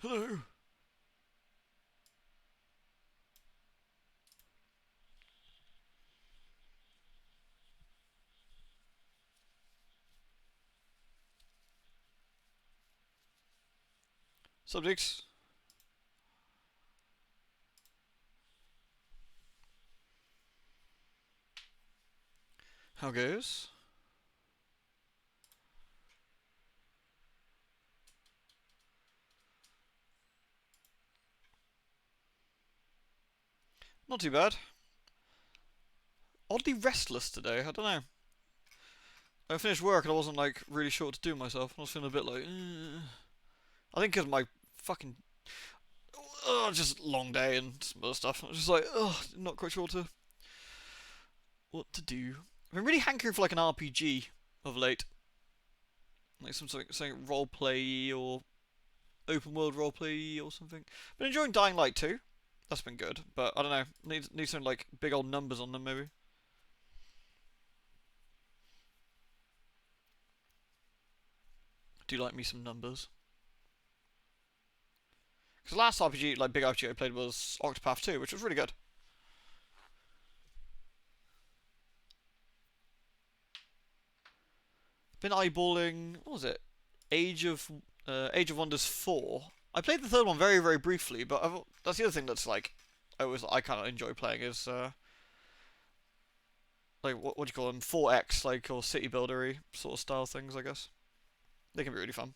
Hello. Subjects. How goes? Not too bad. Oddly restless today. I don't know. I finished work and I wasn't like really sure what to do myself. I was feeling a bit like, I think because my fucking just long day and some other stuff. I was just like, not quite sure what to do. I've been really hankering for like an RPG of late, like something role play or open world role play or something. Been enjoying Dying Light 2. That's been good, but I don't know. Need some like big old numbers on them maybe. Do you like me some numbers? Because the last RPG, like big RPG I played was Octopath 2, which was really good. Been eyeballing, what was it? Age of Wonders 4. I played the third one very, very briefly, but that's the other thing that's like I kind of enjoy playing is like what do you call them? 4X like or city buildery sort of style things, I guess. They can be really fun.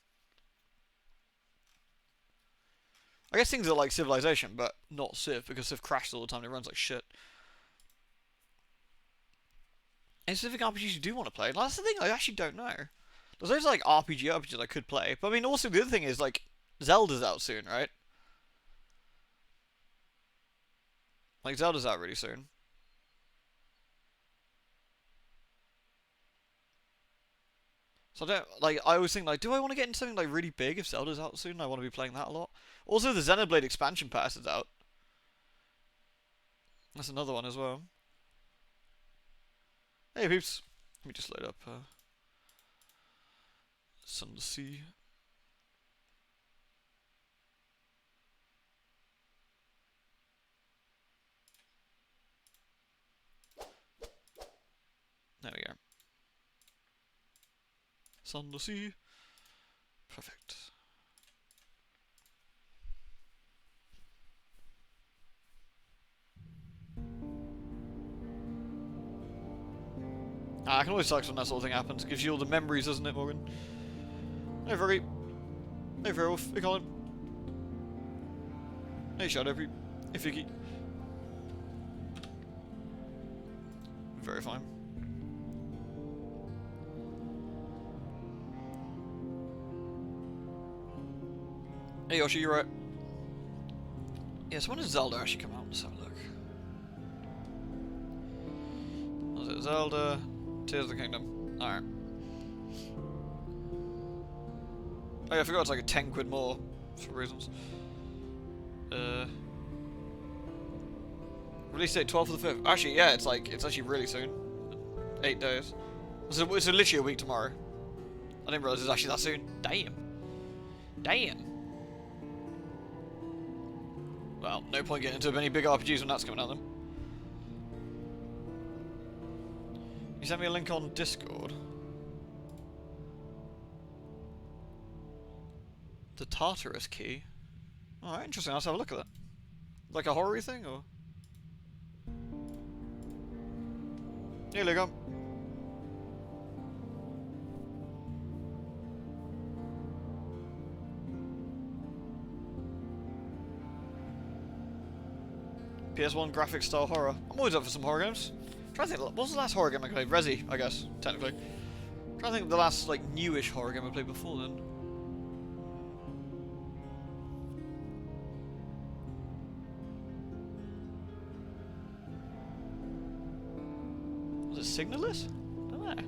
I guess things are like Civilization, but not Civ because Civ crashes all the time. And it runs like shit. Any specific RPGs you do want to play? That's the thing. I actually don't know. There's always like RPGs I could play, but I mean, also the other thing is like Zelda's out soon, right? Like Zelda's out really soon. So I don't like. I always think like, do I want to get into something like really big if Zelda's out soon? I want to be playing that a lot. Also, the Xenoblade expansion pass is out. That's another one as well. Hey peeps, let me just load up Sunless Sea. There we go. Sunless Sea. Perfect. I can always suck when that sort of thing happens. Gives you all the memories, doesn't it, Morgan? Hey, Fergie. Hey, Ferrolf. Hey, Colin. Hey, Shadow. Hey, Figgy. Very fine. Hey, Yoshi, you're right. Yes, when does Zelda actually come out? Let's have a look. Was it Zelda? Tears of the Kingdom. Alright. Oh yeah, I forgot it's like a 10 quid more for reasons. Release date 12th of the 5th. Actually, yeah, it's actually really soon. 8 days. It's literally a week tomorrow. I didn't realise it was actually that soon. Damn. Damn. Well, no point getting into any big RPGs when that's coming out then. You sent me a link on Discord. The Tartarus key. Alright, interesting. Let's have a look at that. Like a horror thing, or? Here we go. PS1 graphic style horror. I'm always up for some horror games. I'm trying to think, what was the last horror game I played? Resi, I guess, technically. I'm trying to think of the last like newish horror game I played before then. Was it Signalis? I don't know.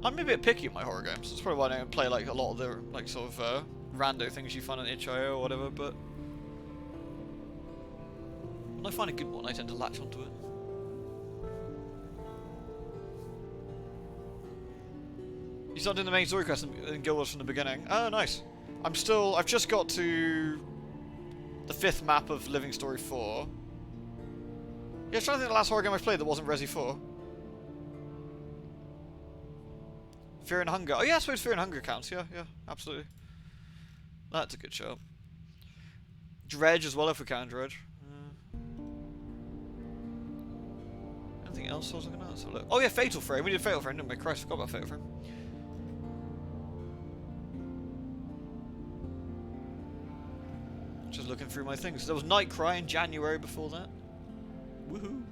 I'm a bit picky with my horror games. That's probably why I don't play like a lot of the like sort of rando things you find on itch.io or whatever. But when I find a good one, I tend to latch onto it. You started doing the main story quest in Guild Wars from the beginning. Oh, nice. I've just got to the 5th map of Living Story 4. Yeah, I was trying to think the last horror game I played that wasn't Resi 4. Fear and Hunger. Oh yeah, I suppose Fear and Hunger counts. Yeah, absolutely. That's a good show. Dredge as well, if we count Dredge. Anything else I was looking at? Let's have a look. Oh yeah, Fatal Frame. We did Fatal Frame, didn't we? Christ, I forgot about Fatal Frame. Just looking through my things. There was Nightcry in January before that. Woohoo!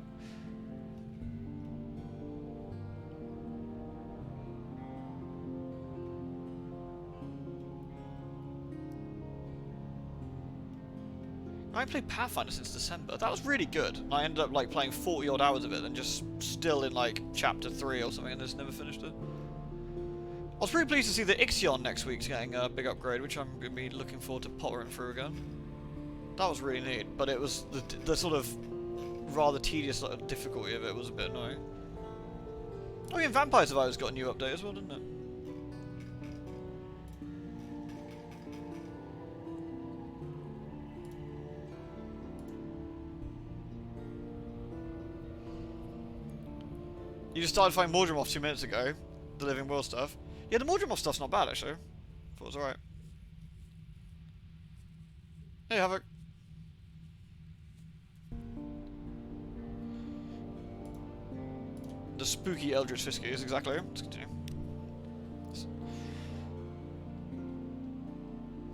I played Pathfinder since December. That was really good. And I ended up like playing 40 odd hours of it and just still in like chapter 3 or something and just never finished it. I was pretty pleased to see that Ixion next week's getting a big upgrade, which I'm going to be looking forward to pottering through again. That was really neat, but it was the sort of rather tedious difficulty of it was a bit annoying. Oh yeah, Vampire Survivors got a new update as well, didn't it? You just started finding Mordremoth 2 minutes ago, the Living World stuff. Yeah, the Mordremoth stuff's not bad actually. Thought it was alright. Hey, Havoc. The spooky Eldritch Fiskies, exactly. Let's continue.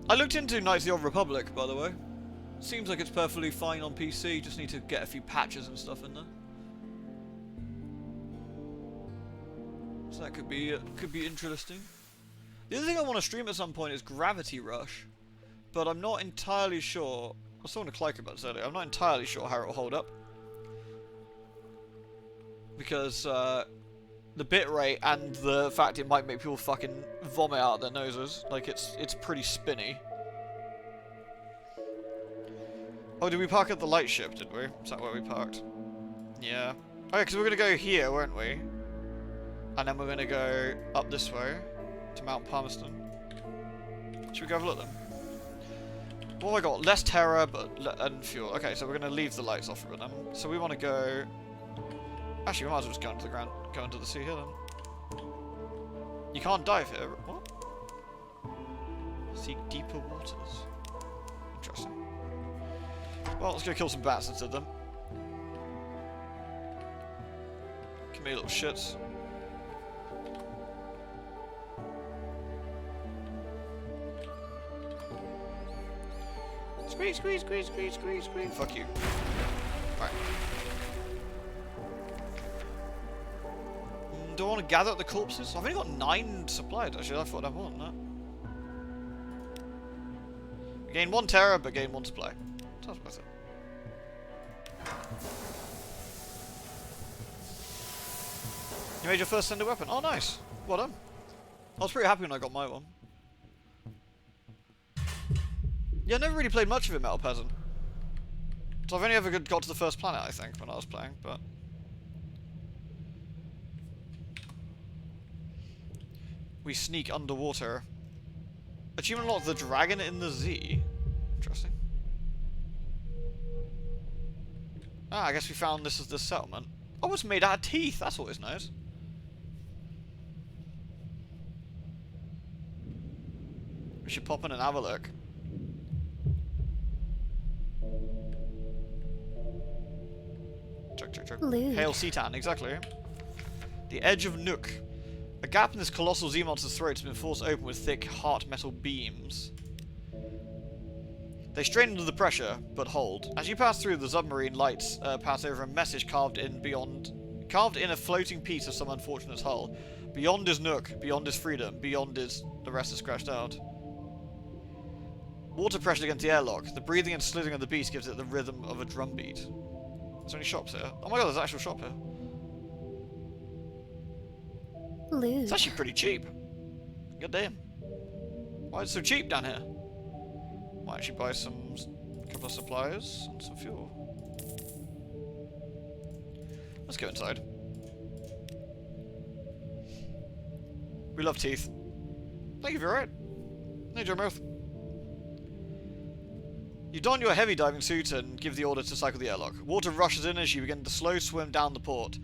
I looked into Knights of the Old Republic, by the way. Seems like it's perfectly fine on PC, just need to get a few patches and stuff in there. So that could be interesting. The other thing I want to stream at some point is Gravity Rush, but I'm not entirely sure. I was talking to Clyke about this earlier. I'm not entirely sure how it will hold up because the bitrate and the fact it might make people fucking vomit out their noses. Like it's pretty spinny. Oh, did we park at the light ship? Did we? Is that where we parked? Yeah. Oh, yeah, because we're gonna go here, weren't we? And then we're going to go up this way to Mount Palmerston. Should we go have a look then? What have I got? Less terror and fuel. Okay, so we're going to leave the lights off for them. So we want to go... Actually, we might as well just go into the ground, go into the sea here then. You can't dive here. What? Seek deeper waters. Interesting. Well, let's go kill some bats instead then. Come here, little shits. Squeeze, squeeze, squeeze, squeeze, squeeze, squeeze. Fuck you. Alright. Do I want to gather up the corpses? I've only got 9 supplied, actually. I thought I'd want that. I gain 1 terror, but gain 1 supply. Sounds worth it. You made your first Cinder weapon. Oh, nice. Well done. I was pretty happy when I got my one. Yeah, I never really played much of it, Metal Peasant. So I've only ever got to the first planet, I think, when I was playing, but... We sneak underwater. Achievement unlocked, the dragon in the Z. Interesting. Ah, I guess we found this as the settlement. Oh, it's made out of teeth, that's always nice. We should pop in and have a look. Check. Hail Seatan, exactly. The Edge of Nook. A gap in this colossal Z-monster's throat has been forced open with thick heart metal beams. They strain under the pressure, but hold. As you pass through, the Zubmarine lights pass over a message carved in a floating piece of some unfortunate's hull. Beyond is Nook, beyond is freedom, beyond is... the rest is scratched out. Water pressure against the airlock. The breathing and slithering of the beast gives it the rhythm of a drumbeat. Is there any shops here? Oh my god, there's an actual shop here. Blue. It's actually pretty cheap. God damn. Why is it so cheap down here? Might actually buy a couple of supplies and some fuel. Let's go inside. We love teeth. Thank you for your right. Hey, Joe Mouth. You don your heavy diving suit and give the order to cycle the airlock. Water rushes in as you begin to slow swim down the port.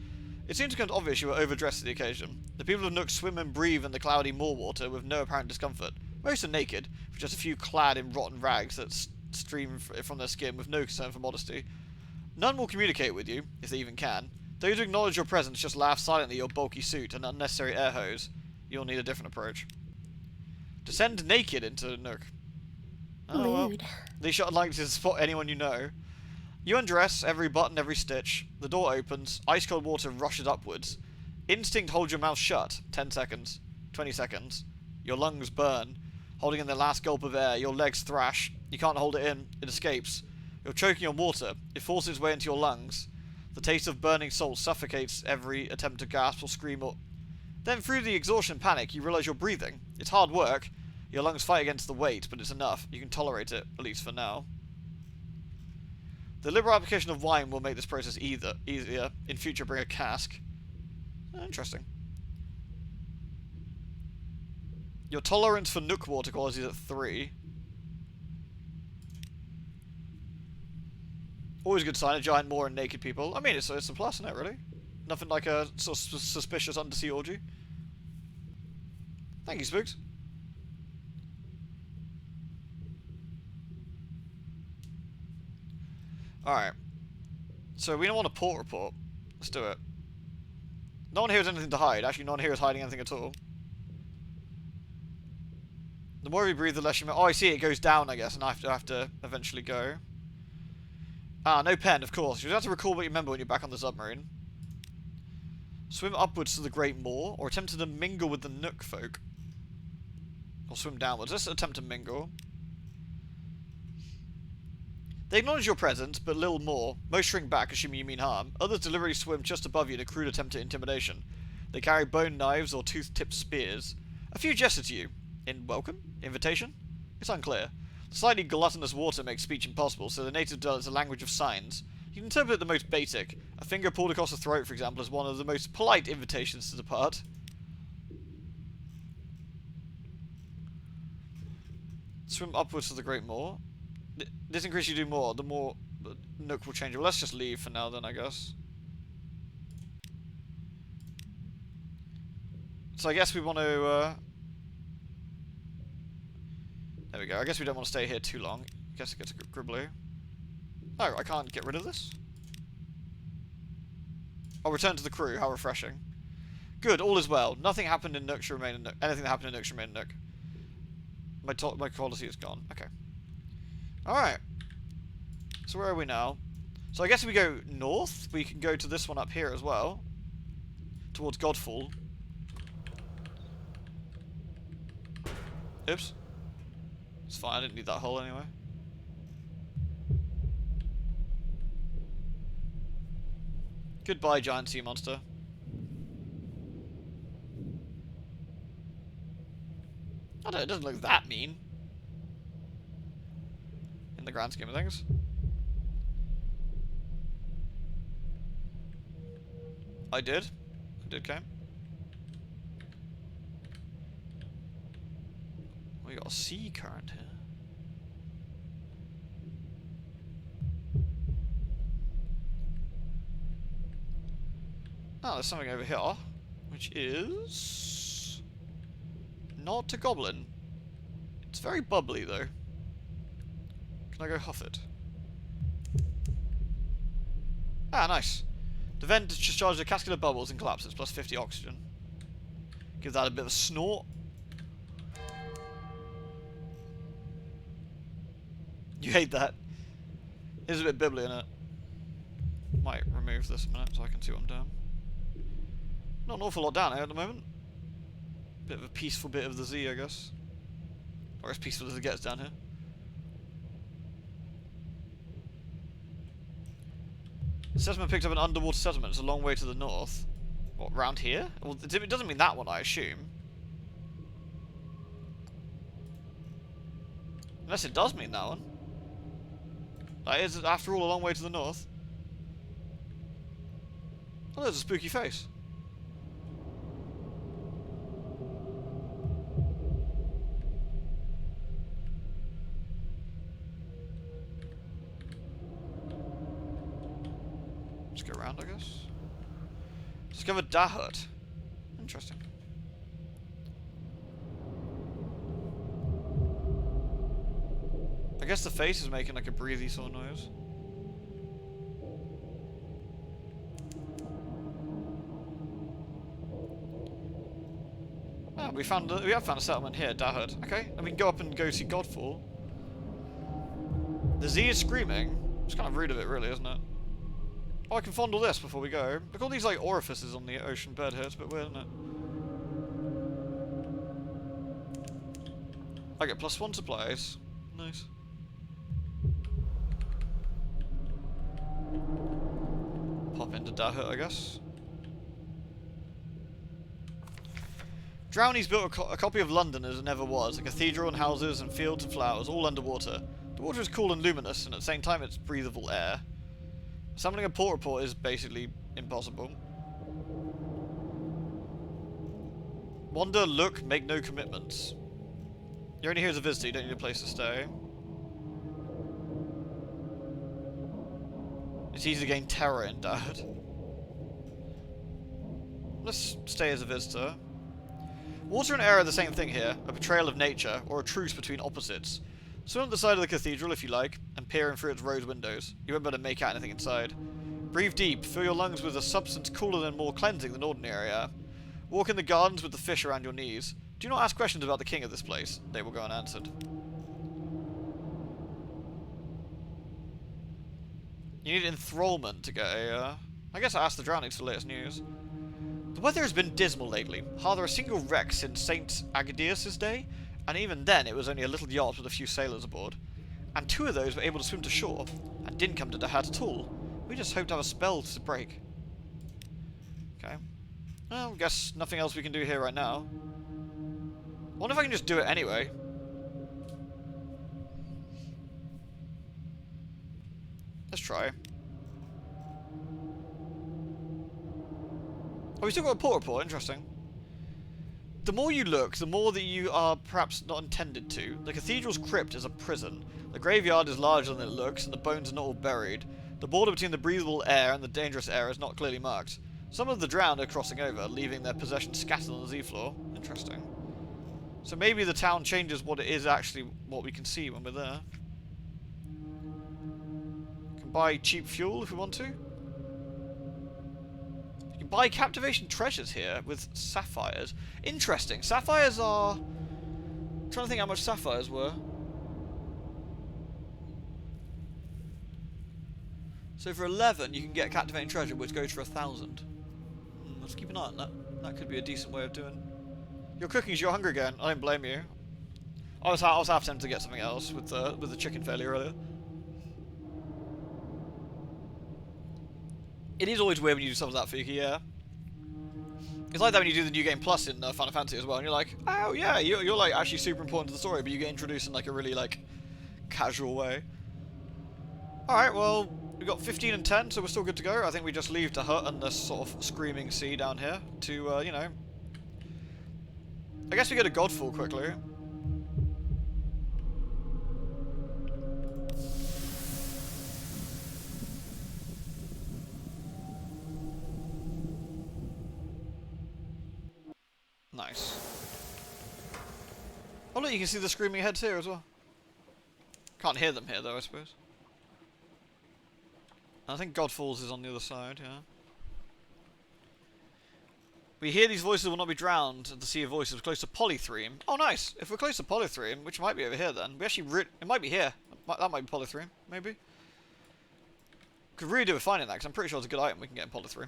It seems kind of obvious you were overdressed for the occasion. The people of Nook swim and breathe in the cloudy moor water with no apparent discomfort. Most are naked, with just a few clad in rotten rags that stream from their skin with no concern for modesty. None will communicate with you, if they even can. Those who acknowledge your presence just laugh silently at your bulky suit and unnecessary air hose. You'll need a different approach. Descend naked into Nook. Oh well. Lewd. They should like to spot anyone you know. You undress, every button, every stitch. The door opens, ice cold water rushes upwards. Instinct holds your mouth shut. 10 seconds. 20 seconds. Your lungs burn. Holding in the last gulp of air, your legs thrash. You can't hold it in, it escapes. You're choking on water. It forces its way into your lungs. The taste of burning salt suffocates every attempt to gasp or scream or... Then through the exhaustion and panic, you realise you're breathing. It's hard work. Your lungs fight against the weight, but it's enough. You can tolerate it, at least for now. The liberal application of wine will make this process easier. In future, bring a cask. Interesting. Your tolerance for Nook water quality is at 3. Always a good sign, a giant moor and naked people. I mean, it's a plus, isn't it, really? Nothing like a sort of suspicious undersea orgy. Thank you, Spooks. Alright. So we don't want a port report. Let's do it. No one here has anything to hide. Actually, no one here is hiding anything at all. The more you breathe, the less you... Oh, I see. It goes down, I guess, and I have to eventually go. Ah, no pen, of course. You have to recall what you remember when you're back on the submarine. Swim upwards to the Great Moor, or attempt to mingle with the Nook folk. Or swim downwards. Let's attempt to mingle. They acknowledge your presence, but little more. Most shrink back, assuming you mean harm. Others deliberately swim just above you in a crude attempt at intimidation. They carry bone knives or tooth-tipped spears. A few gesture to you. In welcome? Invitation? It's unclear. The slightly gluttonous water makes speech impossible, so the native develops a language of signs. You can interpret the most basic. A finger pulled across the throat, for example, is one of the most polite invitations to depart. Swim upwards to the Great Moor. This increase you do more, the more Nook will change. Well, let's just leave for now then, I guess. So I guess we want to... There we go. I guess we don't want to stay here too long. I guess it gets gribbly. Oh, I can't get rid of this? I'll return to the crew. How refreshing. Good, all is well. Nothing happened in Nook should remain in Nook. Anything that happened in Nook should remain in Nook. My quality is gone. Okay. Alright. So where are we now? So I guess if we go north, we can go to this one up here as well. Towards Godfall. Oops. It's fine, I didn't need that hole anyway. Goodbye, giant sea monster. I don't know, it doesn't look that mean. In the grand scheme of things. I did, okay. We got a sea current here. Oh, there's something over here, which is not a goblin. It's very bubbly though. Can I go huff it? Ah, nice. The vent discharges a cascade of bubbles and collapses, plus 50 oxygen. Give that a bit of a snort. You hate that. There's a bit bibbly in it. Might remove this a minute so I can see what I'm doing. Not an awful lot down here at the moment. Bit of a peaceful bit of the Z, I guess. Or as peaceful as it gets down here. The settlement picked up an underwater settlement. It's a long way to the north. What, round here? Well, it doesn't mean that one, I assume. Unless it does mean that one. That is, after all, a long way to the north. Oh, there's a spooky face. Let's go around, I guess. Discover Dahut. Interesting. I guess the face is making like a breathy sort of noise. Oh, we have found a settlement here, Dahut. Okay, and we can go up and go see Godfall. The Z is screaming. It's kind of rude of it, really, isn't it? Oh, I can fondle this before we go. Look at all these like orifices on the ocean bed here. It's a bit weird, isn't it? I get +1 supplies. Nice. Pop into Dahut, I guess. Drowny's built a copy of London as it never was. A cathedral and houses and fields and flowers, all underwater. The water is cool and luminous, and at the same time it's breathable air. Assembling a port report is basically impossible. Wander, look, make no commitments. You're only here as a visitor, you don't need a place to stay. It's easy to gain terror in Dahut. Let's stay as a visitor. Water and air are the same thing here, a betrayal of nature, or a truce between opposites. Swim up the side of the cathedral if you like, and peer in through its rose windows. You won't be able to make out anything inside. Breathe deep, fill your lungs with a substance cooler and more cleansing than ordinary air. Walk in the gardens with the fish around your knees. Do not ask questions about the king of this place. They will go unanswered. You need enthrallment to get a, I guess I asked the Drownings for the latest news. The weather has been dismal lately. Hardly a single wreck since St. Agadius' day, and even then it was only a little yacht with a few sailors aboard. And 2 of those were able to swim to shore, and didn't come to Dahut at all. We just hope to have a spell to break. Okay. Well, I guess nothing else we can do here right now. I wonder if I can just do it anyway. Let's try. Oh, we still got a port report. Interesting. The more you look, the more that you are perhaps not intended to. The cathedral's crypt is a prison. The graveyard is larger than it looks, and the bones are not all buried. The border between the breathable air and the dangerous air is not clearly marked. Some of the drowned are crossing over, leaving their possessions scattered on the Z-floor. Interesting. So maybe the town changes what it is actually what we can see when we're there. We can buy cheap fuel if we want to. You can buy captivation treasures here with sapphires. Interesting. Sapphires are... I'm trying to think how much sapphires were. So for 11 you can get captivating treasure which goes for 1,000. Let's keep an eye on that. That could be a decent way of doing. You're cooking, you're hungry again. I don't blame you. I was half tempted to get something else with the chicken failure earlier. It is always weird when you do something like that, Fiki, yeah. It's like that when you do the New Game Plus in Final Fantasy as well, and you're like, oh yeah, you're like actually super important to the story, but you get introduced in like a really like casual way. Alright, well, we got 15 and 10, so we're still good to go. I think we just leave Dahut and this sort of screaming sea down here to, you know... I guess we go to Godfall quickly. Nice. Oh look, you can see the screaming heads here as well. Can't hear them here though, I suppose. I think Godfalls is on the other side, yeah. We hear these voices will not be drowned at the sea of voices. We're close to Polythreme. Oh nice! If we're close to Polythreme, which might be over here then, we actually it might be here. That might be Polythreme, maybe. Could really do with finding that, because I'm pretty sure it's a good item we can get in Polythreme.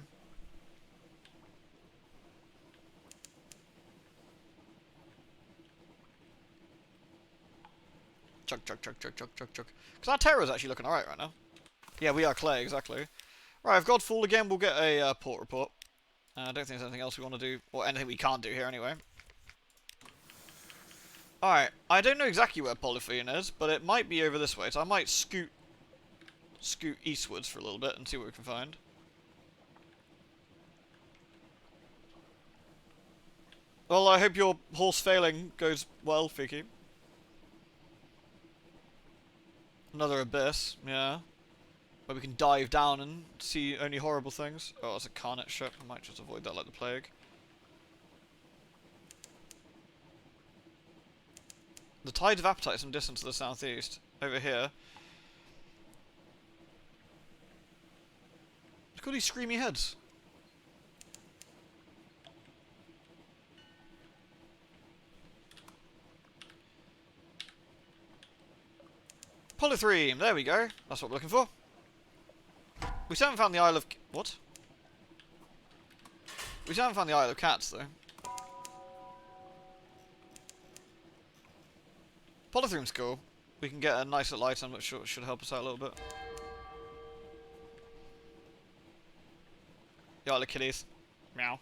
Chug, chug, chug, chug, chug, chug, chug. Because our terror is actually looking alright right now. Yeah, we are clay, exactly. Right, if Godfall again, we'll get a port report. I don't think there's anything else we want to do, or anything we can't do here anyway. Alright, I don't know exactly where Polyphene is, but it might be over this way, so I might scoot eastwards for a little bit and see what we can find. Well, I hope your horse failing goes well, Fiki. Another abyss, yeah. where we can dive down and see only horrible things. Oh, it's a Carnet ship. I might just avoid that like the plague. The Tides of Appetite some distance to the southeast. Over here. Look at all these screamy heads. Polythreme, there we go. That's what we're looking for. We still haven't found the Isle of... What? We still haven't found the Isle of Cats, though. Polythreme's cool. We can get a nice little item which should help us out a little bit. The Isle of Kitties. Meow.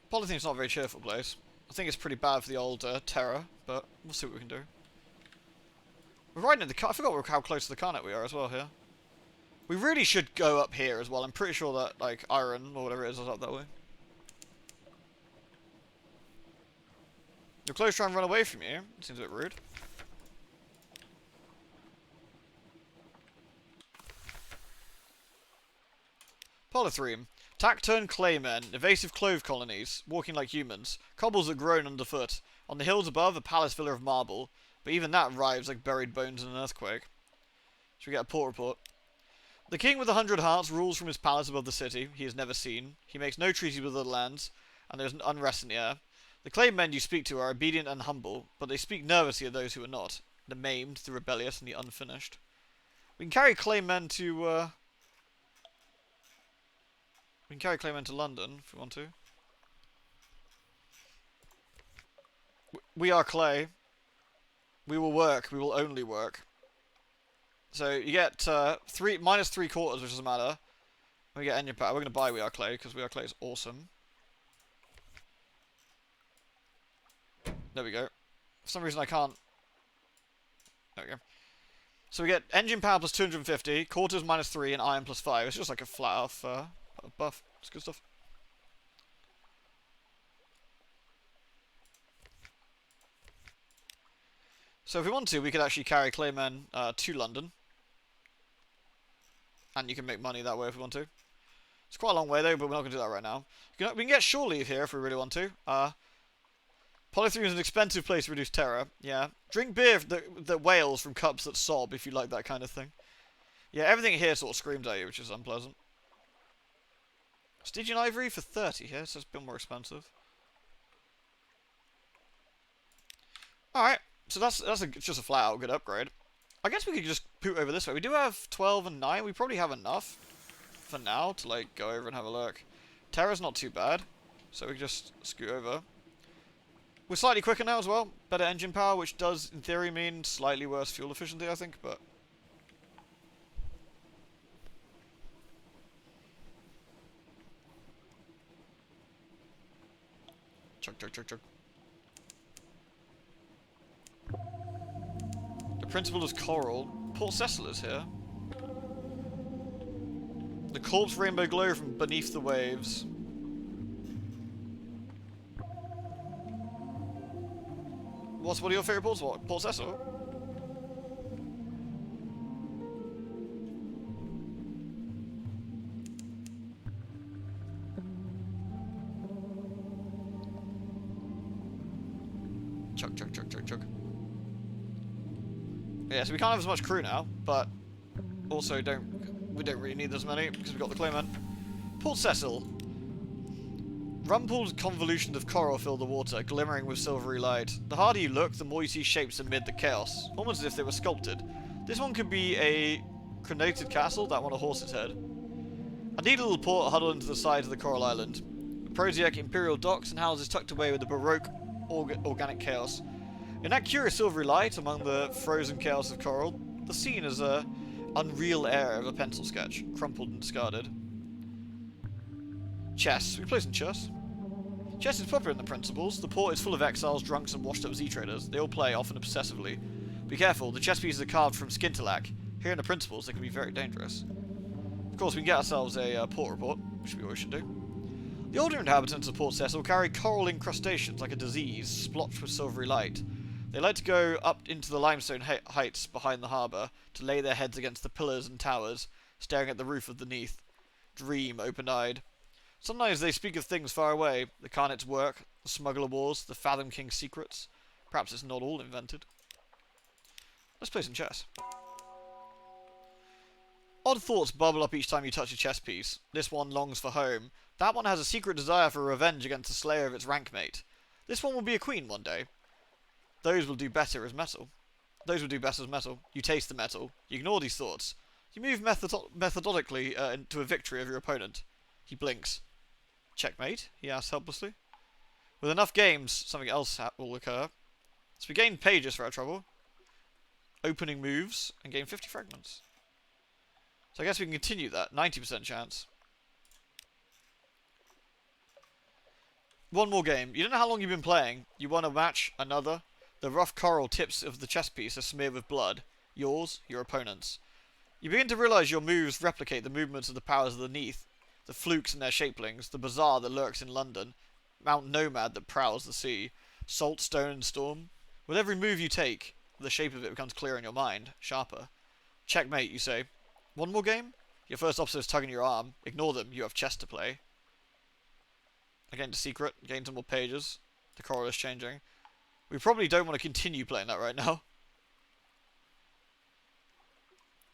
Polytheme's not a very cheerful place. I think it's pretty bad for the old Terror, but we'll see what we can do. We're riding in the car. I forgot how close to the Carnet we are as well here. We really should go up here as well. I'm pretty sure that, like, Iron or whatever it is up that way. Your clothes trying to run away from you. Seems a bit rude. Polythreme. Taciturn claymen, evasive clove colonies, walking like humans, cobbles that groan underfoot. On the hills above, a palace villa of marble, but even that writhes like buried bones in an earthquake. Should we get a port report? The king with 100 hearts rules from his palace above the city he has never seen. He makes no treaties with other lands, and there is an unrest in the air. The claymen you speak to are obedient and humble, but they speak nervously of those who are not, the maimed, the rebellious, and the unfinished. We can carry claymen to, We can carry Clayman to London, if we want to. We are clay. We will work. We will only work. So you get -3/4, which doesn't matter. We get engine power. We're going to buy We Are Clay, because We Are Clay is awesome. There we go. For some reason I can't... There we go. So we get engine power plus 250, quarters -3, and iron plus 5. It's just like a flat off... buff. It's good stuff. So if we want to, we could actually carry Claymen to London. And you can make money that way if we want to. It's quite a long way though, but we're not going to do that right now. We can get shore leave here if we really want to. Polythreme is an expensive place to reduce terror. Yeah. Drink beer that wails from cups that sob if you like that kind of thing. Yeah, everything here sort of screams at you, which is unpleasant. Stygian ivory for 30 here, so it's a bit more expensive. Alright, so that's just a flat out good upgrade. I guess we could just poot over this way. We do have 12 and 9. We probably have enough for now to like go over and have a look. Terra's not too bad, so we can just scoot over. We're slightly quicker now as well. Better engine power, which does in theory mean slightly worse fuel efficiency, I think, but... Chug, chug, chug, chug. The principal is Coral. Port Cecil is here. The corpse rainbow glow from beneath the waves. What are your favourite ports? What? Port Cecil? Chug, chug, chug, chug, chug. Yeah, so we can't have as much crew now, but also we don't really need as many because we've got the Clayman. Port Cecil. Rumpled convolutions of coral fill the water, glimmering with silvery light. The harder you look, the more you see shapes amid the chaos, almost as if they were sculpted. This one could be a crenated castle, that one a horse's head. A neat little port huddled into the side of the coral island. The prosaic imperial docks and houses tucked away with the baroque organic chaos. In that curious silvery light, among the frozen chaos of coral, the scene is a unreal air of a pencil sketch, crumpled and discarded. Chess. We play some chess. Chess is popular in the Principles. The port is full of exiles, drunks, and washed-up Z-traders. They all play, often obsessively. Be careful, the chess pieces are carved from skintillac. Here in the Principles, they can be very dangerous. Of course, we can get ourselves a port report, which we always should do. The older inhabitants of Port Cecil carry coral incrustations like a disease, splotched with silvery light. They like to go up into the limestone heights behind the harbour to lay their heads against the pillars and towers, staring at the roof of the Neath. Dream, open-eyed. Sometimes they speak of things far away, the Carnet's work, the smuggler wars, the Fathom King's secrets. Perhaps it's not all invented. Let's play some chess. Odd thoughts bubble up each time you touch a chess piece. This one longs for home. That one has a secret desire for revenge against the slayer of its rankmate. This one will be a queen one day. Those will do better as metal. Those will do better as metal. You taste the metal. You ignore these thoughts. You move methodically into a victory of your opponent. He blinks. Checkmate? He asks helplessly. With enough games, something else will occur. So we gain pages for our trouble. Opening moves and gain 50 fragments. So I guess we can continue that. 90% chance. One more game. You don't know how long you've been playing. You won a match, another. The rough coral tips of the chess piece are smeared with blood. Yours, your opponent's. You begin to realise your moves replicate the movements of the powers of the Neath. The flukes and their shapelings. The bazaar that lurks in London. Mount Nomad that prowls the sea. Salt, stone and storm. With every move you take, the shape of it becomes clearer in your mind. Sharper. Checkmate, you say. One more game? Your first officer is tugging your arm. Ignore them, you have chess to play. I gained a secret, gained some more pages. The coral is changing. We probably don't want to continue playing that right now.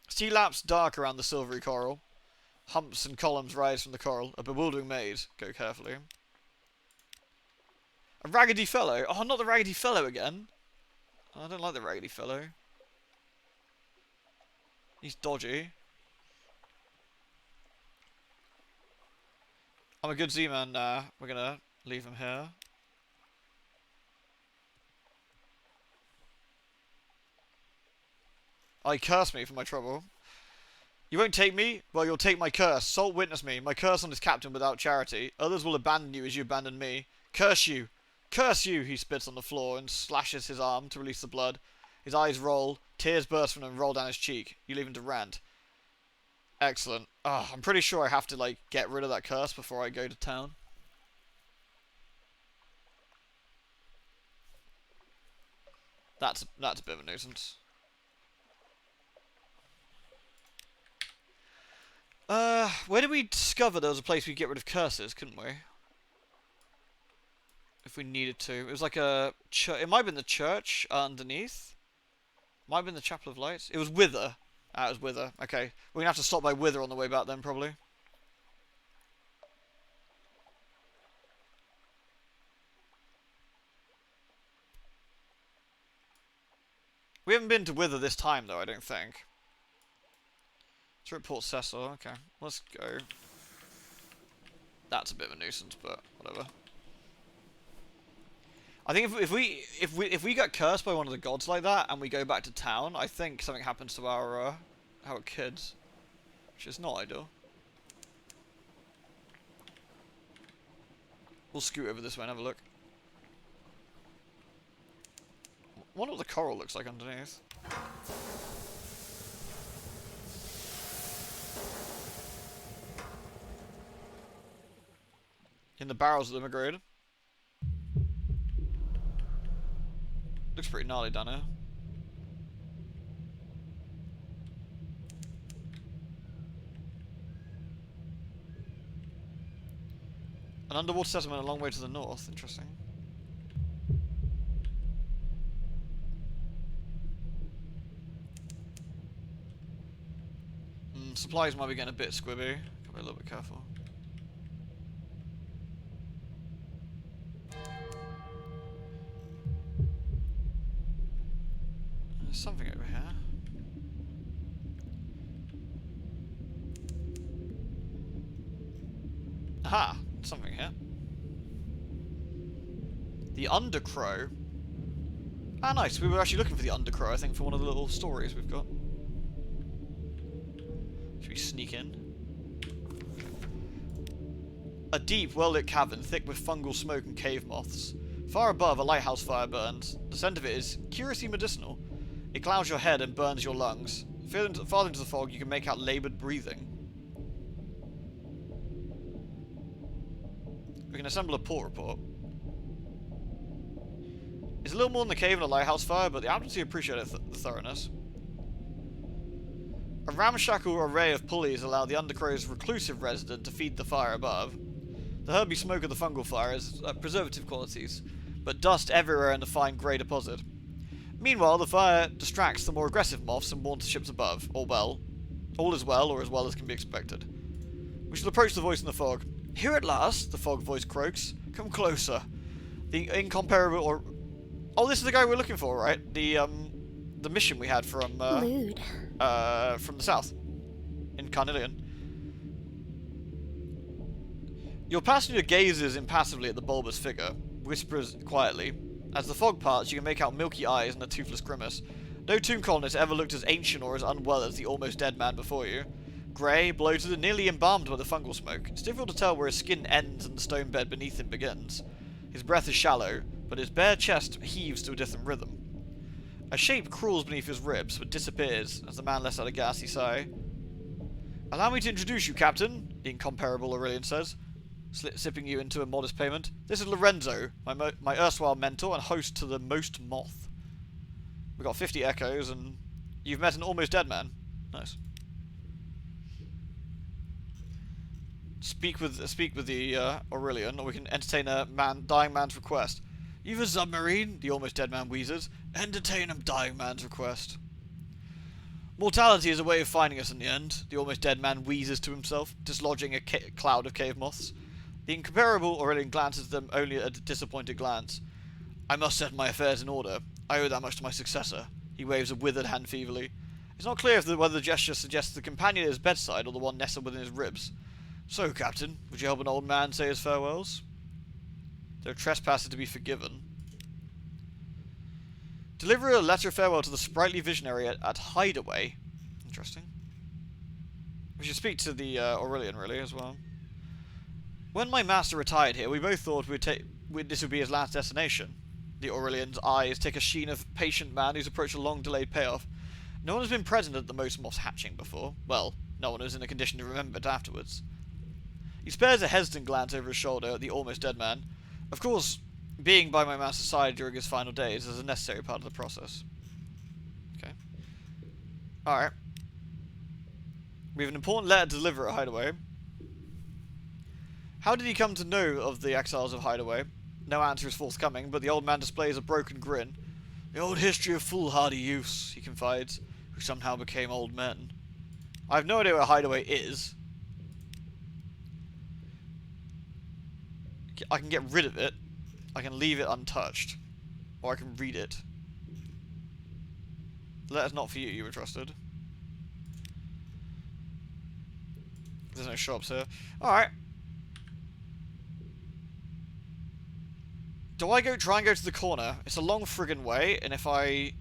Sea laps dark around the silvery coral. Humps and columns rise from the coral. A bewildering maze. Go carefully. A raggedy fellow. Oh, not the raggedy fellow again. I don't like the raggedy fellow. He's dodgy. I'm a good Z-man now. We're gonna leave him here. Oh, he cursed me for my trouble. You won't take me? Well, you'll take my curse. Salt witness me. My curse on his captain without charity. Others will abandon you as you abandoned me. Curse you! Curse you! He spits on the floor and slashes his arm to release the blood. His eyes roll. Tears burst from him and roll down his cheek. You leave him to rant. Excellent. Oh, I'm pretty sure I have to, like, get rid of that curse before I go to town. That's a bit of a nuisance. Where did we discover there was a place we could get rid of curses, couldn't we? If we needed to. It was like a... It might have been the church underneath. Might have been the Chapel of Lights. It was Wither. Ah, it was Wither. Okay. We're going to have to stop by Wither on the way back then, probably. We haven't been to Wither this time, though, I don't think. It's at Port Cecil. Okay. Let's go. That's a bit of a nuisance, but whatever. I think if we get cursed by one of the gods like that and we go back to town, I think something happens to our kids, which is not ideal. We'll scoot over this way and have a look. I wonder what the coral looks like underneath. In the barrels of the immigrated. Looks pretty gnarly down here. An underwater settlement a long way to the north. Interesting. Supplies might be getting a bit squibby. Gotta be a little bit careful. There's something over here. Aha! Something here. The Undercrow. Ah, nice. We were actually looking for the Undercrow, I think, for one of the little stories we've got. Should we sneak in? A deep, well-lit cavern, thick with fungal smoke and cave moths. Far above, a lighthouse fire burns. The scent of it is curiously medicinal. It clouds your head and burns your lungs. Farther into the fog, you can make out laboured breathing. We can assemble a port report. It's a little more than the cave and a lighthouse fire, but the Admiralty appreciate the thoroughness. A ramshackle array of pulleys allow the Undercrow's reclusive resident to feed the fire above. The herby smoke of the fungal fire has preservative qualities, but dust everywhere in the fine grey deposit. Meanwhile, the fire distracts the more aggressive moths and warns the ships above. All is well, or as well as can be expected. We shall approach the voice in the fog. Here at last, the fog voice croaks. Come closer. The incomparable, or... Oh, this is the guy we're looking for, right? The mission we had from, Lewd. from the south. In Carnelian. Your passenger gazes impassively at the bulbous figure, whispers quietly. As the fog parts, you can make out milky eyes and a toothless grimace. No tomb colonist ever looked as ancient or as unwell as the almost dead man before you. Grey, bloated, and nearly embalmed by the fungal smoke. It's difficult to tell where his skin ends and the stone bed beneath him begins. His breath is shallow, but his bare chest heaves to a different rhythm. A shape crawls beneath his ribs, but disappears as the man lets out a ghastly sigh. Allow me to introduce you, Captain, the incomparable Aurelian says, sipping you into a modest payment. This is Lorenzo, my erstwhile mentor and host to the Most Moth. We got 50 echoes, and you've met an almost dead man. Nice. Speak with the Aurelian, or we can entertain a dying man's request. You've a Zubmarine, the almost dead man wheezes. Entertain a dying man's request. Mortality is a way of finding us in the end, the almost dead man wheezes to himself, dislodging a cloud of cave moths. The incomparable Aurelian glances at them only a disappointed glance. I must set my affairs in order. I owe that much to my successor. He waves a withered hand feebly. It's not clear whether the gesture suggests the companion at his bedside or the one nestled within his ribs. So, Captain, would you help an old man say his farewells? There are trespasses to be forgiven. Deliver a letter of farewell to the sprightly visionary at Hideaway. Interesting. We should speak to the Aurelian, really, as well. When my master retired here, we both thought this would be his last destination. The Aurelian's eyes take a sheen of patient man who's approached a long-delayed payoff. No one has been present at the most moths hatching before. Well, no one is in a condition to remember it afterwards. He spares a hesitant glance over his shoulder at the almost dead man. Of course, being by my master's side during his final days is a necessary part of the process. Okay. Alright. We have an important letter to deliver at Hideaway. How did he come to know of the exiles of Hideaway? No answer is forthcoming, but the old man displays a broken grin. The old history of foolhardy youths, he confides, who somehow became old men. I have no idea where Hideaway is. I can get rid of it. I can leave it untouched. Or I can read it. The letter's not for you, you were trusted. There's no shops here. Alright. Do I try and go to the corner? It's a long friggin' way, and if I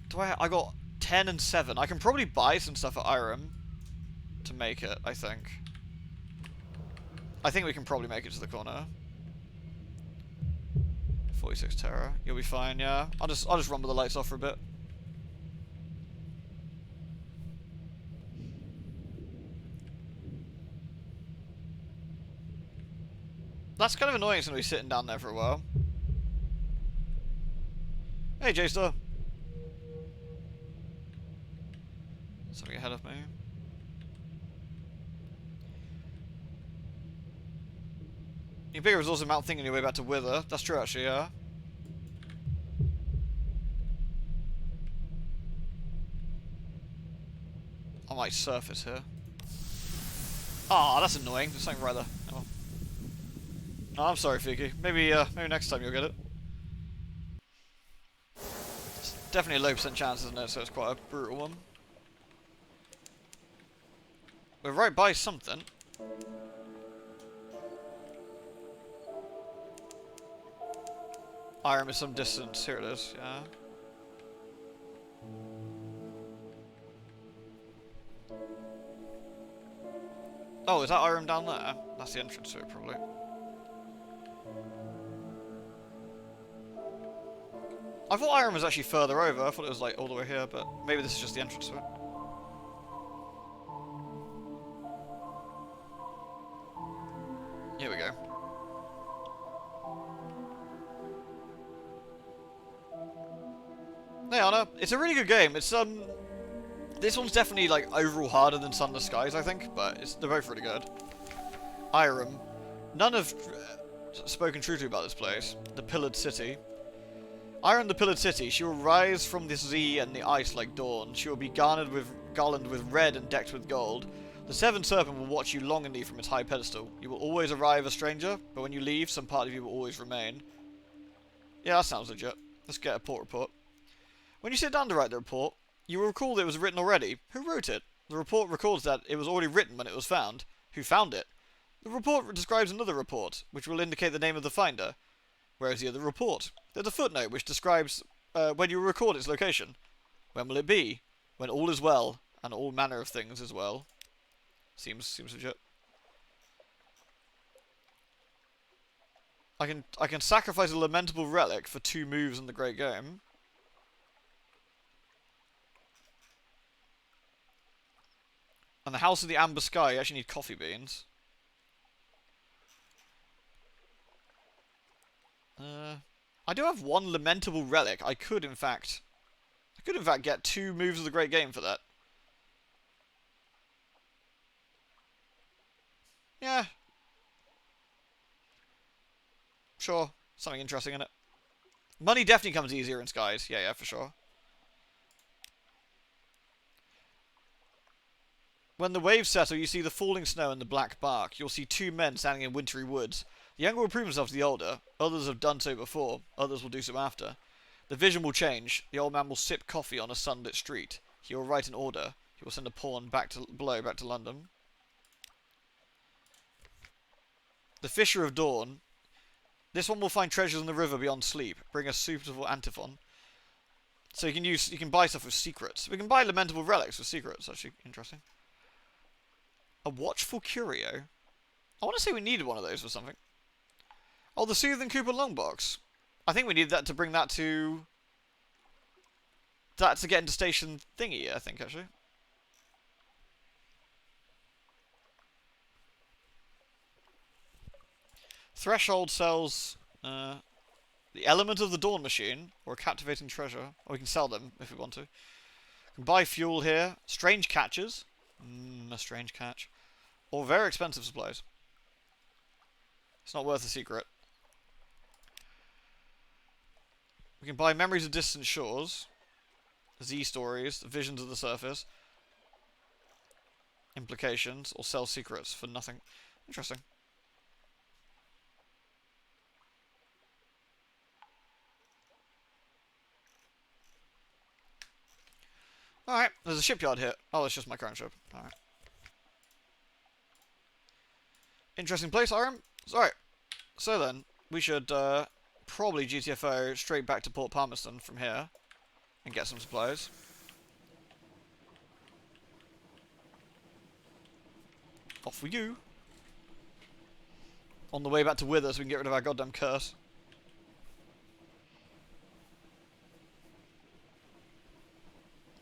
got 10 and 7. I can probably buy some stuff at Irem to make it, I think. I think we can probably make it to the corner. 46 Terror. You'll be fine, yeah. I'll just rumble the lights off for a bit. That's kind of annoying, it's going to be sitting down there for a while. Hey, J-Star. Something ahead of me. You can pick a resource amount thing on your way back to Wither. That's true, actually, yeah. I might surface here. Ah, that's annoying. There's something right there. Oh, well. Oh, I'm sorry, Fiki. Maybe next time you'll get it. It's definitely a low percent chance, isn't it? So it's quite a brutal one. We're right by something. Irem is some distance. Here it is, yeah. Oh, is that Irem down there? That's the entrance to it, probably. I thought Irem was actually further over. I thought it was like all the way here, but maybe this is just the entrance to it. Here we go. Hey Anna, it's a really good game. It's this one's definitely like overall harder than Sunless Skies, I think, but they're both really good. Irem, none have spoken truthfully about this place. The Pillared City. Irem, the Pillared City. She will rise from this sea and the ice like dawn. She will be garlanded with red and decked with gold. The Seven Serpent will watch you longingly from its high pedestal. You will always arrive a stranger, but when you leave, some part of you will always remain. Yeah, that sounds legit. Let's get a port report. When you sit down to write the report, you will recall that it was written already. Who wrote it? The report records that it was already written when it was found. Who found it? The report describes another report, which will indicate the name of the finder. Where is the other report? There's a footnote which describes when you will record its location. When will it be? When all is well, and all manner of things as well. Seems legit. I can sacrifice a lamentable relic for 2 moves in the great game. And the House of the Amber Sky, you actually need coffee beans. I do have 1 lamentable relic. I could in fact get 2 moves of the great game for that. Yeah. Sure. Something interesting in it. Money definitely comes easier in Skies. Yeah, for sure. When the waves settle, you see the falling snow and the black bark. You'll see 2 men standing in wintry woods. The younger will prove themselves to the older. Others have done so before. Others will do so after. The vision will change. The old man will sip coffee on a sunlit street. He will write an order. He will send a pawn back to London. The Fisher of Dawn. This one will find treasures in the river beyond sleep. Bring a suitable antiphon. So you can buy stuff with secrets. We can buy lamentable relics with secrets. Actually, interesting. A watchful curio. I want to say we needed one of those for something. Oh, the Soothing Cooper Longbox. I think we need that to bring that to get into station thingy, I think, actually. Threshold sells the Element of the Dawn Machine, or a captivating treasure. Or we can sell them if we want to. We can buy fuel here. Strange catches. A strange catch. Or very expensive supplies. It's not worth a secret. We can buy Memories of Distant Shores. Z Stories. Visions of the Surface. Implications. Or sell secrets for nothing. Interesting. Alright, there's a shipyard here. Oh, it's just my current ship. Alright. Interesting place, Irem. Alright, so then, we should probably GTFO straight back to Port Palmerston from here and get some supplies. Off we go. On the way back to Wither so we can get rid of our goddamn curse.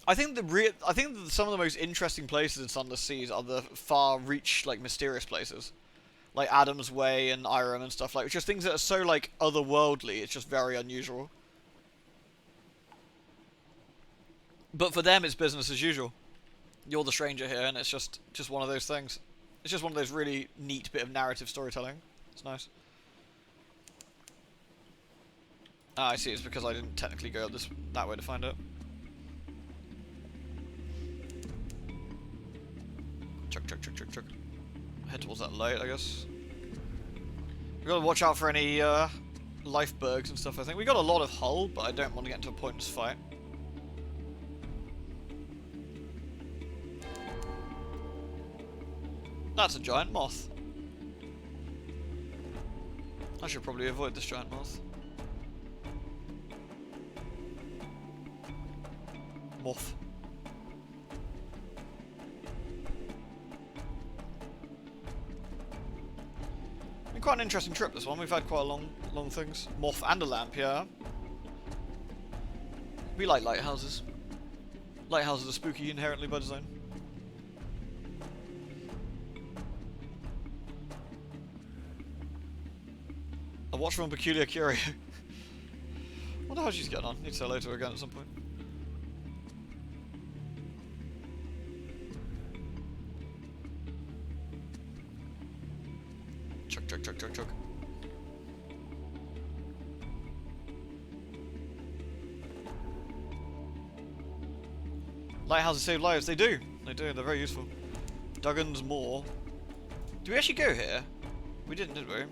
I think some of the most interesting places in Sunless Seas are the far reach, like, mysterious places. Like Adam's Way and Irem and stuff like, just things that are so, like, otherworldly, it's just very unusual. But for them, it's business as usual. You're the stranger here, and it's just one of those things. It's just one of those really neat bit of narrative storytelling. It's nice. Ah, I see, it's because I didn't technically go that way to find it. Chuck. Head towards that light, I guess. We gotta watch out for any life bergs and stuff, I think. We got a lot of hull, but I don't want to get into a pointless fight. That's a giant moth. I should probably avoid this giant moth. Moth. Been quite an interesting trip, this one. We've had quite a long things. Moth and a lamp, yeah. We like lighthouses. Lighthouses are spooky inherently by design. A watchful and peculiar curio. Wonder how she's getting on. Need to say hello to her again at some point. chug, chug, chug. Lighthouses save lives. They do. They do. They're very useful. Duggan's Moor. Did we actually go here? We didn't, did we?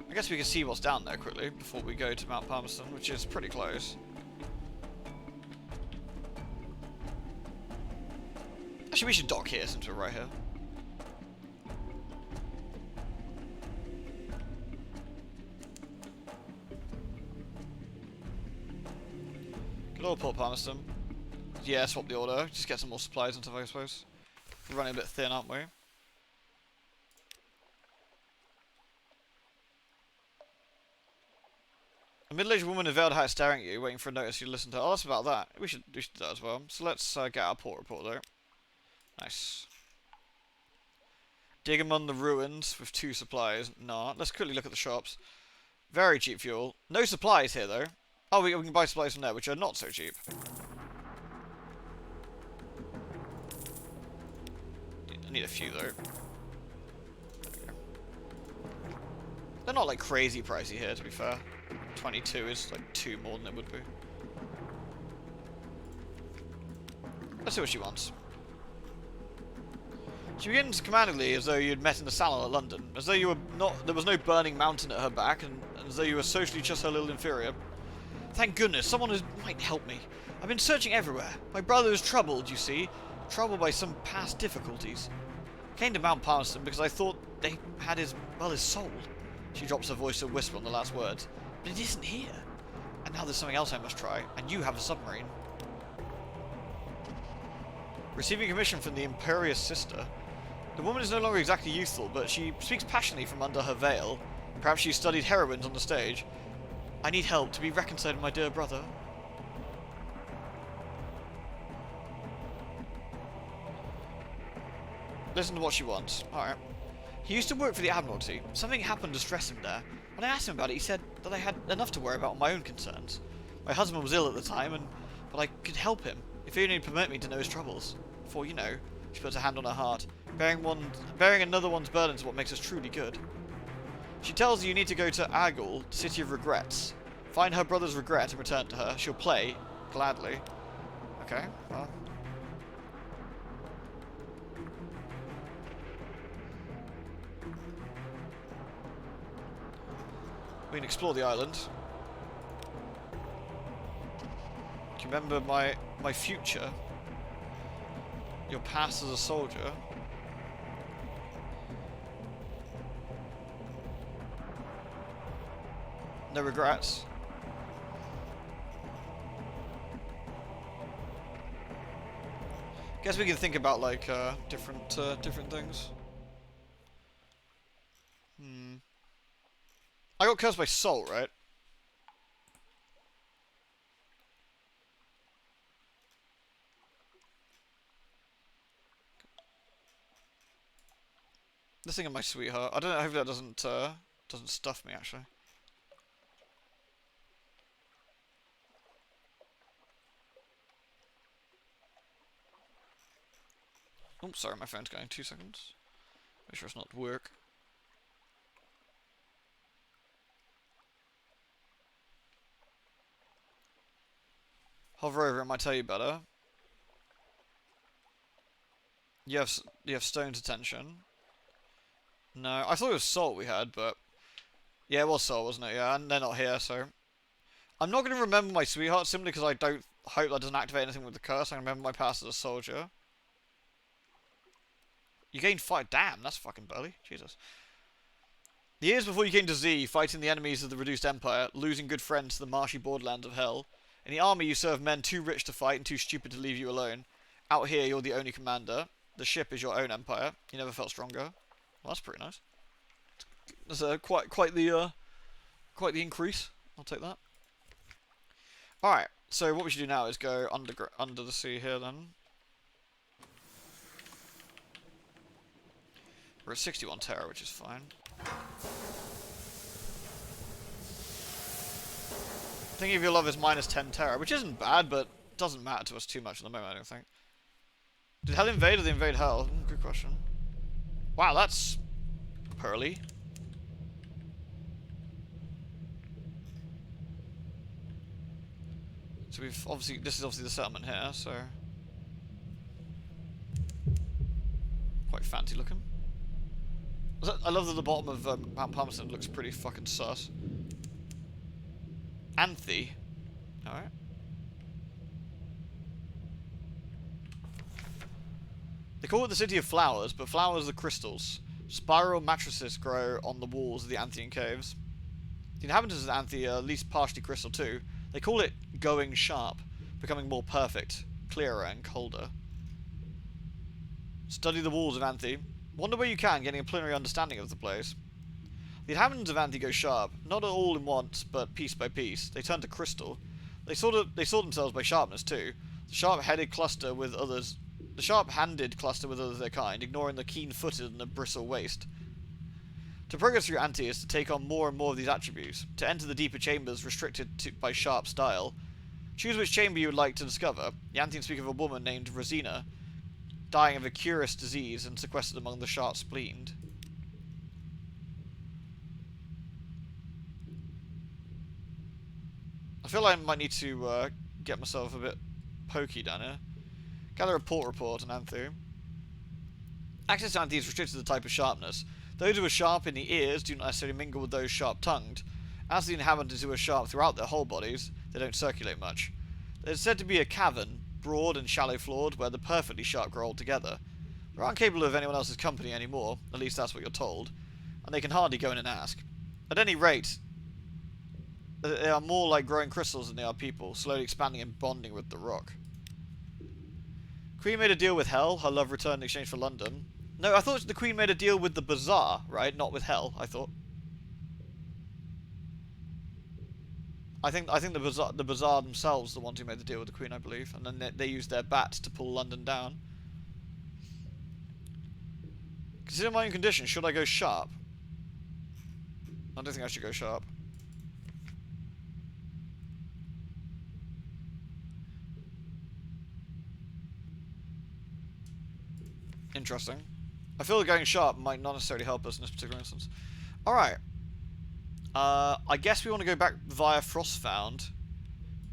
I guess we can see what's down there quickly before we go to Mount Palmerston, which is pretty close. Actually, we should dock here since we're right here. Good old Port Palmerston. Yeah, swap the order. Just get some more supplies and stuff, I suppose. We're running a bit thin, aren't we? A middle-aged woman in a veiled hat staring at you, waiting for a notice you listen to. Oh, that's about that. We should do that as well. So let's get our port report though. Nice. Dig among the ruins with 2 supplies. Nah. Let's quickly look at the shops. Very cheap fuel. No supplies here though. Oh, we can buy supplies from there, which are not so cheap. I need a few though. They're not like crazy pricey here, to be fair. 22 is like 2 more than it would be. Let's see what she wants. She begins commandingly as though you'd met in the salon at London, as though you were not. There was no burning mountain at her back, and as though you were socially just her little inferior. Thank goodness, someone might help me. I've been searching everywhere. My brother is troubled, you see, troubled by some past difficulties. Came to Mount Palmerston because I thought they had his soul. She drops her voice to a whisper on the last words. But it isn't here. And now there's something else I must try, and you have a submarine. Receiving commission from the imperious sister. The woman is no longer exactly youthful, but she speaks passionately from under her veil. Perhaps she studied heroines on the stage. I need help to be reconciled with my dear brother. Listen to what she wants. Alright. He used to work for the Admiralty. Something happened to stress him there. When I asked him about it, he said that I had enough to worry about on my own concerns. My husband was ill at the time, but I could help him, if he only permit me to know his troubles. For, you know, she puts her hand on her heart. Bearing another one's burden is what makes us truly good. She tells you you need to go to Agul, City of Regrets. Find her brother's regret and return to her. She'll play, gladly. Okay, well. We can explore the island. Do you remember my future? Your past as a soldier? No regrets. Guess we can think about like different things. I got cursed by Salt, right? This thing of my sweetheart. I don't know. I hope that doesn't stuff me actually. Oh, sorry, my phone's going. 2 seconds. Make sure it's not work. Hover over it, might tell you better. You have Stone's attention. No, I thought it was Salt we had, but yeah, it was Salt, wasn't it? Yeah, and they're not here, so I'm not going to remember my sweetheart simply because I don't hope that doesn't activate anything with the curse. I remember my past as a soldier. You gained 5. Damn, that's fucking burly. Jesus. The years before you came to Z, fighting the enemies of the reduced empire, losing good friends to the marshy borderlands of hell. In the army, you serve men too rich to fight and too stupid to leave you alone. Out here, you're the only commander. The ship is your own empire. You never felt stronger. Well, that's pretty nice. That's quite the increase. I'll take that. All right. So what we should do now is go under the sea here then. We're at 61 terror, which is fine. Thinking of your love is minus 10 terror, which isn't bad, but doesn't matter to us too much at the moment, I don't think. Did hell invade or did they invade hell? Good question. Wow, that's Pearly. So we've obviously, this is obviously the settlement here, so quite fancy looking. I love that the bottom of Mount Palmerston looks pretty fucking sus. Anthe. Alright. They call it the City of Flowers, but flowers are crystals. Spiral mattresses grow on the walls of the Anthean caves. The inhabitants of Anthe are at least partially crystal too. They call it going sharp, becoming more perfect, clearer and colder. Study the walls of Anthe. Wander where you can, getting a preliminary understanding of the place. The inhabitants of Anthe go sharp, not all in once, but piece by piece. They turn to crystal. They sort themselves by sharpness too. The sharp-headed cluster with others. The sharp-handed cluster with others of their kind, ignoring the keen-footed and the bristle waist. To progress through Anthe is to take on more and more of these attributes. To enter the deeper chambers restricted by sharp style. Choose which chamber you would like to discover. The Antheans speak of a woman named Rosina, dying of a curious disease and sequestered among the sharp spleened. I feel like I might need to get myself a bit pokey down here. Gather a port report on Anthe. Access to Anthe is restricted to the type of sharpness. Those who are sharp in the ears do not necessarily mingle with those sharp-tongued. As the inhabitants who are sharp throughout their whole bodies, they don't circulate much. There is said to be a cavern, broad and shallow-floored, where the perfectly sharp grow all together. They aren't capable of anyone else's company anymore, at least that's what you're told, and they can hardly go in and ask. At any rate, they are more like growing crystals than they are people, slowly expanding and bonding with the rock. Queen made a deal with Hell, her love returned in exchange for London. No, I thought the Queen made a deal with the Bazaar, right? Not with Hell, I thought. I think the Bazaar themselves are the ones who made the deal with the Queen, I believe. And then they used their bats to pull London down. Consider my own condition, should I go sharp? I don't think I should go sharp. Interesting. I feel that going sharp might not necessarily help us in this particular instance. Alright. I guess we want to go back via Frostfound,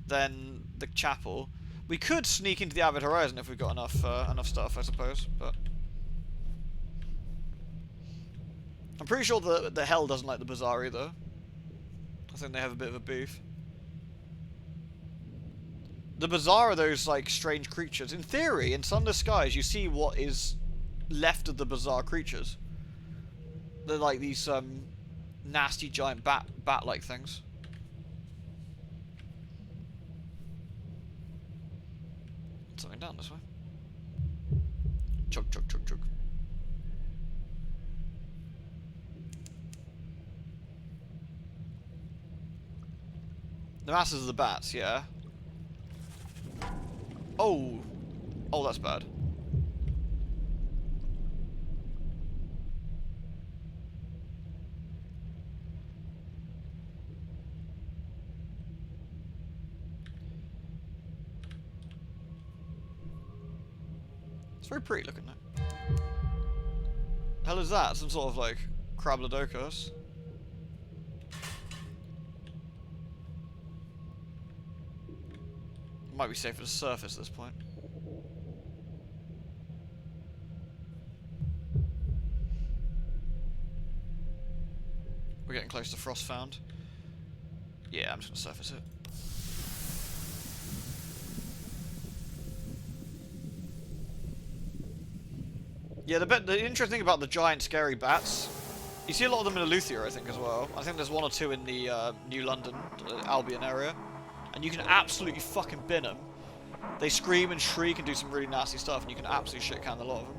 then the chapel. We could sneak into the Avid Horizon if we've got enough stuff, I suppose, but I'm pretty sure the Hell doesn't like the Bazaar either. I think they have a bit of a beef. The Bazaar are those, like, strange creatures. In theory, in Sunless Skies, you see what is left of the Bazaar creatures. They're like these, nasty giant bat-like things. Something down this way. Chug, chug, chug, chug. The masses of the bats, yeah. Oh! Oh, that's bad. It's very pretty looking, though. Hell is that? Some sort of, like, Krablodocus? Might be safer to surface at this point. We're getting close to Frostfound. Yeah, I'm just gonna surface it. Yeah, the interesting thing about the giant scary bats, you see a lot of them in Eleuthia, I think, as well. I think there's one or two in the New London, Albion area. And you can absolutely fucking bin them. They scream and shriek and do some really nasty stuff, and you can absolutely shit can a lot of them.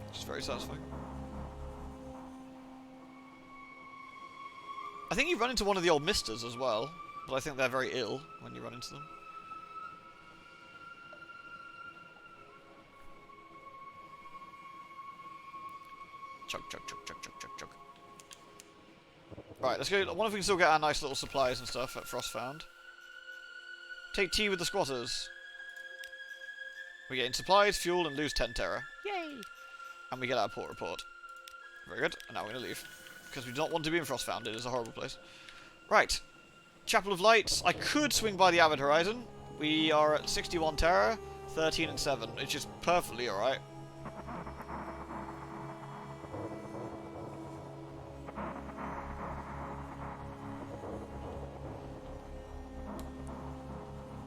Which is very satisfying. I think you run into one of the old misters as well, but I think they're very ill when you run into them. Chug, chug, chug, chug, chug, chug, chug. Right, let's go. I wonder if we can still get our nice little supplies and stuff at Frostfound. Take tea with the squatters. We gain supplies, fuel, and lose 10 terror. Yay! And we get our port report. Very good. And now we're going to leave. because we do not want to be in Frostfound. It is a horrible place. Right. Chapel of Lights. I could swing by the Avid Horizon. We are at 61 Terror, 13 and 7. It's just perfectly alright.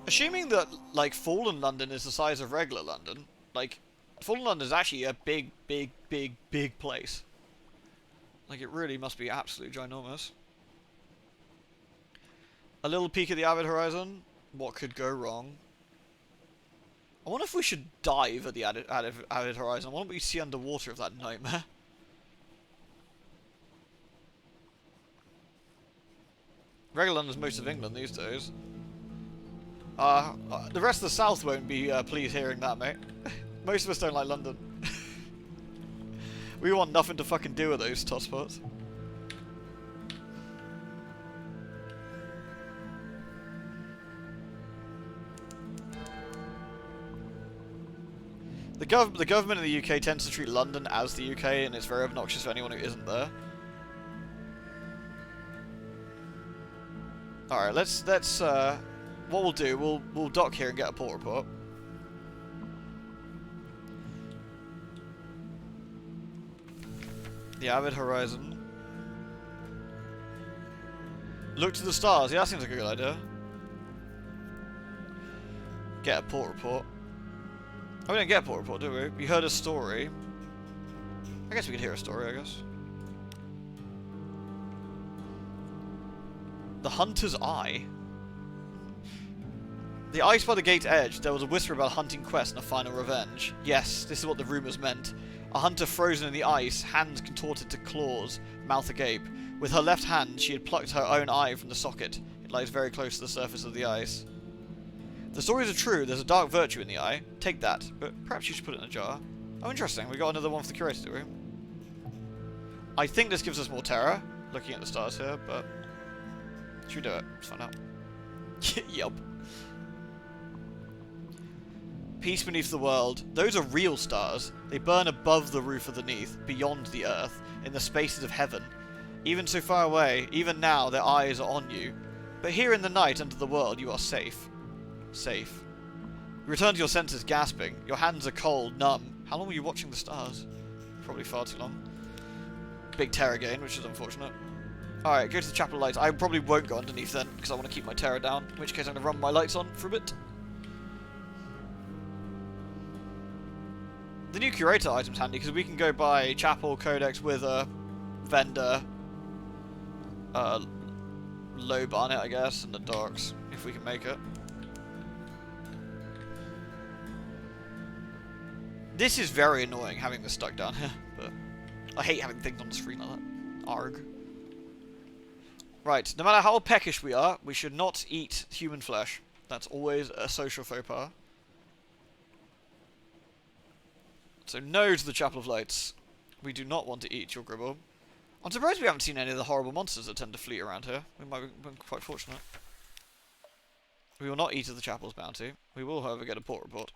Assuming that, like, Fallen London is the size of regular London, like, Fallen London is actually a big, big, big, big place. Like, it really must be absolutely ginormous. A little peek at the Avid Horizon. What could go wrong? I wonder if we should dive at the Avid Horizon. I wonder what we see underwater of that nightmare. Regular London's most of England these days. The rest of the South won't be pleased hearing that, mate. Most of us don't like London. We want nothing to fucking do with those tosspots. The government in the UK tends to treat London as the UK, and it's very obnoxious for anyone who isn't there. Alright, let's what we'll do, we'll dock here and get a port report. The Avid Horizon. Look to the stars. Yeah, that seems like a good idea. Get a port report. Oh, we didn't get a port report, did we? We heard a story. I guess we could hear a story, I guess. The Hunter's Eye. The ice by the gate's edge, there was a whisper about a hunting quest and a final revenge. Yes, this is what the rumours meant. A hunter frozen in the ice, hands contorted to claws, mouth agape. With her left hand, she had plucked her own eye from the socket. It lies very close to the surface of the ice. The stories are true, there's a dark virtue in the eye. Take that, but perhaps you should put it in a jar. Oh, interesting, we got another one for the curator, do we? I think this gives us more terror, looking at the stars here, but... should we do it? Let's find out. Yup. Peace beneath the world. Those are real stars. They burn above the roof underneath, beyond the earth, in the spaces of heaven. Even so far away, even now, their eyes are on you. But here in the night under the world, you are safe. Safe. You return to your senses, gasping. Your hands are cold, numb. How long were you watching the stars? Probably far too long. Big terror gain, which is unfortunate. Alright, go to the Chapel of Lights. I probably won't go underneath then, because I want to keep my terror down. In which case I'm going to run my lights on for a bit. The new curator item's handy, because we can go buy Chapel, Codex, Wither, Vendor, Low Barnet, I guess, and the Darks, if we can make it. This is very annoying, having this stuck down here, but I hate having things on the screen like that. Arg. Right, no matter how peckish we are, we should not eat human flesh. That's always a social faux pas. So no to the Chapel of Lights. We do not want to eat your gribble. I'm surprised we haven't seen any of the horrible monsters that tend to fleet around here. We might have been quite fortunate. We will not eat of the Chapel's bounty. We will, however, get a port report.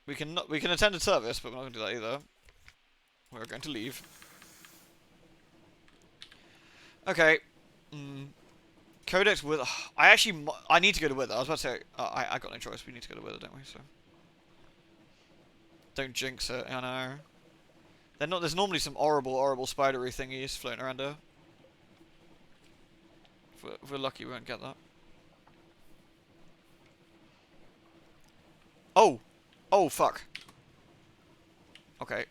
We can attend a service, but we're not going to do that either. We're going to leave. Okay. Codex Wither. I need to go to Wither. I was about to say, I got no choice. We need to go to Wither, don't we? So. Don't jinx it, I know. There's normally some horrible spidery thingies floating around here. If we're lucky, we won't get that. Oh! Oh, fuck. Okay.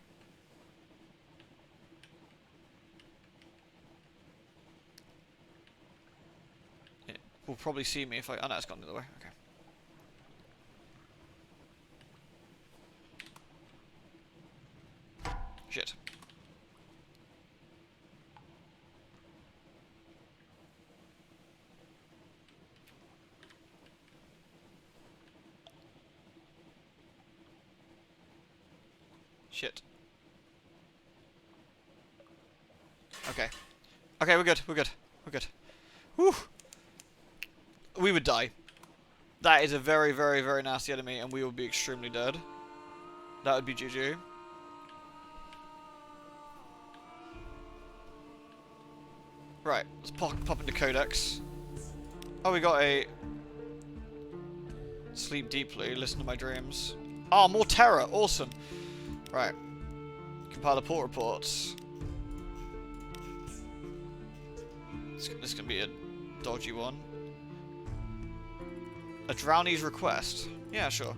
It will probably see me if I... Oh no, it's gone the other way. Okay. Shit. Shit. Okay. Okay, we're good. We're good. We're good. Whew. We would die. That is a very, very, very nasty enemy, and we will be extremely dead. That would be GG. Right, let's pop into Codex. Oh, we got a... Sleep deeply, listen to my dreams. Ah, more terror, awesome. Right. Compile the port reports. This is gonna be a dodgy one. A drownie's request. Yeah, sure.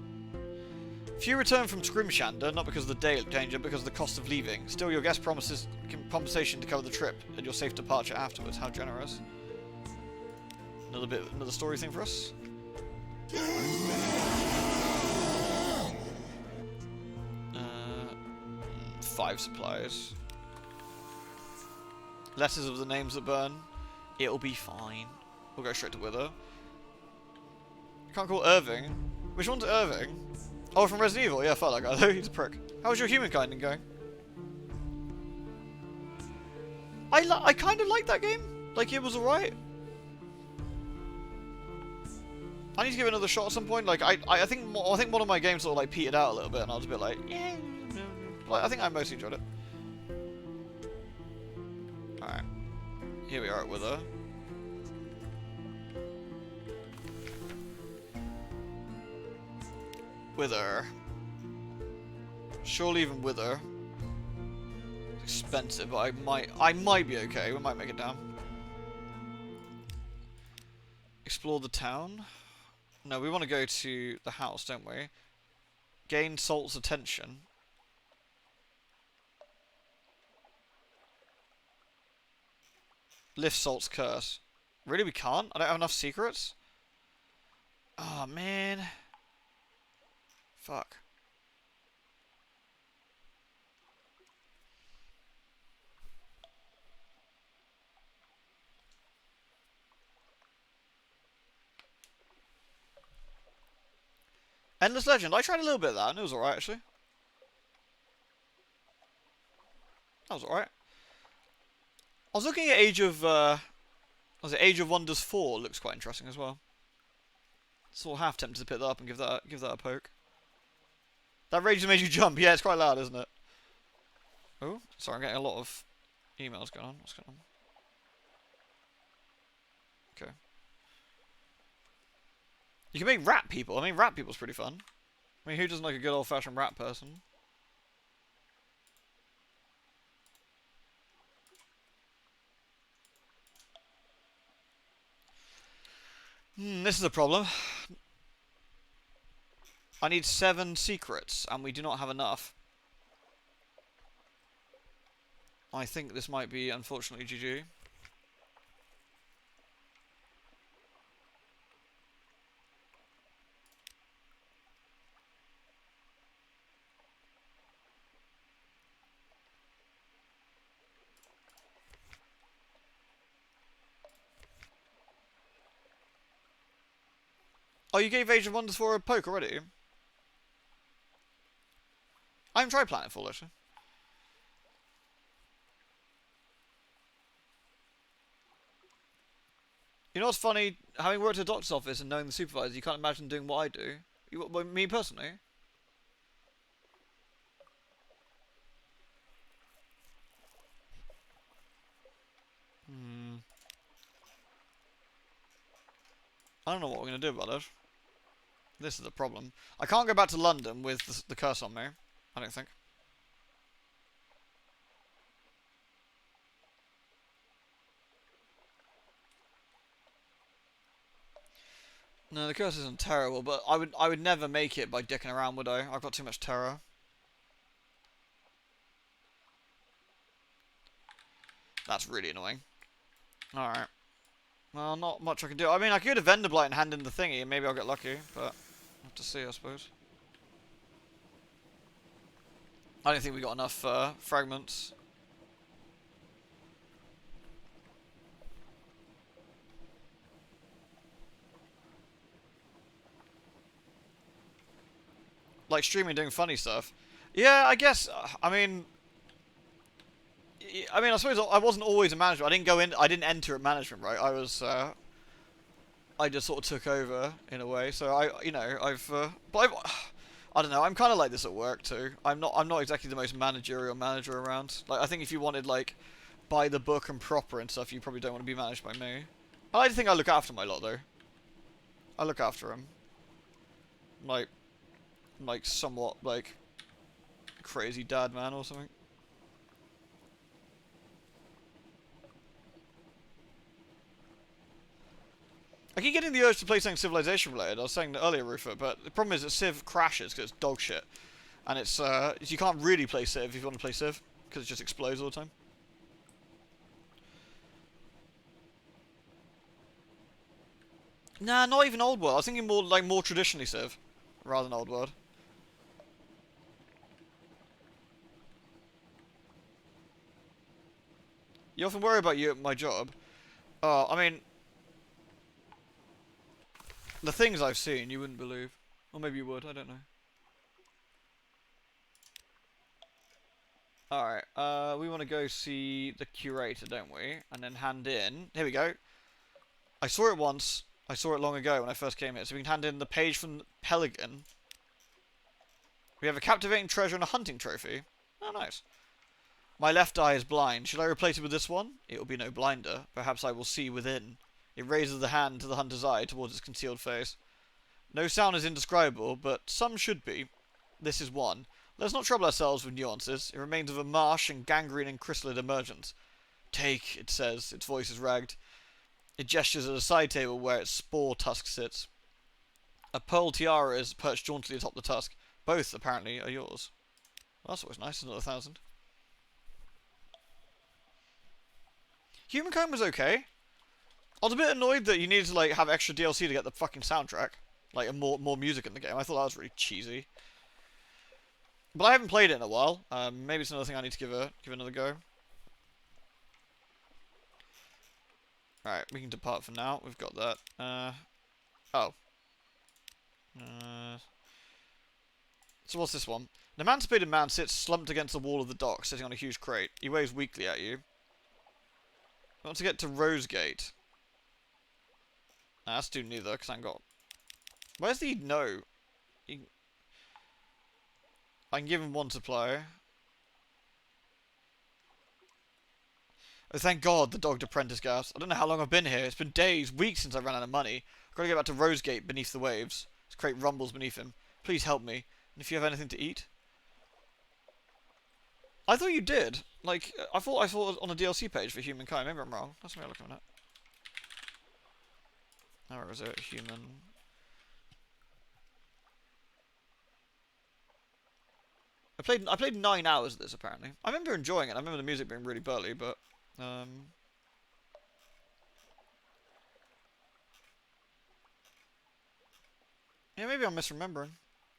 Few return from Scrimshander, not because of the danger, because of the cost of leaving. Still, your guest promises compensation to cover the trip and your safe departure afterwards. How generous. Another story thing for us. 5 supplies. Letters of the names that burn. It'll be fine. We'll go straight to Wither. I can't call Irving. Which one's Irving? Oh, from Resident Evil. Yeah, I felt like that though. He's a prick. How's your humankind going? I kind of liked that game. Like, it was alright. I need to give it another shot at some point. Like, I think one of my games sort of like petered out a little bit, and I was a bit like, yeah. Like, I think I mostly enjoyed it. Alright. Here we are at Wither. Wither. Surely even Wither. It's expensive, but I might be okay. We might make it down. Explore the town. No, we want to go to the house, don't we? Gain Salt's attention. Lift Salt's curse. Really, we can't? I don't have enough secrets? Oh, man. Fuck. Endless Legend. I tried a little bit of that, and it was alright, actually. That was alright. I was looking at Age of... was it Age of Wonders 4? Looks quite interesting as well. Sort of half tempted to pick that up and give that a poke. That rage made you jump. Yeah, it's quite loud, isn't it? Oh, sorry, I'm getting a lot of emails going on. What's going on? Okay. You can make rat people. I mean, rat people's pretty fun. I mean, who doesn't like a good old-fashioned rat person? This is a problem. I need 7 secrets, and we do not have enough. I think this might be, unfortunately, GG. Oh, you gave Age of Wonders 4 a poke already? I haven't tried Planetfall, actually. You know what's funny? Having worked at a doctor's office and knowing the supervisor, you can't imagine doing what I do. Well, me personally. I don't know what we're going to do about it. This is the problem. I can't go back to London with the curse on me. I don't think. No, the curse isn't terrible, but I would never make it by dicking around, would I? I've got too much terror. That's really annoying. Alright. Well, not much I can do. I mean, I could have Vendor Blight and hand in the thingy, and maybe I'll get lucky, but I'll have to see, I suppose. I don't think we got enough fragments. Like streaming, doing funny stuff. Yeah, I guess. I mean, I suppose I wasn't always a manager. I didn't enter at management, right? I was. I just sort of took over in a way. So I don't know. I'm kind of like this at work too. I'm not exactly the most managerial manager around. Like, I think if you wanted like by the book and proper and stuff, you probably don't want to be managed by me. I like to think I look after my lot, though. I look after them. Like somewhat, like, crazy dad man or something. I keep getting the urge to play something Civilization related. I was saying that earlier, Rufus, but the problem is that Civ crashes because it's dog shit. And it's, you can't really play Civ if you want to play Civ, because it just explodes all the time. Nah, not even Old World. I was thinking more traditionally Civ, rather than Old World. You often worry about you at my job. I mean, the things I've seen, you wouldn't believe. Or maybe you would, I don't know. Alright, we want to go see the curator, don't we? And then hand in... Here we go. I saw it once. I saw it long ago when I first came here. So we can hand in the page from Pelican. We have a captivating treasure and a hunting trophy. Oh, nice. My left eye is blind. Should I replace it with this one? It will be no blinder. Perhaps I will see within. It raises the hand to the hunter's eye towards its concealed face. No sound is indescribable, but some should be. This is one. Let's not trouble ourselves with nuances. It remains of a marsh and gangrene and chrysalid emergence. Take, it says. Its voice is ragged. It gestures at a side table where its spore tusk sits. A pearl tiara is perched jauntily atop the tusk. Both, apparently, are yours. Well, that's always nice. Another 1,000. Humankind was okay. I was a bit annoyed that you needed to like have extra DLC to get the fucking soundtrack, like and more music in the game. I thought that was really cheesy. But I haven't played it in a while. Maybe it's another thing I need to give another go. Alright, we can depart for now. We've got that. Oh. So what's this one? An emancipated man sits slumped against the wall of the dock, sitting on a huge crate. He waves weakly at you. I want to get to Rosegate. Nah, that's do neither, because I ain't got... Where's the... No. I can give him one supply. Oh, thank God, the dogged apprentice gasps. I don't know how long I've been here. It's been days, weeks since I ran out of money. I've got to get back to Rosegate beneath the waves. His crate rumbles beneath him. Please help me. And if you have anything to eat... I thought you did. Like, I thought it was on a DLC page for Humankind. Maybe I'm wrong. That's what I'm looking at. Where is it? Human... I played 9 hours of this, apparently. I remember enjoying it. I remember the music being really burly, but... Yeah, maybe I'm misremembering.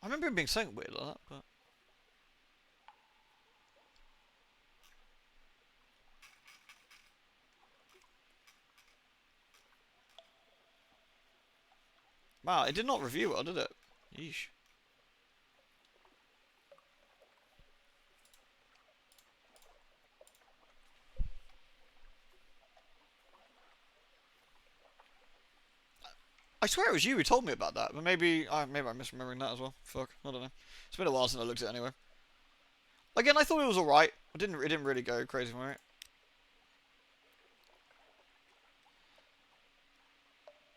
I remember it being something weird like that, but... Wow, it did not review well, did it? Yeesh. I swear it was you who told me about that, but maybe I'm misremembering that as well. Fuck, I don't know. It's been a while since I looked at it anyway. Again, I thought it was alright. It didn't really go crazy for me.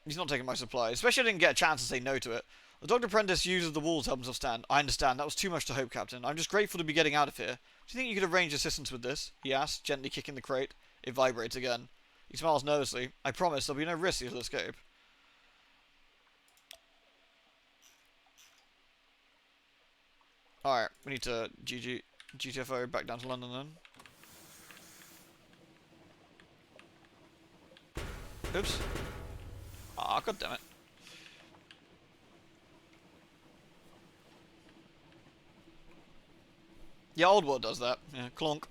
He's not taking my supply. Especially I didn't get a chance to say no to it. The Dr. Apprentice uses the walls to help himself stand. I understand. That was too much to hope, Captain. I'm just grateful to be getting out of here. Do you think you could arrange assistance with this? He asked, gently kicking the crate. It vibrates again. He smiles nervously. I promise there'll be no risk he'll escape. Alright, we need to GTFO back down to London then. Oops. Ah, god damn it. Yeah, Old World does that. Yeah, clonk.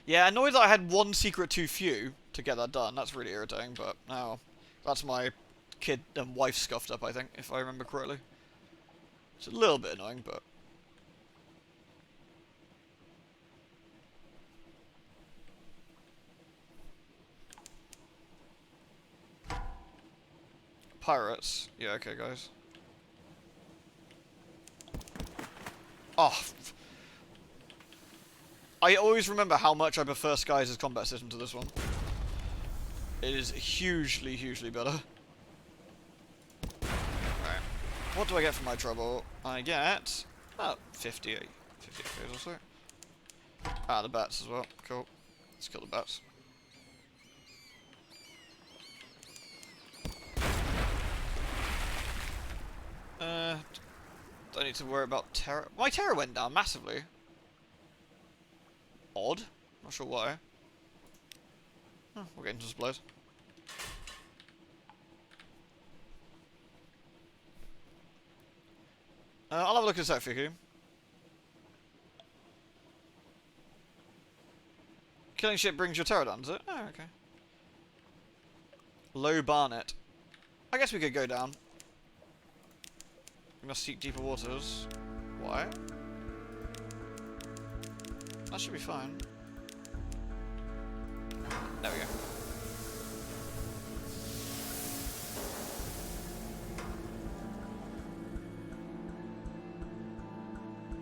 Yeah, annoyed that I had one secret too few to get that done. That's really irritating, but now that's my kid and wife scuffed up, I think, if I remember correctly. It's a little bit annoying, but... Pirates. Yeah, okay, guys. Oh. I always remember how much I prefer Skies' combat system to this one. It is hugely, hugely better. Right. What do I get for my trouble? I get about 50 echoes or so. Ah, the bats as well. Cool. Let's kill the bats. Don't need to worry about terror. My terror went down massively. Odd. Not sure why. We'll get into supplies. I'll have a look at this Fiku. Killing shit brings your terror down, does it? Oh, okay. Low Barnet. I guess we could go down. We must seek deeper waters. Why? That should be fine. There we go.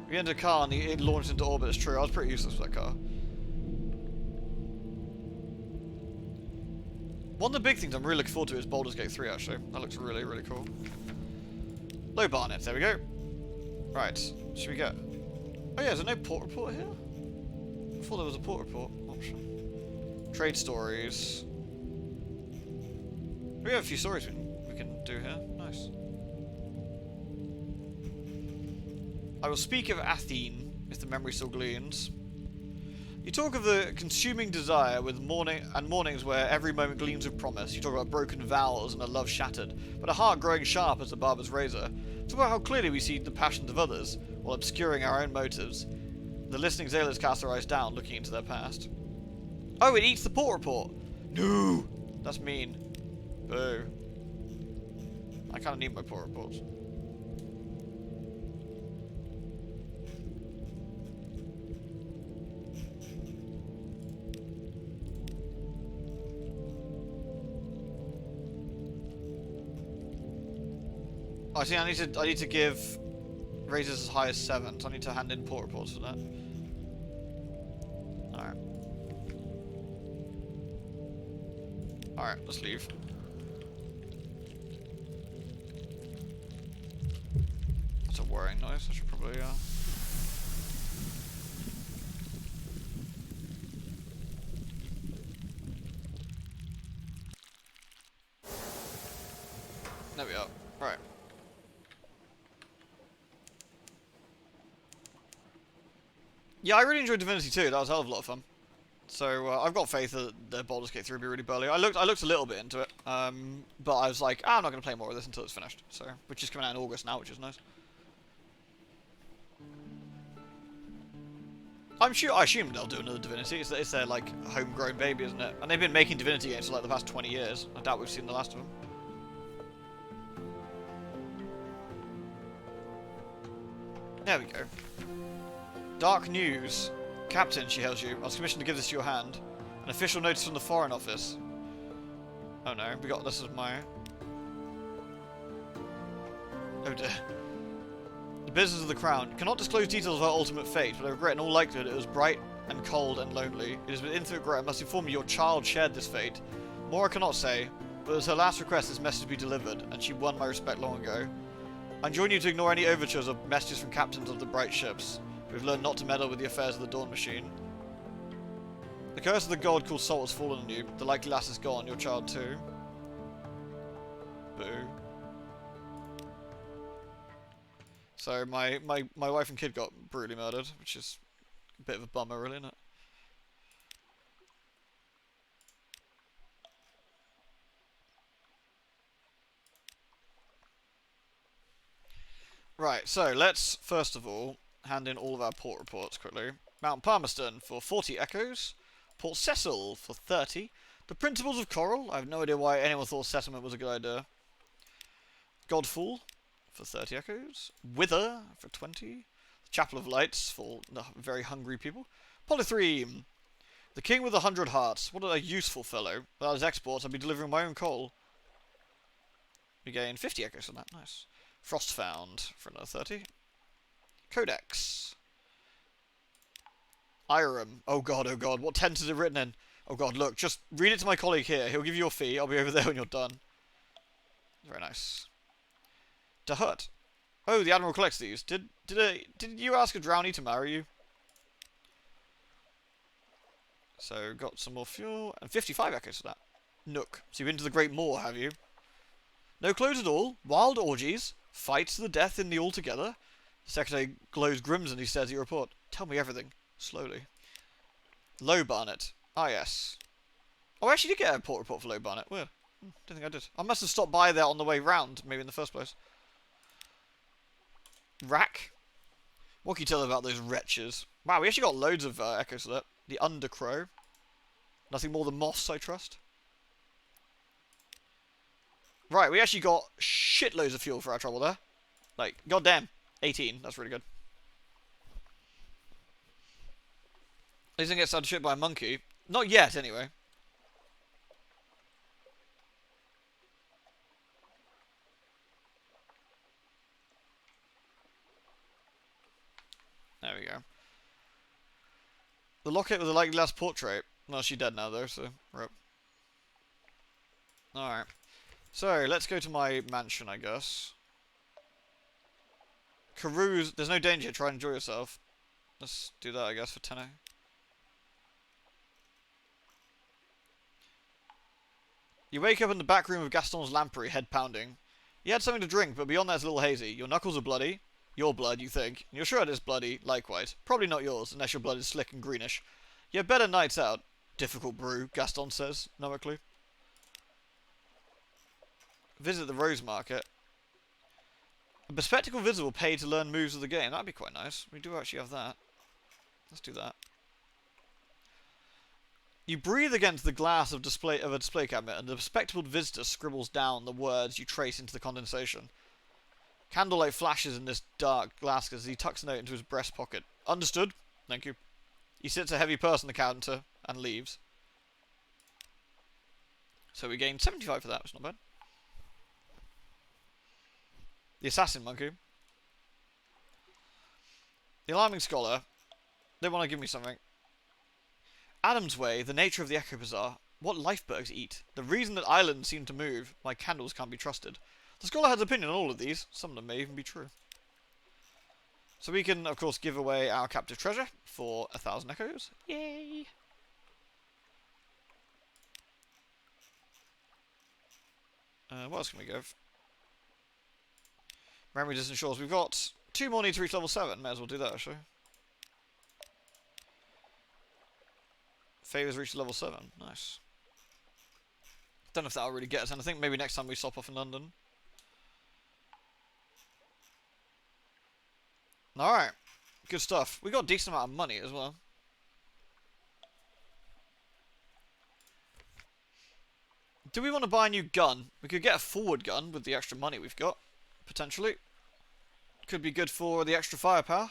We entered a car and it launched into orbit, it's true. I was pretty useless for that car. One of the big things I'm really looking forward to is Baldur's Gate 3, actually. That looks really, really cool. Low Barnet, there we go. Right, should we get... Oh yeah, is there no port report here? I thought there was a port report option. Trade stories. We have a few stories we can do here. Nice. I will speak of Athene, if the memory still gleams. You talk of the consuming desire with mornings where every moment gleams with promise. You talk about broken vows and a love shattered, but a heart growing sharp as a barber's razor. Talk about how clearly we see the passions of others, while obscuring our own motives. The listening sailors cast their eyes down, looking into their past. Oh, it eats the port report! No! That's mean. Boo. I kind of need my port reports. Oh, see, I need to give raises as high as 7, so I need to hand in port reports for that. Alright. Alright, let's leave. That's a whirring noise, I should probably, There we are. Right. Yeah, I really enjoyed Divinity 2. That was a hell of a lot of fun. So I've got faith that the Baldur's Gate 3 will be really burly. I looked a little bit into it, but I was like, I'm not going to play more of this until it's finished. So, which is coming out in August now, which is nice. I assume they'll do another Divinity. It's their like homegrown baby, isn't it? And they've been making Divinity games for like the past 20 years. I doubt we've seen the last of them. There we go. Dark news. Captain, she hails you. I was commissioned to give this to your hand. An official notice from the Foreign Office. Oh no, we got this as my... Oh dear. The business of the Crown. Cannot disclose details of her ultimate fate, but I regret in all likelihood it was bright and cold and lonely. It is with infinite regret I must inform you your child shared this fate. More I cannot say, but it was her last request this message be delivered, and she won my respect long ago. I enjoin you to ignore any overtures or messages from captains of the bright ships. We've learned not to meddle with the affairs of the Dawn Machine. The curse of the god called Salt has fallen on you. The likely lass is gone, your child too. Boo. So my wife and kid got brutally murdered, which is a bit of a bummer really, isn't it? Right, so let's first of all hand in all of our port reports quickly. Mount Palmerston for 40 echoes. Port Cecil for 30. The Principles of Coral. I have no idea why anyone thought settlement was a good idea. Godfall for 30 echoes. Wither for 20. The Chapel of Lights for the very hungry people. Polythreme. The King with 100 Hearts. What a useful fellow. Without his exports, I'd be delivering my own coal. We gain 50 echoes on that. Nice. Frostfound for another 30. Codex. Irem. Oh god, oh god. What tense is it written in? Oh god, look. Just read it to my colleague here. He'll give you your fee. I'll be over there when you're done. Very nice. Dahut. Oh, the Admiral collects these. Did you ask a drownie to marry you? So, got some more fuel. And 55 echoes for that. Nook. So you've been to the Great Moor, have you? No clothes at all. Wild orgies. Fights to the death in the altogether. The secretary glows grimson. He says, "Your report. Tell me everything." Slowly. Low Barnet. Ah, yes. Oh, I actually did get a port report for Low Barnet. Weird. Don't think I did. I must have stopped by there on the way round, maybe in the first place. Rack. What can you tell about those wretches? Wow, we actually got loads of echoes of that. The Undercrow. Nothing more than moss, I trust. Right, we actually got shitloads of fuel for our trouble there. Like, goddamn. 18. That's really good. At least I get started shit by a monkey. Not yet, anyway. There we go. The locket with the likely last portrait. Well, she's dead now, though, so... Rip. Alright. So, let's go to my mansion, I guess. Carews. There's no danger. Try and enjoy yourself. Let's do that, I guess, for 10. You wake up in the back room of Gaston's lampery, head pounding. You had something to drink, but beyond that it's a little hazy. Your knuckles are bloody. Your blood, you think. And your shirt is bloody, likewise. Probably not yours, unless your blood is slick and greenish. You have better nights out. Difficult brew, Gaston says, knowingly. Visit the Rose Market. A bespectacled visitor will pay to learn moves of the game. That'd be quite nice. We do actually have that. Let's do that. You breathe against the glass of a display cabinet, and the bespectacled visitor scribbles down the words you trace into the condensation. Candlelight flashes in this dark glass as he tucks a note into his breast pocket. Understood. Thank you. He sits a heavy purse on the counter and leaves. So we gained 75 for that, which is not bad. The assassin monkey. The alarming scholar. They want to give me something. Adam's Way, the nature of the Echo Bazaar. What lifebergs eat. The reason that islands seem to move. My candles can't be trusted. The scholar has an opinion on all of these. Some of them may even be true. So we can, of course, give away our captive treasure for 1,000 echoes. Yay! What else can we give? Memory Distant Shores. We've got 2 more need to reach level 7. May as well do that, actually. Favours reached level 7. Nice. Don't know if that'll really get us anything. Maybe next time we stop off in London. Alright. Good stuff. We got a decent amount of money as well. Do we want to buy a new gun? We could get a forward gun with the extra money we've got. Potentially. Could be good for the extra firepower.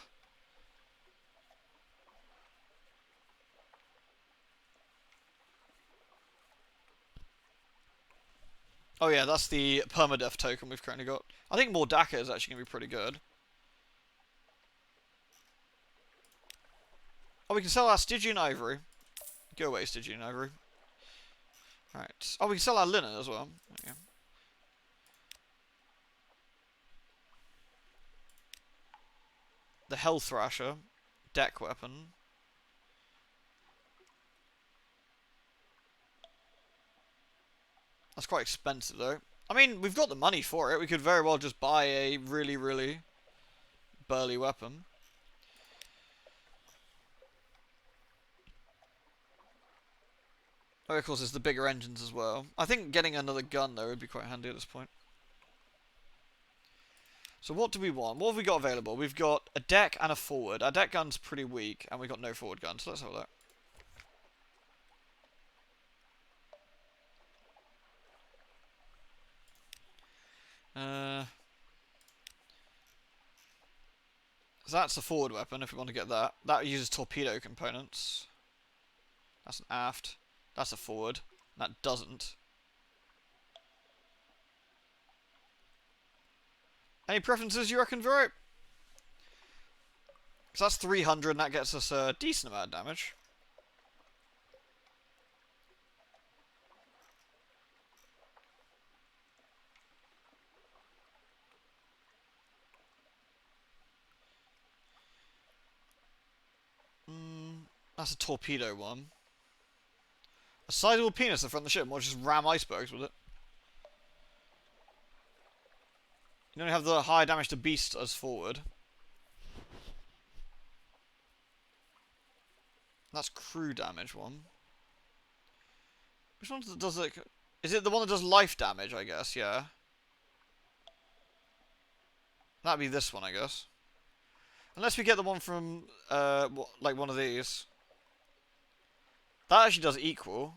Oh yeah, that's the permadeath token we've currently got. I think more Dakar is actually going to be pretty good. Oh, we can sell our Stygian Ivory. Go away, Stygian Ivory. Right. Oh, we can sell our linen as well. There you go. The Hell Thrasher. Deck weapon. That's quite expensive, though. I mean, we've got the money for it. We could very well just buy a really, really burly weapon. Oh, of course, there's the bigger engines as well. I think getting another gun, though, would be quite handy at this point. So what do we want? What have we got available? We've got a deck and a forward. Our deck gun's pretty weak, and we've got no forward gun, so let's have a look. So that's the forward weapon, if we want to get that. That uses torpedo components. That's an aft. That's a forward. That doesn't. Any preferences you reckon for it? So that's 300, and that gets us a decent amount of damage. That's a torpedo one. A sizable penis in front of the ship, or just ram icebergs with it. You don't have the high damage to beast as forward. That's crew damage one. Which one does it? Is it the one that does life damage, I guess? Yeah. That'd be this one, I guess. Unless we get the one from, like one of these. That actually does equal.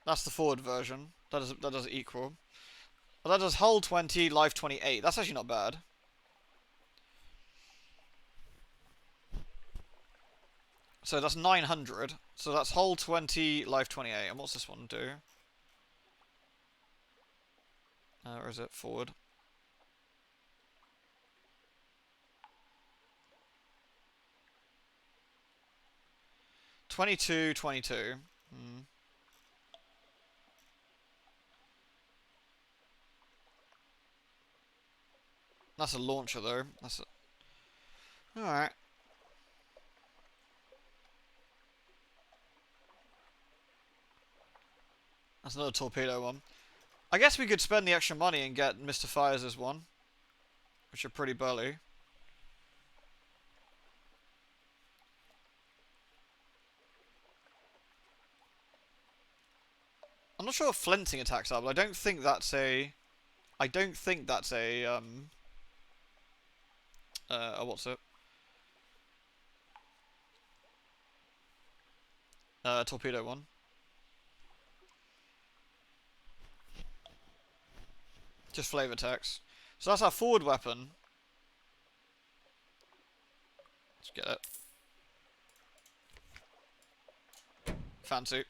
That's the forward version. That does equal. Well, that does hull 20, life 28. That's actually not bad. So that's 900. So that's hull 20, life 28. And what's this one do? Or is it forward? $22, $22. That's a launcher though. That's a... Alright. That's another torpedo one. I guess we could spend the extra money and get Mr. Fires' one, which are pretty burly. I'm not sure what flinting attacks are, but I don't think that's a... what's it? Torpedo one. Just flavor text. So that's our forward weapon. Let's get it. Fancy.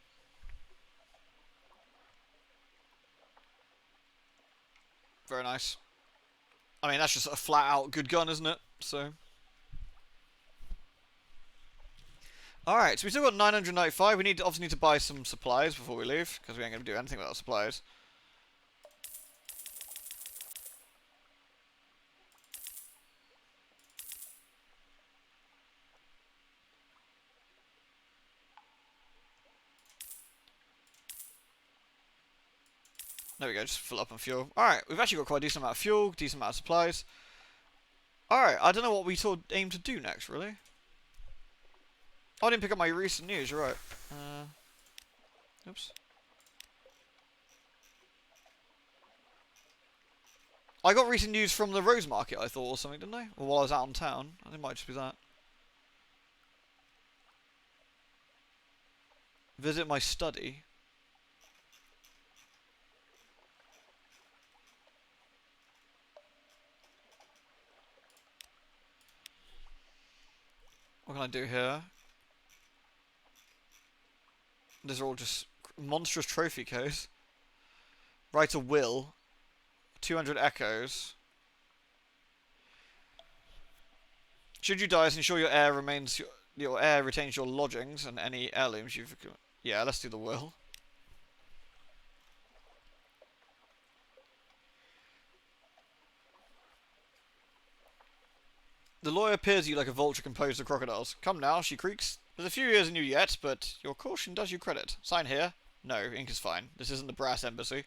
Very nice. I mean, that's just a flat out good gun, isn't it? So. Alright, so we still got 995. We obviously need to buy some supplies before we leave, because we ain't going to do anything without supplies. There we go, just fill up on fuel. Alright, we've actually got quite a decent amount of fuel, decent amount of supplies. Alright, I don't know what we sort of aim to do next, really. Oh, I didn't pick up my recent news, you're right. Oops. I got recent news from the Rose Market, I thought, or something, didn't I? Or while I was out in town. I think it might just be that. Visit my study. What can I do here? These are all just monstrous trophy case. Write a will. 200 echoes. Should you die, ensure your heir remains your heir retains your lodgings and any heirlooms you've. Yeah, let's do the will. The lawyer peers you like a vulture composed of crocodiles. Come now, she creaks. There's a few years in you yet, but your caution does you credit. Sign here. No, ink is fine. This isn't the brass embassy.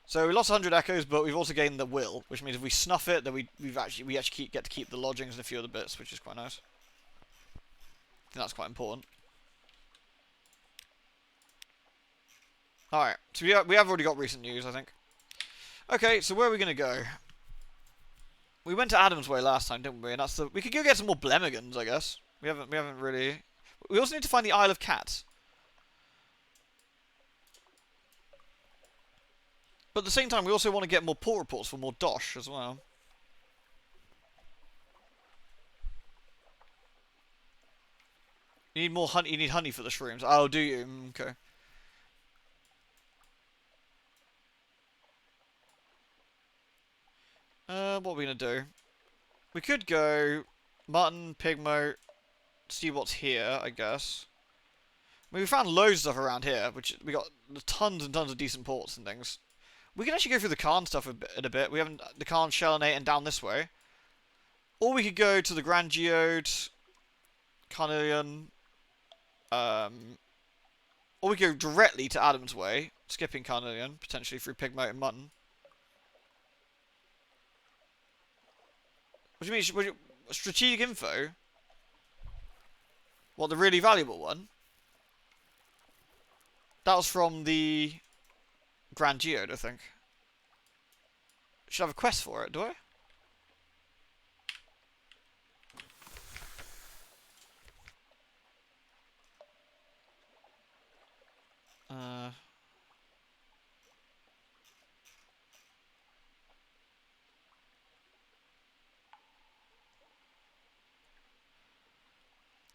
So we lost 100 echoes, but we've also gained the will, which means if we snuff it, then we actually get to keep the lodgings and a few other bits, which is quite nice. I think that's quite important. Alright, so we have already got recent news, I think. Okay, so where are we going to go? We went to Adam's Way last time, didn't we? And that's we could go get some more Blemigans, I guess. We haven't really... We also need to find the Isle of Cats. But at the same time, we also want to get more port reports for more dosh as well. You need more honey. You need honey for the shrooms. Oh, do you? Okay. What are we gonna do? We could go mutton, pig moat, see what's here, I guess. I mean, we found loads of stuff around here, which we got tons and tons of decent ports and things. We can actually go through the Khan stuff in a bit. We haven't the Khan, Shelonate, and down this way. Or we could go to the Grand Geode, Carnelian, or we could go directly to Adam's Way, skipping Carnelian, potentially through Pigmoat and Mutton. What do you mean? Strategic info? What, the really valuable one? That was from the Grand Geode, I think. Should have a quest for it, do I?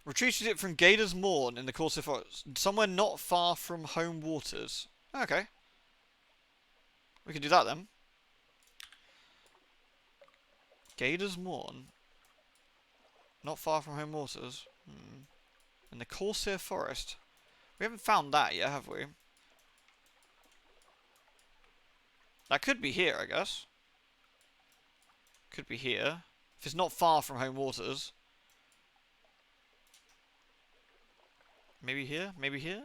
Retrieved it from Gator's Morn in the Corsair Forest, somewhere not far from home waters. Okay. We can do that then. Gator's Morn. Not far from home waters. In the Corsair Forest. We haven't found that yet, have we? That could be here, I guess. Could be here. If it's not far from home waters. Maybe here? Maybe here?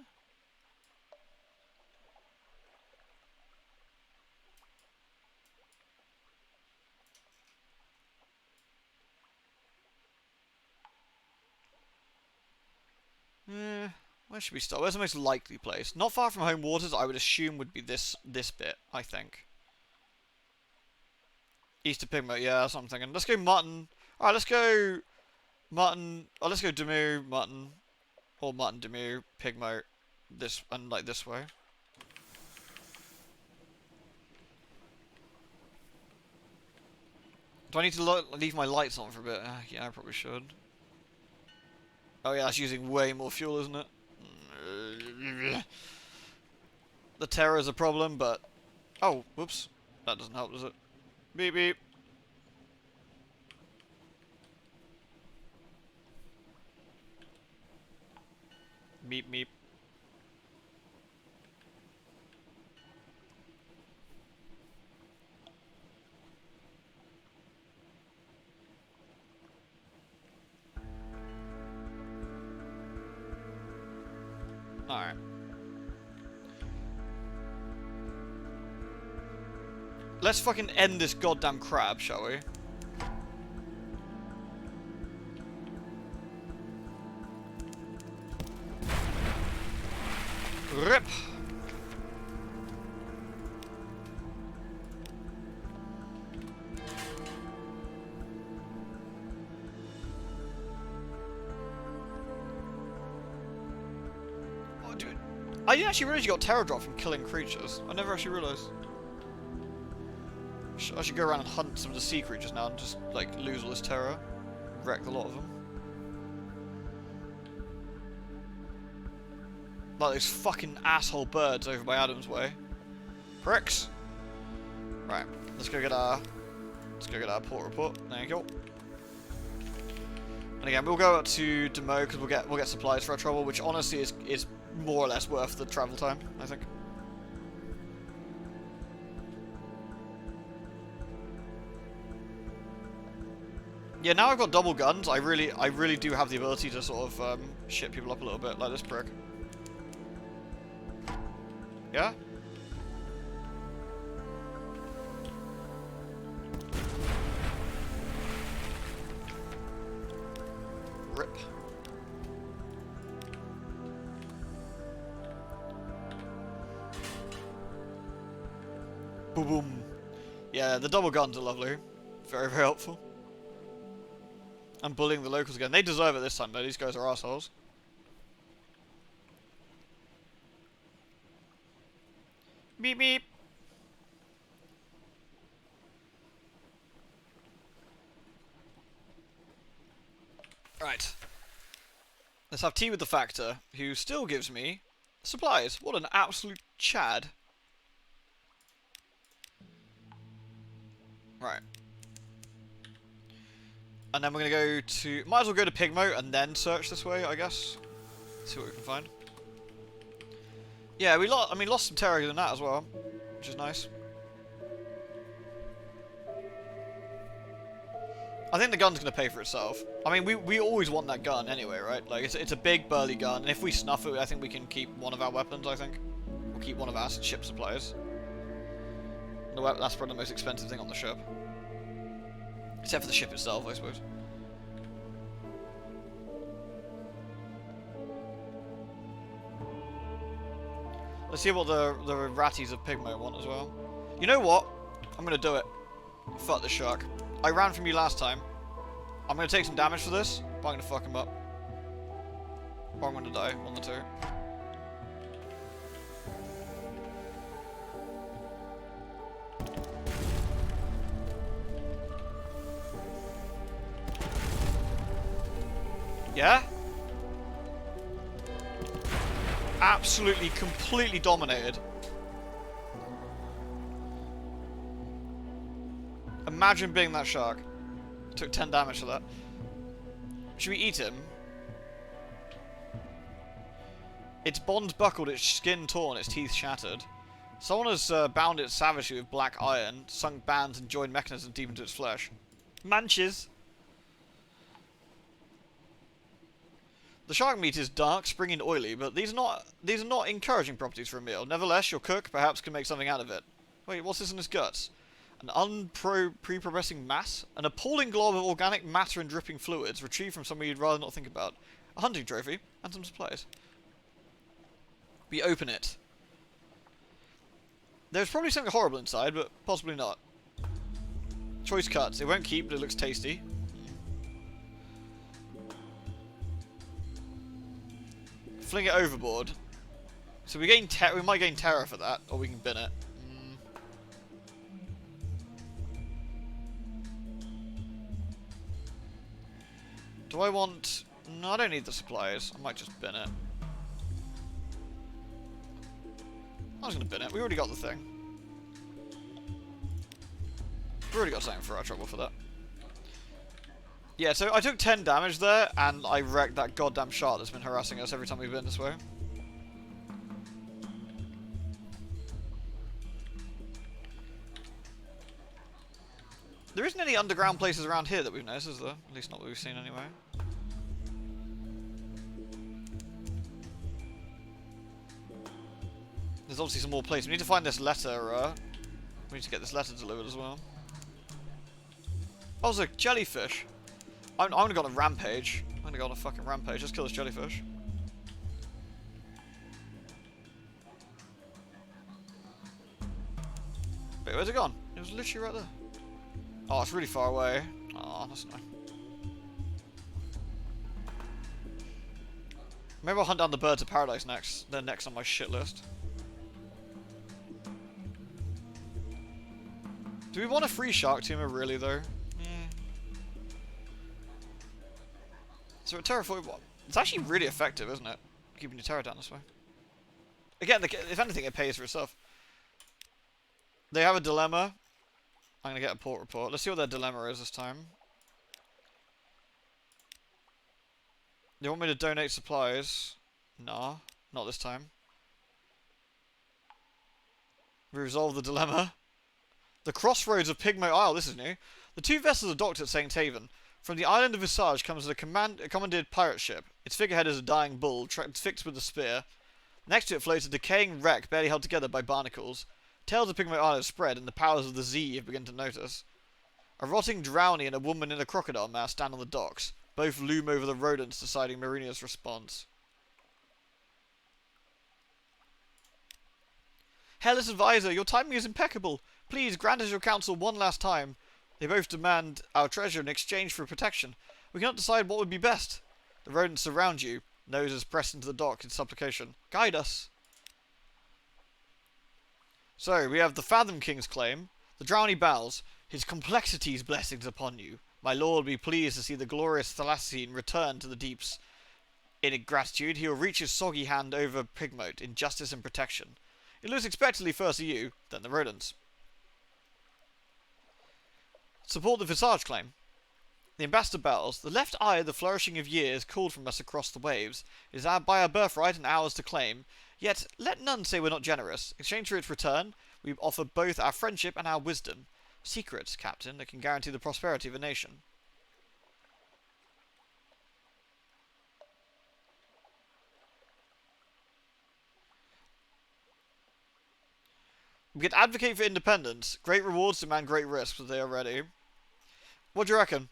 Where should we start? Where's the most likely place? Not far from home waters, I would assume would be this bit, I think. East of Pigmoat, yeah, that's what I'm thinking. Let's go Mutton. Alright, let's go Mutton. Oh, let's go Demu, Mutton. Or Mutton, Demu, Pigmoat. This, and like this way. Do I need to leave my lights on for a bit? Yeah, I probably should. Oh yeah, that's using way more fuel, isn't it? The terror is a problem, but... Oh, whoops. That doesn't help, does it? Beep beep. Meep meep. Alright. Let's fucking end this goddamn crab, shall we? Rip! Oh, dude. I didn't actually realize you got terror drop from killing creatures. I never actually realized. I should go around and hunt some of the sea creatures now and just, like, lose all this terror. Wreck a lot of them. Like those fucking asshole birds over by Adam's Way. Pricks! Right, let's go get our port report. There you go. And again, we'll go up to Demo because we'll get supplies for our trouble, which honestly is more or less worth the travel time, I think. Yeah, now I've got double guns. I really do have the ability to sort of shit people up a little bit, like this prick. Yeah? Rip. Boom boom. Yeah, the double guns are lovely. Very, very helpful. I'm bullying the locals again. They deserve it this time though, these guys are assholes. Beep beep. Right. Let's have tea with the Factor, who still gives me supplies. What an absolute chad. Right. And then we're going to go to... Might as well go to Pigmo and then search this way, I guess. See what we can find. Yeah, we lost some terror in that as well, which is nice. I think the gun's going to pay for itself. I mean, we always want that gun anyway, right? Like, it's a big, burly gun, and if we snuff it, I think we can keep one of our weapons, I think. We'll keep one of our ship supplies. That's probably the most expensive thing on the ship. Except for the ship itself, I suppose. Let's see what the ratties of Pigmo want as well. You know what? I'm going to do it. Fuck the shark. I ran from you last time. I'm going to take some damage for this, but I'm going to fuck him up. Or I'm going to die. One of the two. Yeah? Absolutely, completely dominated. Imagine being that shark. Took 10 damage for that. Should we eat him? Its bonds buckled, its skin torn, its teeth shattered. Someone has bound it savagely with black iron, sunk bands and joined mechanisms deep into its flesh. Manches! The shark meat is dark, springy and oily, but these are not encouraging properties for a meal. Nevertheless, your cook perhaps can make something out of it. Wait, what's this in his guts? An pre-progressing mass? An appalling glob of organic matter and dripping fluids, retrieved from somewhere you'd rather not think about. A hunting trophy, and some supplies. We open it. There's probably something horrible inside, but possibly not. Choice cuts. It won't keep, but it looks tasty. Fling it overboard. So we might gain terror for that, or we can bin it. Do I want... No, I don't need the supplies. I might just bin it. I was going to bin it. We already got the thing. We already got something for our trouble for that. Yeah, so I took 10 damage there, and I wrecked that goddamn shark that's been harassing us every time we've been this way. There isn't any underground places around here that we've noticed, is there? At least not that we've seen anyway. There's obviously some more places. We need to find this letter, we need to get this letter delivered as well. Oh, there's a jellyfish. I'm gonna go on a rampage. I'm gonna go on a fucking rampage. Let's kill this jellyfish. Wait, where's it gone? It was literally right there. Oh, it's really far away. Oh, that's annoying. Maybe I'll hunt down the birds of paradise next. They're next on my shit list. Do we want a free shark tumor, really, though? So a terror for it's actually really effective, isn't it? Keeping your terror down this way. Again, if anything, it pays for itself. They have a dilemma. I'm gonna get a port report. Let's see what their dilemma is this time. They want me to donate supplies. Nah, not this time. We resolve the dilemma. The crossroads of Pigmo Isle. This is new. The two vessels are docked at St. Haven. From the island of Visage comes a commandeered pirate ship. Its figurehead is a dying bull, fixed with a spear. Next to it floats a decaying wreck, barely held together by barnacles. Tales of Pigmo Isle have spread, and the powers of the Sea have begun to notice. A rotting drownie and a woman in a crocodile mask stand on the docks. Both loom over the rodents, deciding Marina's response. Hairless advisor, your timing is impeccable. Please grant us your counsel one last time. They both demand our treasure in exchange for protection. We cannot decide what would be best. The rodents surround you, noses pressed into the dock in supplication. Guide us. So, we have the Fathom King's claim. The Drowny bows. His complexity's blessings upon you. My lord be pleased to see the glorious Thalassine return to the deeps. In gratitude, he will reach his soggy hand over Pigmote in justice and protection. He looks expectantly first at you, then the rodents. Support the Visage claim. The ambassador bells. The left eye of the flourishing of years called from us across the waves. It is by our birthright and ours to claim. Yet let none say we're not generous. In exchange for its return, we offer both our friendship and our wisdom. Secrets, Captain, that can guarantee the prosperity of a nation. We can advocate for independence. Great rewards demand great risks, but they are ready. What do you reckon?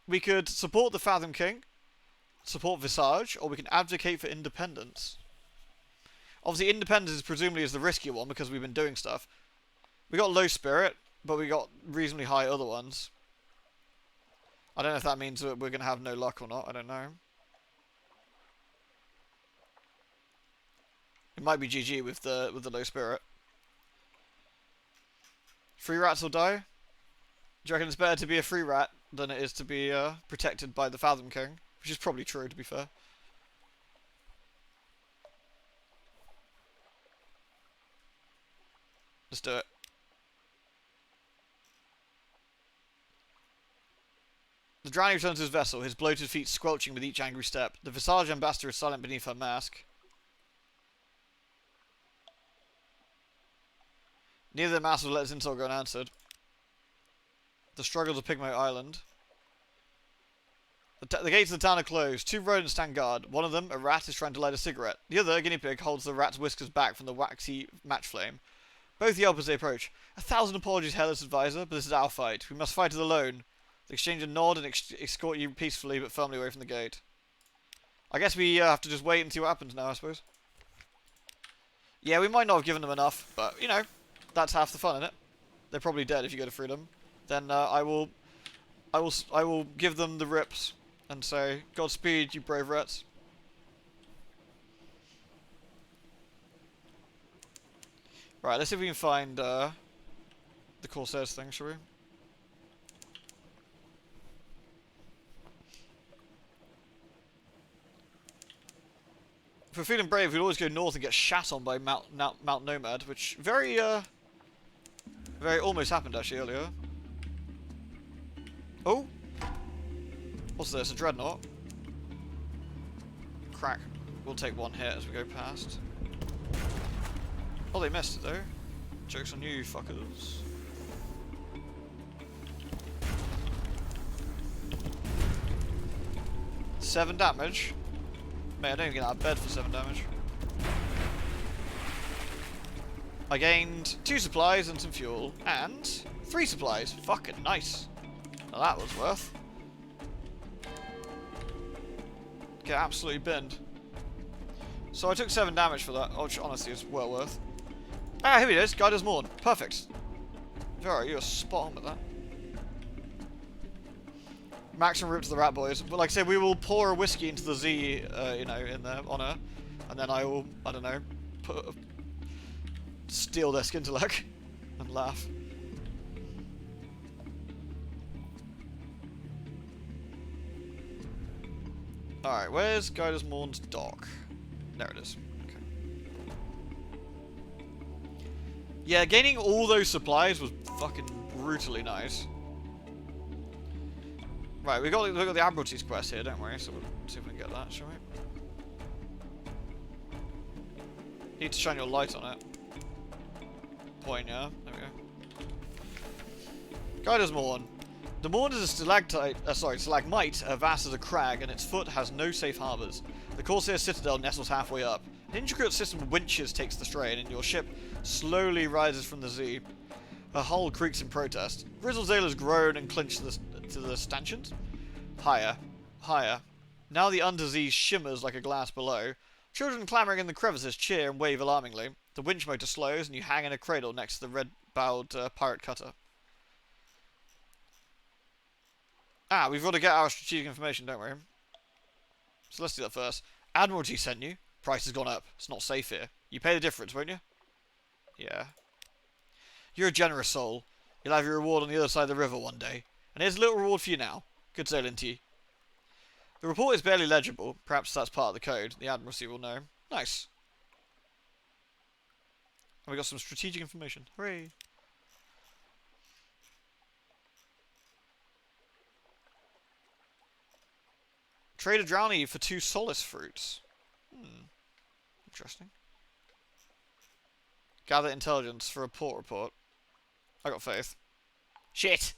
We could support the Fathom King, support Visage, or we can advocate for independence. Obviously, independence is presumably is the riskier one because we've been doing stuff. We got low spirit, but we got reasonably high other ones. I don't know if that means that we're going to have no luck or not. I don't know. It might be GG with the low spirit. Free rats will die? Do you reckon it's better to be a free rat than it is to be protected by the Fathom King? Which is probably true, to be fair. Let's do it. The drowning returns to his vessel, his bloated feet squelching with each angry step. The Visage ambassador is silent beneath her mask. Neither the master will let his insult go unanswered. The struggles of Pygmy Island. The gates of the town are closed. Two rodents stand guard. One of them, a rat, is trying to light a cigarette. The other, a guinea pig, holds the rat's whiskers back from the waxy match flame. Both yelp as they approach. 1,000 apologies, hairless advisor, but this is our fight. We must fight it alone. They exchange a nod and escort you peacefully but firmly away from the gate. I guess we have to just wait and see what happens now, I suppose. Yeah, we might not have given them enough, but, you know, that's half the fun, innit? They're probably dead if you go to freedom. Then I will give them the rips and say, Godspeed, you brave rats. Right, let's see if we can find the Corsairs thing, shall we? If we're feeling brave, we'd always go north and get shat on by Mount Nomad, which very almost happened actually earlier. Oh! What's this? A dreadnought? Crack. We'll take one hit as we go past. Oh, they missed it though. Joke's on you, fuckers. Seven damage. Mate, I don't even get out of bed for 7 damage. I gained 2 supplies and some fuel, and 3 supplies. Fucking nice. Now that was worth. Get absolutely binned. So I took 7 damage for that, which honestly is well worth. Ah, here it is. Guider's Morn. Perfect. Vera, you are spot on with that. Maximum route to the rat boys. But like I said, we will pour a whiskey into the Z, you know, in their honour, and then I will, I don't know, steal their skin to luck and laugh. Alright, where's Guider's Morn's dock? There it is. Okay. Yeah, gaining all those supplies was fucking brutally nice. Right, we've got the Admiralty's quest here, don't we? So we'll see if we can get that, shall we? Need to shine your light on it. Point, yeah. There we go. Guider's Morn. The Morn is a stalagmite, vast as a crag, and its foot has no safe harbours. The Corsair citadel nestles halfway up. An intricate system of winches takes the strain, and your ship slowly rises from the sea. Her hull creaks in protest. Grizzle's sailors groan and clinch to the stanchions. Higher. Higher. Now the undersea shimmers like a glass below. Children clamouring in the crevices cheer and wave alarmingly. The winch motor slows, and you hang in a cradle next to the red-bowed pirate cutter. Ah, we've got to get our strategic information, don't we? So let's do that first. Admiralty sent you. Price has gone up. It's not safe here. You pay the difference, won't you? Yeah. You're a generous soul. You'll have your reward on the other side of the river one day. And here's a little reward for you now. Good sailing to you. The report is barely legible. Perhaps that's part of the code. The Admiralty will know. Nice. And we got some strategic information. Hooray. Trade a drownie for 2 solace fruits. Interesting. Gather intelligence for a port report. I got faith. Shit!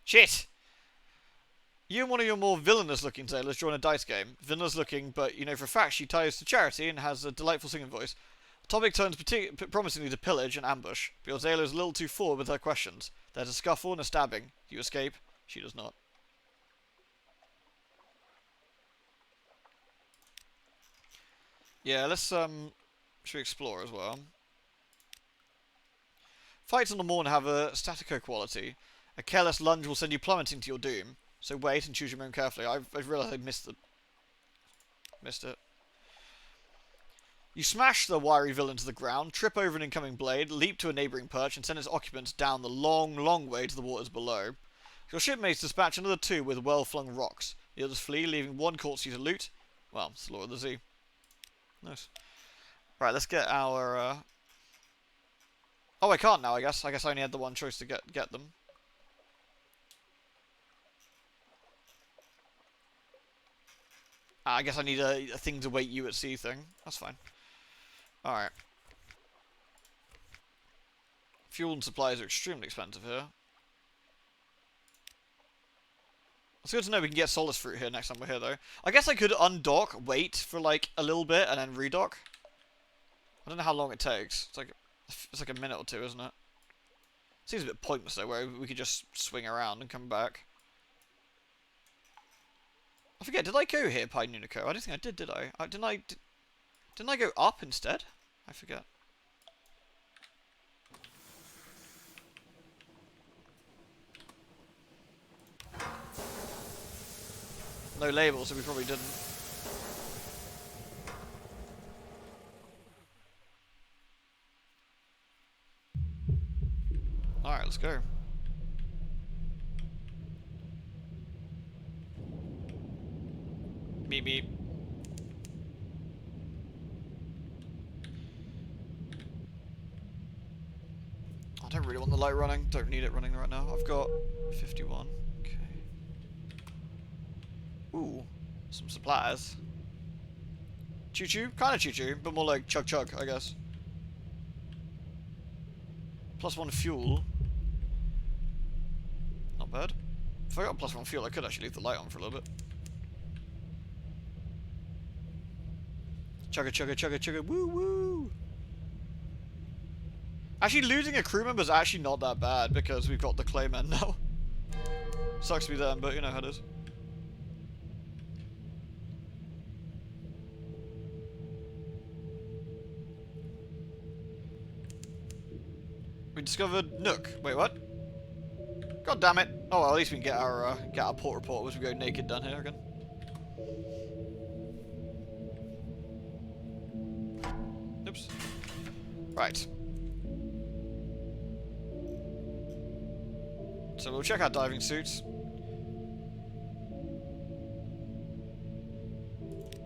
Shit! You and one of your more villainous looking sailors join a dice game. Villainous looking, but you know for a fact she ties to charity and has a delightful singing voice. The topic turns promisingly to pillage and ambush, but your sailor is a little too forward with her questions. There's a scuffle and a stabbing. You escape. She does not. Yeah, let's should we explore as well? Fights on the morn have a statico quality. A careless lunge will send you plummeting to your doom. So wait and choose your moment carefully. I've realised I missed it. You smash the wiry villain to the ground, trip over an incoming blade, leap to a neighbouring perch, and send its occupants down the long, long way to the waters below. Your shipmates dispatch another 2 with well-flung rocks. The others flee, leaving 1 courtesy to loot. Well, it's the Lord of the Sea. Nice. Right, let's get our... Oh, I can't now, I guess. I guess I only had the one choice to get them. I guess I need a thing to wait you at sea thing. That's fine. Alright. Fuel and supplies are extremely expensive here. It's good to know we can get solace fruit here next time we're here, though. I guess I could undock, wait for like a little bit, and then redock. I don't know how long it takes. It's like a minute or 2, isn't it? Seems a bit pointless though, where we could just swing around and come back. I forget. Did I go here by Nunico? I don't think I did I? Didn't I go up instead? I forget. No labels, so we probably didn't. Alright, let's go. Meep meep. I don't really want the light running. Don't need it running right now. I've got 51. Okay. Ooh, some supplies. Choo choo? Kind of choo choo, but more like chug chug, I guess. +1 fuel. Not bad. If I got +1 fuel, I could actually leave the light on for a little bit. Chugga chugga chugga chugga woo woo! Actually, losing a crew member is actually not that bad because we've got the Claymen now. Sucks to be them, but you know how it is. We discovered Nook. Wait, what? God damn it! Oh, well, at least we can get our port report as we go naked down here again. Oops. Right. So we'll check our diving suits.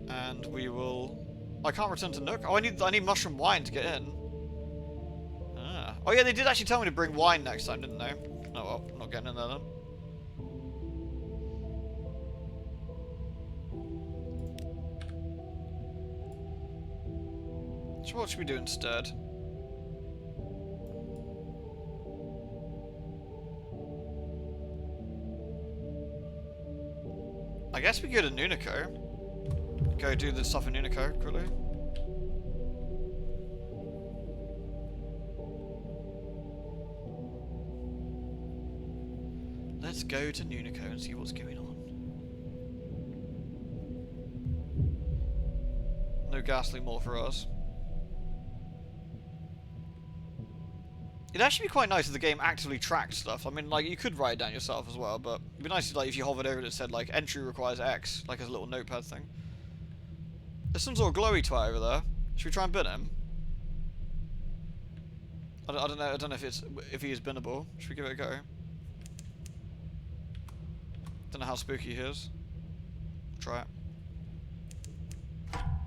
And we will... I can't return to Nook. Oh, I need mushroom wine to get in. Ah. Oh yeah, they did actually tell me to bring wine next time, didn't they? Oh well, I'm not getting in there then. So what should we do instead? I guess we go to Nunico. Go do the stuff in Nunico quickly. Let's go to Nunico and see what's going on. No ghastly more for us. It'd actually be quite nice if the game actively tracked stuff. I mean, like, you could write it down yourself as well, but it'd be nice like, if you hovered over it and said, like, entry requires X, like as a little notepad thing. There's some sort of glowy twat over there. Should we try and bin him? I don't know if he is binnable. Should we give it a go? Don't know how spooky he is. Try it.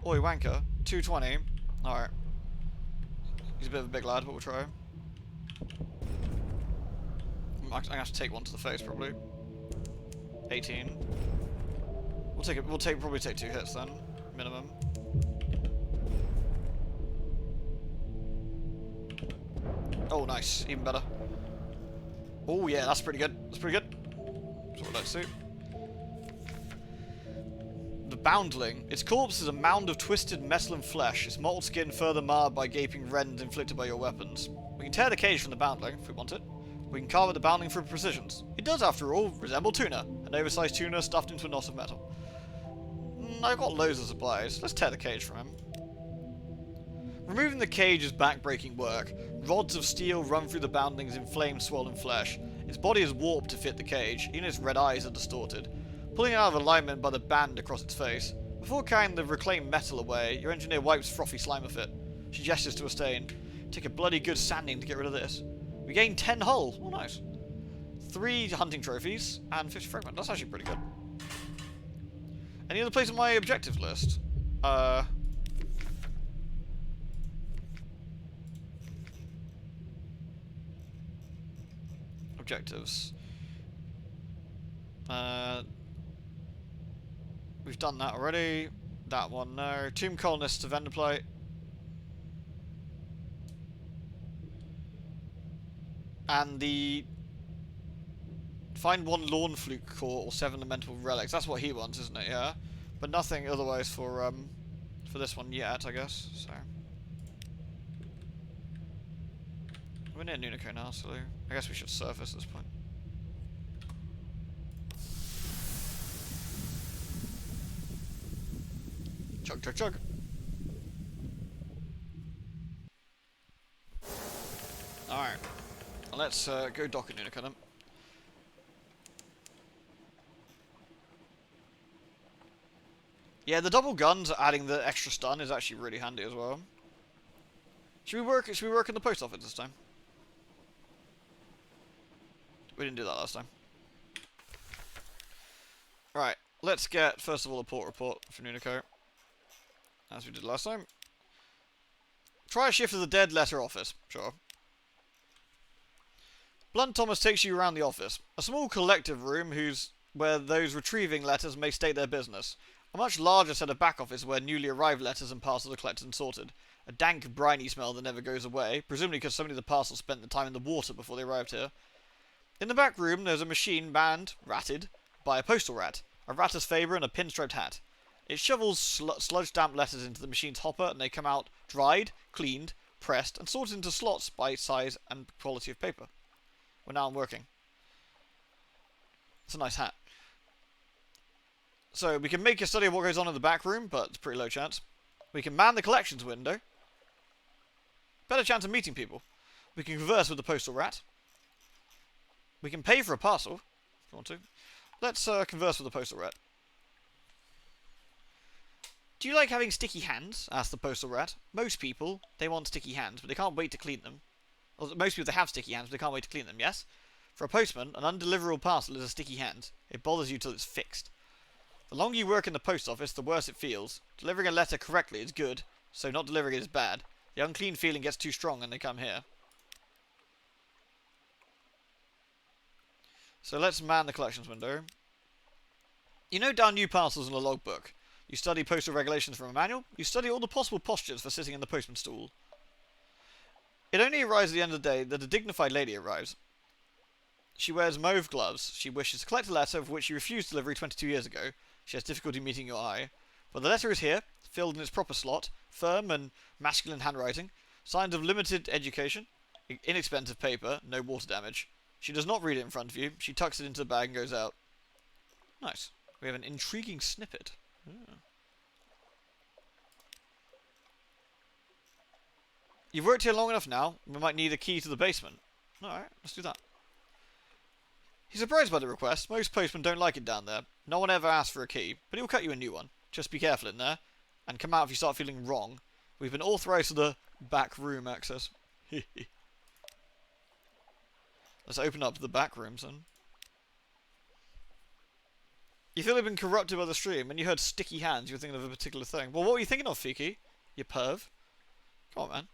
Oi, wanker. 220. Alright. He's a bit of a big lad, but we'll try him. I'm gonna have to take one to the face, probably. 18. We'll take it. Probably take 2 hits then, minimum. Oh, nice. Even better. Oh yeah, that's pretty good. That's pretty good. That's what I'd like to see. The Boundling. Its corpse is a mound of twisted metal and flesh, its mottled skin further marred by gaping rends inflicted by your weapons. We can tear the cage from the Boundling, if we want it. We can carve at the Boundling for precisions. It does, after all, resemble tuna. An oversized tuna stuffed into a knot of metal. I've got loads of supplies. Let's tear the cage from him. Removing the cage is back-breaking work. Rods of steel run through the Boundling's inflamed, swollen flesh. Its body is warped to fit the cage, even its red eyes are distorted. Pulling it out of alignment by the band across its face. Before carrying the reclaimed metal away, your engineer wipes frothy slime off it. She gestures to a stain. Take a bloody good sanding to get rid of this. We gain 10 hull. Oh, nice. 3 hunting trophies and 50 fragment. That's actually pretty good. Any other place on my objectives list? Objectives. We've done that already. That one, no. Tomb colonists to vendor plate. And the find 1 lawn fluke core or 7 elemental relics. That's what he wants, isn't it? Yeah. But nothing otherwise for this one yet, I guess. So we're near Nunico now, so I guess we should surface at this point. Chug, chug, chug. Alright. Let's go dock at Nunico then. Yeah, the double guns adding the extra stun is actually really handy as well. Should we work in the post office this time? We didn't do that last time. Right, let's get first of all a port report for Nunico. As we did last time. Try a shift to the dead letter office. Sure. Blunt Thomas takes you around the office. A small collective room where those retrieving letters may state their business. A much larger set of back office where newly arrived letters and parcels are collected and sorted. A dank, briny smell that never goes away, presumably because so many of the parcels spent the time in the water before they arrived here. In the back room, there's a machine manned, ratted, by a postal rat. A Rattus Faber and a pinstriped hat. It shovels sludge-damp letters into the machine's hopper and they come out dried, cleaned, pressed, and sorted into slots by size and quality of paper. Well, now I'm working. It's a nice hat. So, we can make a study of what goes on in the back room, but it's a pretty low chance. We can man the collections window. Better chance of meeting people. We can converse with the postal rat. We can pay for a parcel, if you want to. Let's converse with the postal rat. Do you like having sticky hands? Asked the postal rat. Most people, they want sticky hands, but they can't wait to clean them. Or most people, they have sticky hands, but they can't wait to clean them, yes? For a postman, an undeliverable parcel is a sticky hand. It bothers you till it's fixed. The longer you work in the post office, the worse it feels. Delivering a letter correctly is good, so not delivering it is bad. The unclean feeling gets too strong and they come here. So let's man the collections window. You note down new parcels in a logbook. You study postal regulations from a manual. You study all the possible postures for sitting in the postman's stool. It only arrives at the end of the day that a dignified lady arrives. She wears mauve gloves. She wishes to collect a letter of which you refused delivery 22 years ago. She has difficulty meeting your eye. But the letter is here, filled in its proper slot, firm and masculine handwriting, signs of limited education, inexpensive paper, no water damage. She does not read it in front of you. She tucks it into the bag and goes out. Nice. We have an intriguing snippet. Oh. You've worked here long enough now. We might need a key to the basement. Alright, let's do that. He's surprised by the request. Most postmen don't like it down there. No one ever asks for a key, but he'll cut you a new one. Just be careful in there, and come out if you start feeling wrong. We've been authorized to the back room access. Let's open up the back rooms then. You feel you've been corrupted by the stream, and you heard sticky hands, you were thinking of a particular thing. Well, what were you thinking of, Fiki? You perv. Come on, man.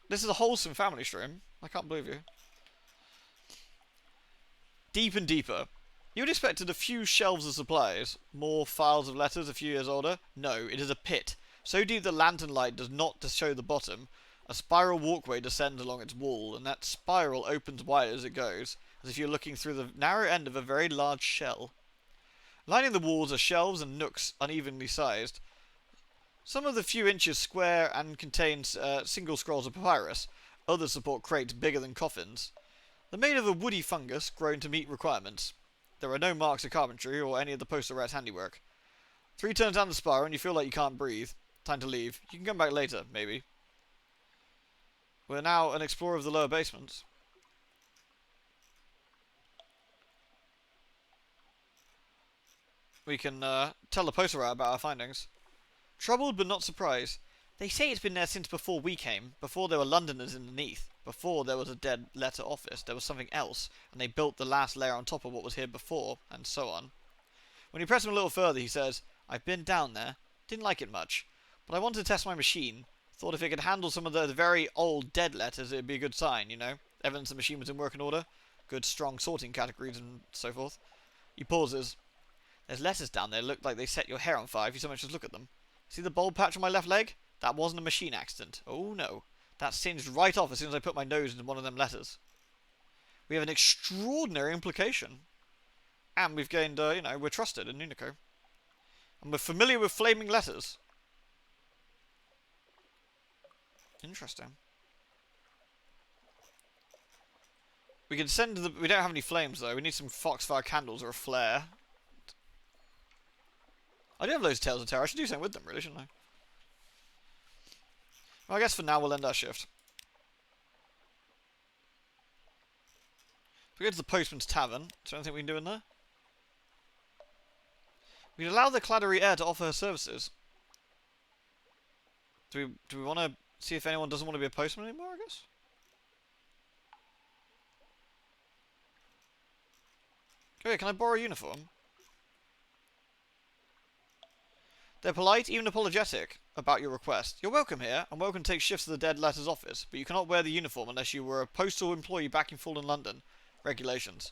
This is a wholesome family stream. I can't believe you. Deep and deeper. You would expected a few shelves of supplies, more files of letters a few years older. No, it is a pit, so deep that lantern light does not show the bottom. A spiral walkway descends along its wall, and that spiral opens wide as it goes, as if you're looking through the narrow end of a very large shell. Lining the walls are shelves and nooks unevenly sized. Some of the few inches square and contain single scrolls of papyrus. Others support crates bigger than coffins. They're made of a woody fungus grown to meet requirements. There are no marks of carpentry or any of the poster rat's handiwork. 3 turns down the spiral and you feel like you can't breathe. Time to leave. You can come back later, maybe. We're now an explorer of the lower basements. We can tell the poster rat about our findings. Troubled but not surprised. They say it's been there since before we came, before there were Londoners underneath, before there was a dead letter office, there was something else, and they built the last layer on top of what was here before, and so on. When you press him a little further, he says, I've been down there, didn't like it much, but I wanted to test my machine, thought if it could handle some of the very old dead letters it'd be a good sign, you know, evidence the machine was in working order, good strong sorting categories and so forth. He pauses. There's letters down there that look like they set your hair on fire if you so much as look at them. See the bulb patch on my left leg? That wasn't a machine accident. Oh no. That singed right off as soon as I put my nose into one of them letters. We have an extraordinary implication. And we've gained, we're trusted in Unico. And we're familiar with flaming letters. Interesting. We can send the... We don't have any flames though. We need some foxfire candles or a flare. I do have loads of Tales of Terror. I should do something with them really, shouldn't I? Well, I guess for now we'll end our shift. If we go to the Postman's Tavern, is there anything we can do in there? We can allow the Claddery Air to offer her services. Do we want to see if anyone doesn't want to be a postman anymore, I guess? Okay, can I borrow a uniform? They're polite, even apologetic, about your request. You're welcome here, and welcome to take shifts at the Dead Letters office, but you cannot wear the uniform unless you were a postal employee back in Fulham, London. Regulations.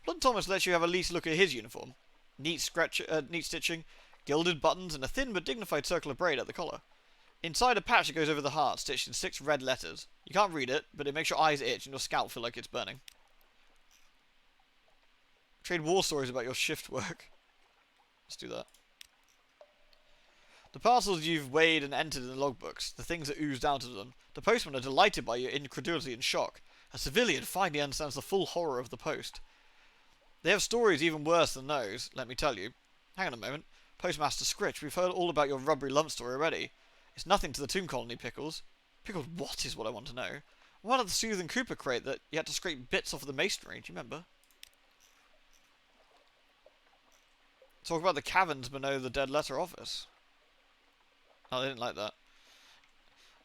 Blunt Thomas lets you have at least look at his uniform. Neat stitching, gilded buttons, and a thin but dignified circle of braid at the collar. Inside a patch that goes over the heart, stitched in 6 red letters. You can't read it, but it makes your eyes itch and your scalp feel like it's burning. Trade war stories about your shift work. Let's do that. The parcels you've weighed and entered in the logbooks, the things that oozed out of them, the postmen are delighted by your incredulity and shock. A civilian finally understands the full horror of the post. They have stories even worse than those, let me tell you. Hang on a moment. Postmaster Scritch, we've heard all about your rubbery lump story already. It's nothing to the Tomb Colony pickles. Pickled what is what I want to know. What about the Sooth Cooper crate that you had to scrape bits off of the masonry, do you remember? Talk about the caverns below the Dead Letter office. Oh, they didn't like that.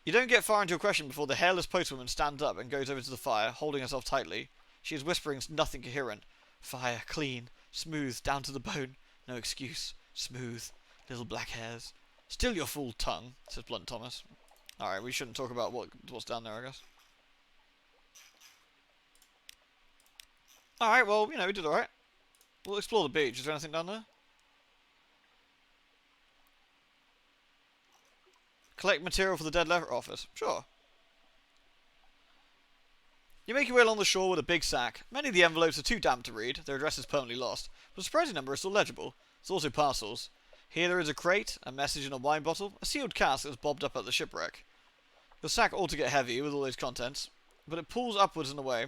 You don't get far into your question before the hairless postwoman stands up and goes over to the fire, holding herself tightly. She is whispering nothing coherent. Fire, clean, smooth, down to the bone. No excuse. Smooth. Little black hairs. Still your fool tongue, says Blunt Thomas. Alright, we shouldn't talk about what's down there, I guess. Alright, well, we did alright. We'll explore the beach. Is there anything down there? Collect material for the Dead Letter office. Sure. You make your way along the shore with a big sack. Many of the envelopes are too damp to read, their addresses permanently lost, but a surprising number are still legible. There's also parcels. Here there is a crate, a message in a wine bottle, a sealed cask that was bobbed up at the shipwreck. Your sack ought to get heavy with all those contents, but it pulls upwards and away,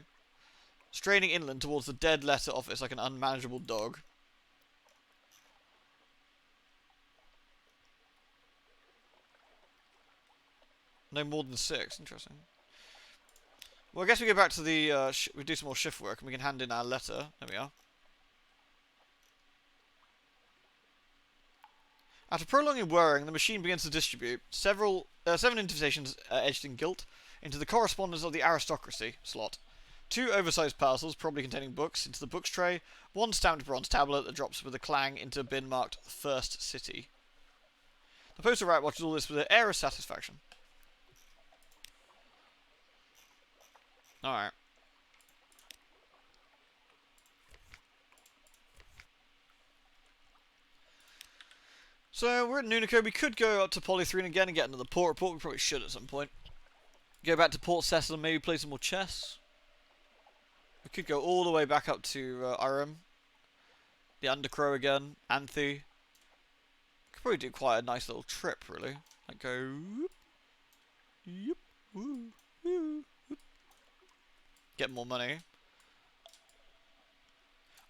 straining inland towards the Dead Letter office like an unmanageable dog. No more than 6. Interesting. Well, I guess we go back to the... we do some more shift work and we can hand in our letter. There we are. After prolonging whirring, the machine begins to distribute 7 invitations edged in gilt into the correspondence of the aristocracy slot. 2 oversized parcels, probably containing books, into the books tray. 1 stamped bronze tablet that drops with a clang into a bin marked First City. The poster rat watches all this with an air of satisfaction. Alright. So we're at Nuniko. We could go up to Polythrene again and get another port report. We probably should at some point. Go back to Port Cecil and maybe play some more chess. We could go all the way back up to Irem. The Undercrow again. Anthe. Could probably do quite a nice little trip, really. Like go... Whoop, whoop, whoop, whoop, whoop. Get more money.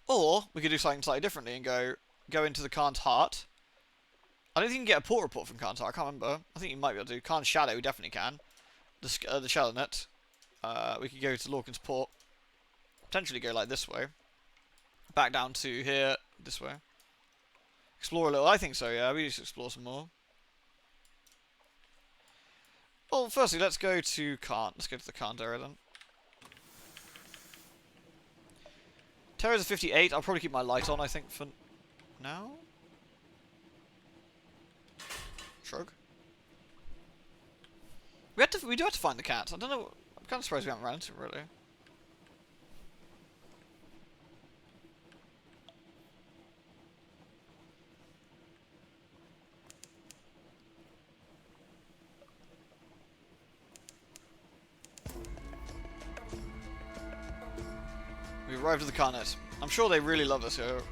Or we could do something slightly differently and go into the Khan's Heart. I don't think you can get a port report from Khan's Heart. I can't remember. I think you might be able to. Khan's Shadow, we definitely can. The Shallow Net. We could go to Lorcan's Port. Potentially go like this way. Back down to here, this way. Explore a little. I think so, yeah. We need to explore some more. Well, firstly, let's go to Khan. Let's go to the Khan area then. Terror's a 58. I'll probably keep my light on, I think, for now. Shrug. We do have to find the cat. I don't know. I'm kind of surprised we haven't run into it, really. We arrived at the Carnet. I'm sure they really love us here.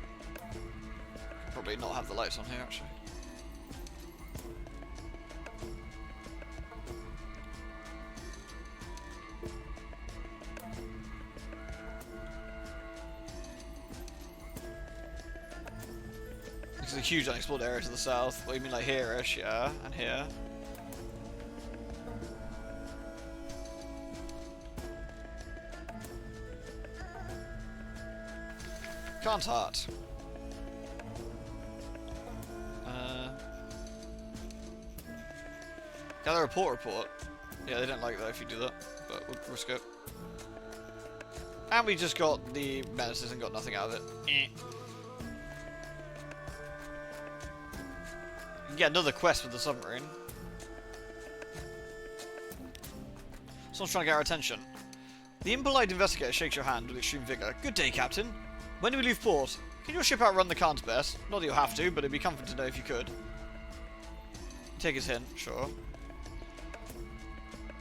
Probably not have the lights on here, actually. This is a huge unexplored area to the south. What do you mean, like here-ish? Yeah, and here. Khan's Heart. Gather a port report. Yeah, they don't like that if you do that, but we'll risk it. And we just got the menaces and got nothing out of it. You can get another quest with the submarine. Someone's trying to get our attention. The impolite investigator shakes your hand with extreme vigour. Good day, Captain. When do we leave port? Can your ship outrun the Khan's best? Not that you'll have to, but it'd be comforting to know if you could. Take his hint, sure.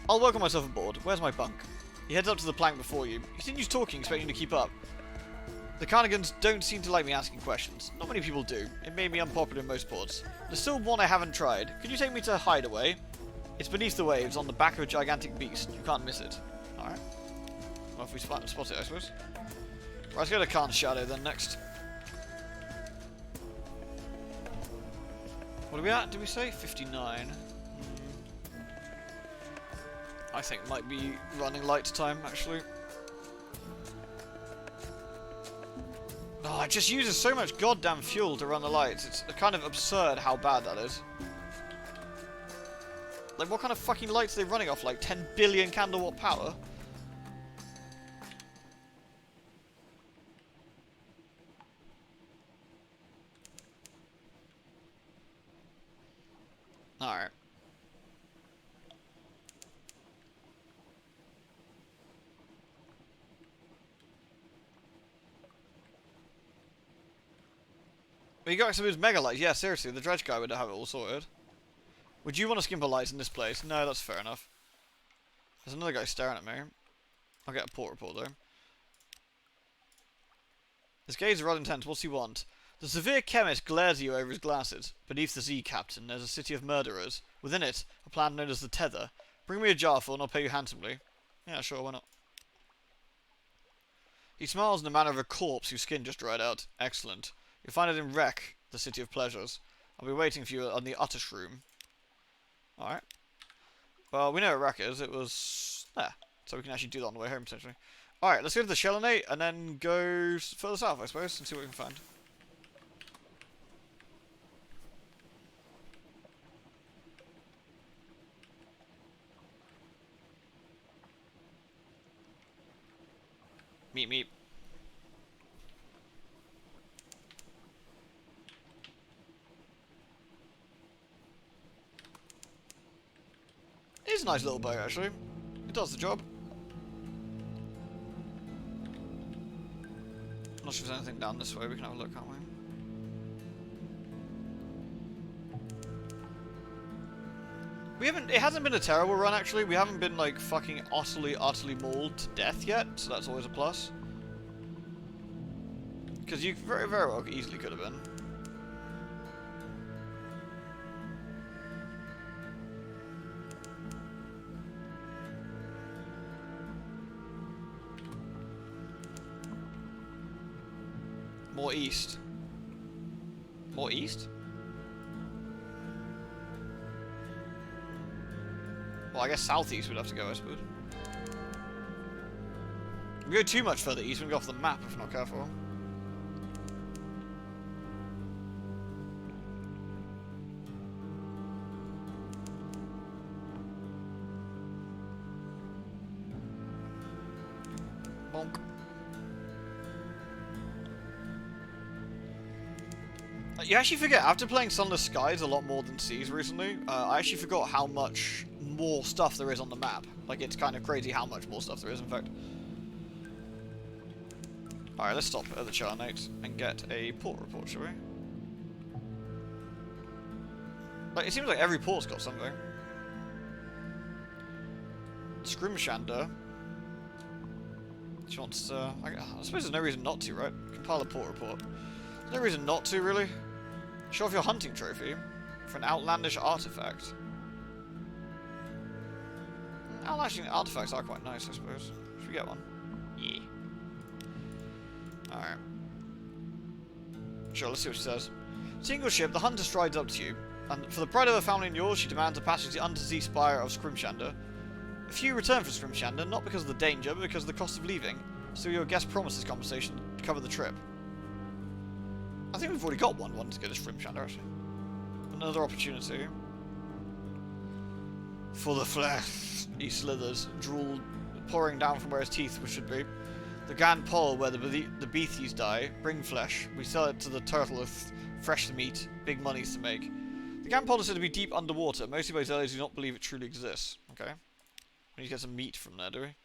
I'll welcome myself aboard. Where's my bunk? He heads up to the plank before you. He continues talking, expecting you to keep up. The Carnigans don't seem to like me asking questions. Not many people do. It made me unpopular in most ports. There's still one I haven't tried. Could you take me to Hideaway? It's beneath the waves, on the back of a gigantic beast. You can't miss it. Alright. Well, if we spot it, I suppose. Right, let's go to Khan's Shadow then next. What are we at, did we say? 59. I think might be running light time, actually. Oh, it just uses so much goddamn fuel to run the lights. It's kind of absurd how bad that is. Like, what kind of fucking lights are they running off? Like 10 billion candlewatt power? Alright. But you got some of his mega lights. Yeah, seriously, the dredge guy would have it all sorted. Would you want to skimper lights in this place? No, that's fair enough. There's another guy staring at me. I'll get a port report though. His gaze is rather intense. What's he want? The severe chemist glares at you over his glasses. Beneath the sea, Captain, there's a city of murderers. Within it, a plan known as the Tether. Bring me a jar full and I'll pay you handsomely. Yeah, sure, why not? He smiles in the manner of a corpse whose skin just dried out. Excellent. You'll find it in Wreck, the City of Pleasures. I'll be waiting for you on the Uttish room. Alright. Well, we know what Wreck is. It was there. So we can actually do that on the way home, potentially. Alright, let's go to the Shellonate and then go further south, I suppose, and see what we can find. Meep meep. It's a nice little boat, actually. It does the job. Not sure if there's anything down this way. We can have a look, can't we? We haven't. It hasn't been a terrible run actually. We haven't been like fucking utterly mauled to death yet, so that's always a plus. Because you very well easily could have been. More east. More east? Well, I guess southeast we'd have to go, I suppose. If we go too much further east, we can go off the map if we're not careful. Bonk. You actually forget, after playing Sunless Skies a lot more than Seas recently, I actually forgot how much more stuff there is on the map. Like, it's kind of crazy how much more stuff there is, in fact. Alright, let's stop at the Charnate and get a port report, shall we? Like, it seems like every port's got something. Scrimshander. She wants to... I suppose there's no reason not to, right? Compile a port report. There's no reason not to, really. Show off your hunting trophy for an outlandish artifact. Outlandish artifacts are quite nice, I suppose. Should we get one? Yeah. Alright. Sure, let's see what she says. Single ship, the hunter strides up to you, and for the pride of her family and yours, she demands a passage to the undersea spire of Scrimshander. A few return for Scrimshander, not because of the danger, but because of the cost of leaving. So your guest promises compensation to cover the trip. I think we've already got one to get a Scrimshander, actually. Another opportunity. For the flesh, he slithers, drool pouring down from where his teeth should be. The Gan Pol, where the Beathies die, bring flesh. We sell it to the turtle with fresh meat, big monies to make. The Gan Pol is said to be deep underwater, mostly by sailors who do not believe it truly exists. Okay. We need to get some meat from there, do we?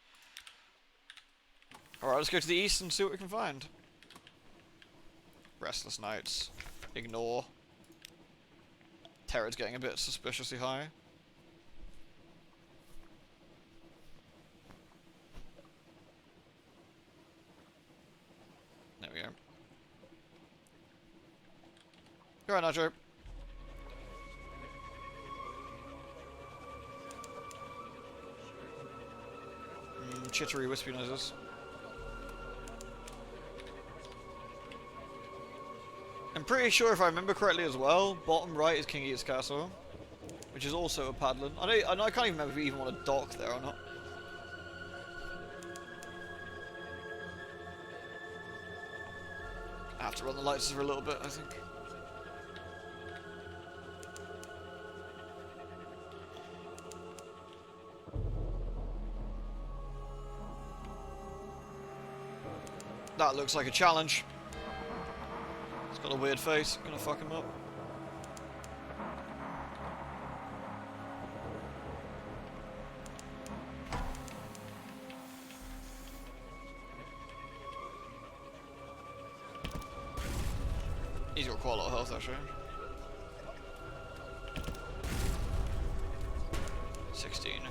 Alright, let's go to the east and see what we can find. Restless nights. Ignore. Terror's getting a bit suspiciously high. There we go. Go on, Nacho. Chittery, wispy noises. I'm pretty sure, if I remember correctly as well, bottom right is King Eater's Castle, which is also a paddling. I can't even remember if we even want to dock there or not. I have to run the lights for a little bit, I think. That looks like a challenge. It's got a weird face. Gonna fuck him up. He's got quite a lot of health, actually. 16, okay.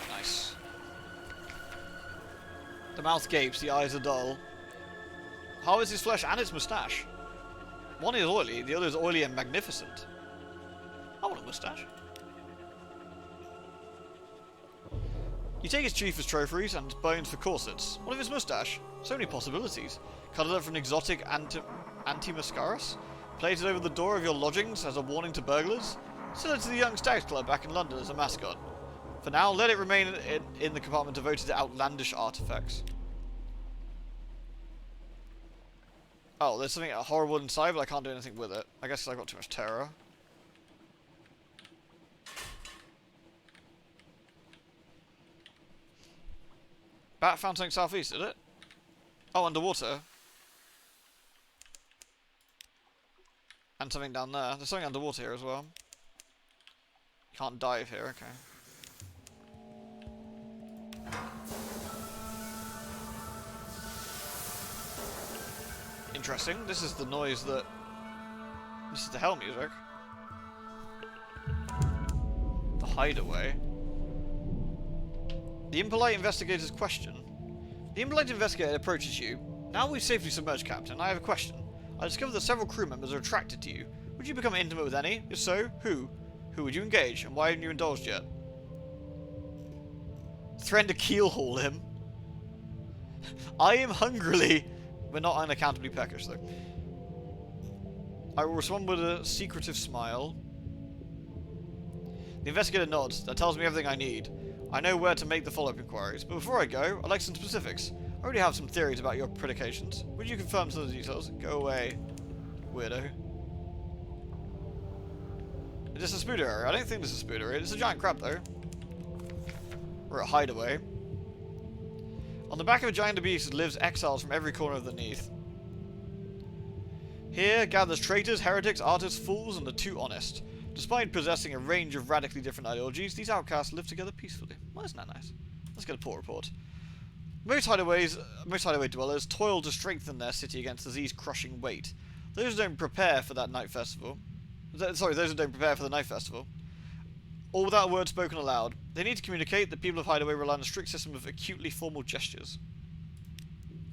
Nice. The mouth gapes, the eyes are dull. How is his flesh and his moustache? One is oily, the other is oily and magnificent. I want a moustache. You take his chief as trophies and bones for corsets. What of his moustache? So many possibilities. Cut it up from an exotic anti-mascaras? Plated over the door of your lodgings as a warning to burglars? Sell it to the Young Stags Club back in London as a mascot. For now, let it remain in the compartment devoted to outlandish artifacts. Oh, there's something horrible inside, but I can't do anything with it. I guess 'cause I've got too much terror. Bat found something southeast, did it? Oh, underwater. And something down there. There's something underwater here as well. Can't dive here, okay. Interesting. This is the noise that... This is the hell music. The hideaway. The impolite investigator's question. The impolite investigator approaches you. Now we've safely submerged, Captain, I have a question. I discovered that several crew members are attracted to you. Would you become intimate with any? If so, who? Who would you engage, and why haven't you indulged yet? Threaten to keelhaul him. I am hungrily, but not unaccountably peckish, though. I will respond with a secretive smile. The investigator nods. That tells me everything I need. I know where to make the follow-up inquiries, but before I go, I'd like some specifics. I already have some theories about your predications. Would you confirm some of the details? Go away, weirdo. Is this a spoot area? I don't think this is a spoot area. It's a giant crab, though. Or a hideaway. On the back of a giant abyss lives exiles from every corner of the Neath. Here gathers traitors, heretics, artists, fools, and the too honest. Despite possessing a range of radically different ideologies, these outcasts live together peacefully. Well, isn't that nice? Let's get a port report. Most hideaway dwellers toil to strengthen their city against disease-crushing weight. Those who don't prepare for that night festival... those who don't prepare for the night festival. All without a word spoken aloud. They need to communicate. The people of Hideaway rely on a strict system of acutely formal gestures.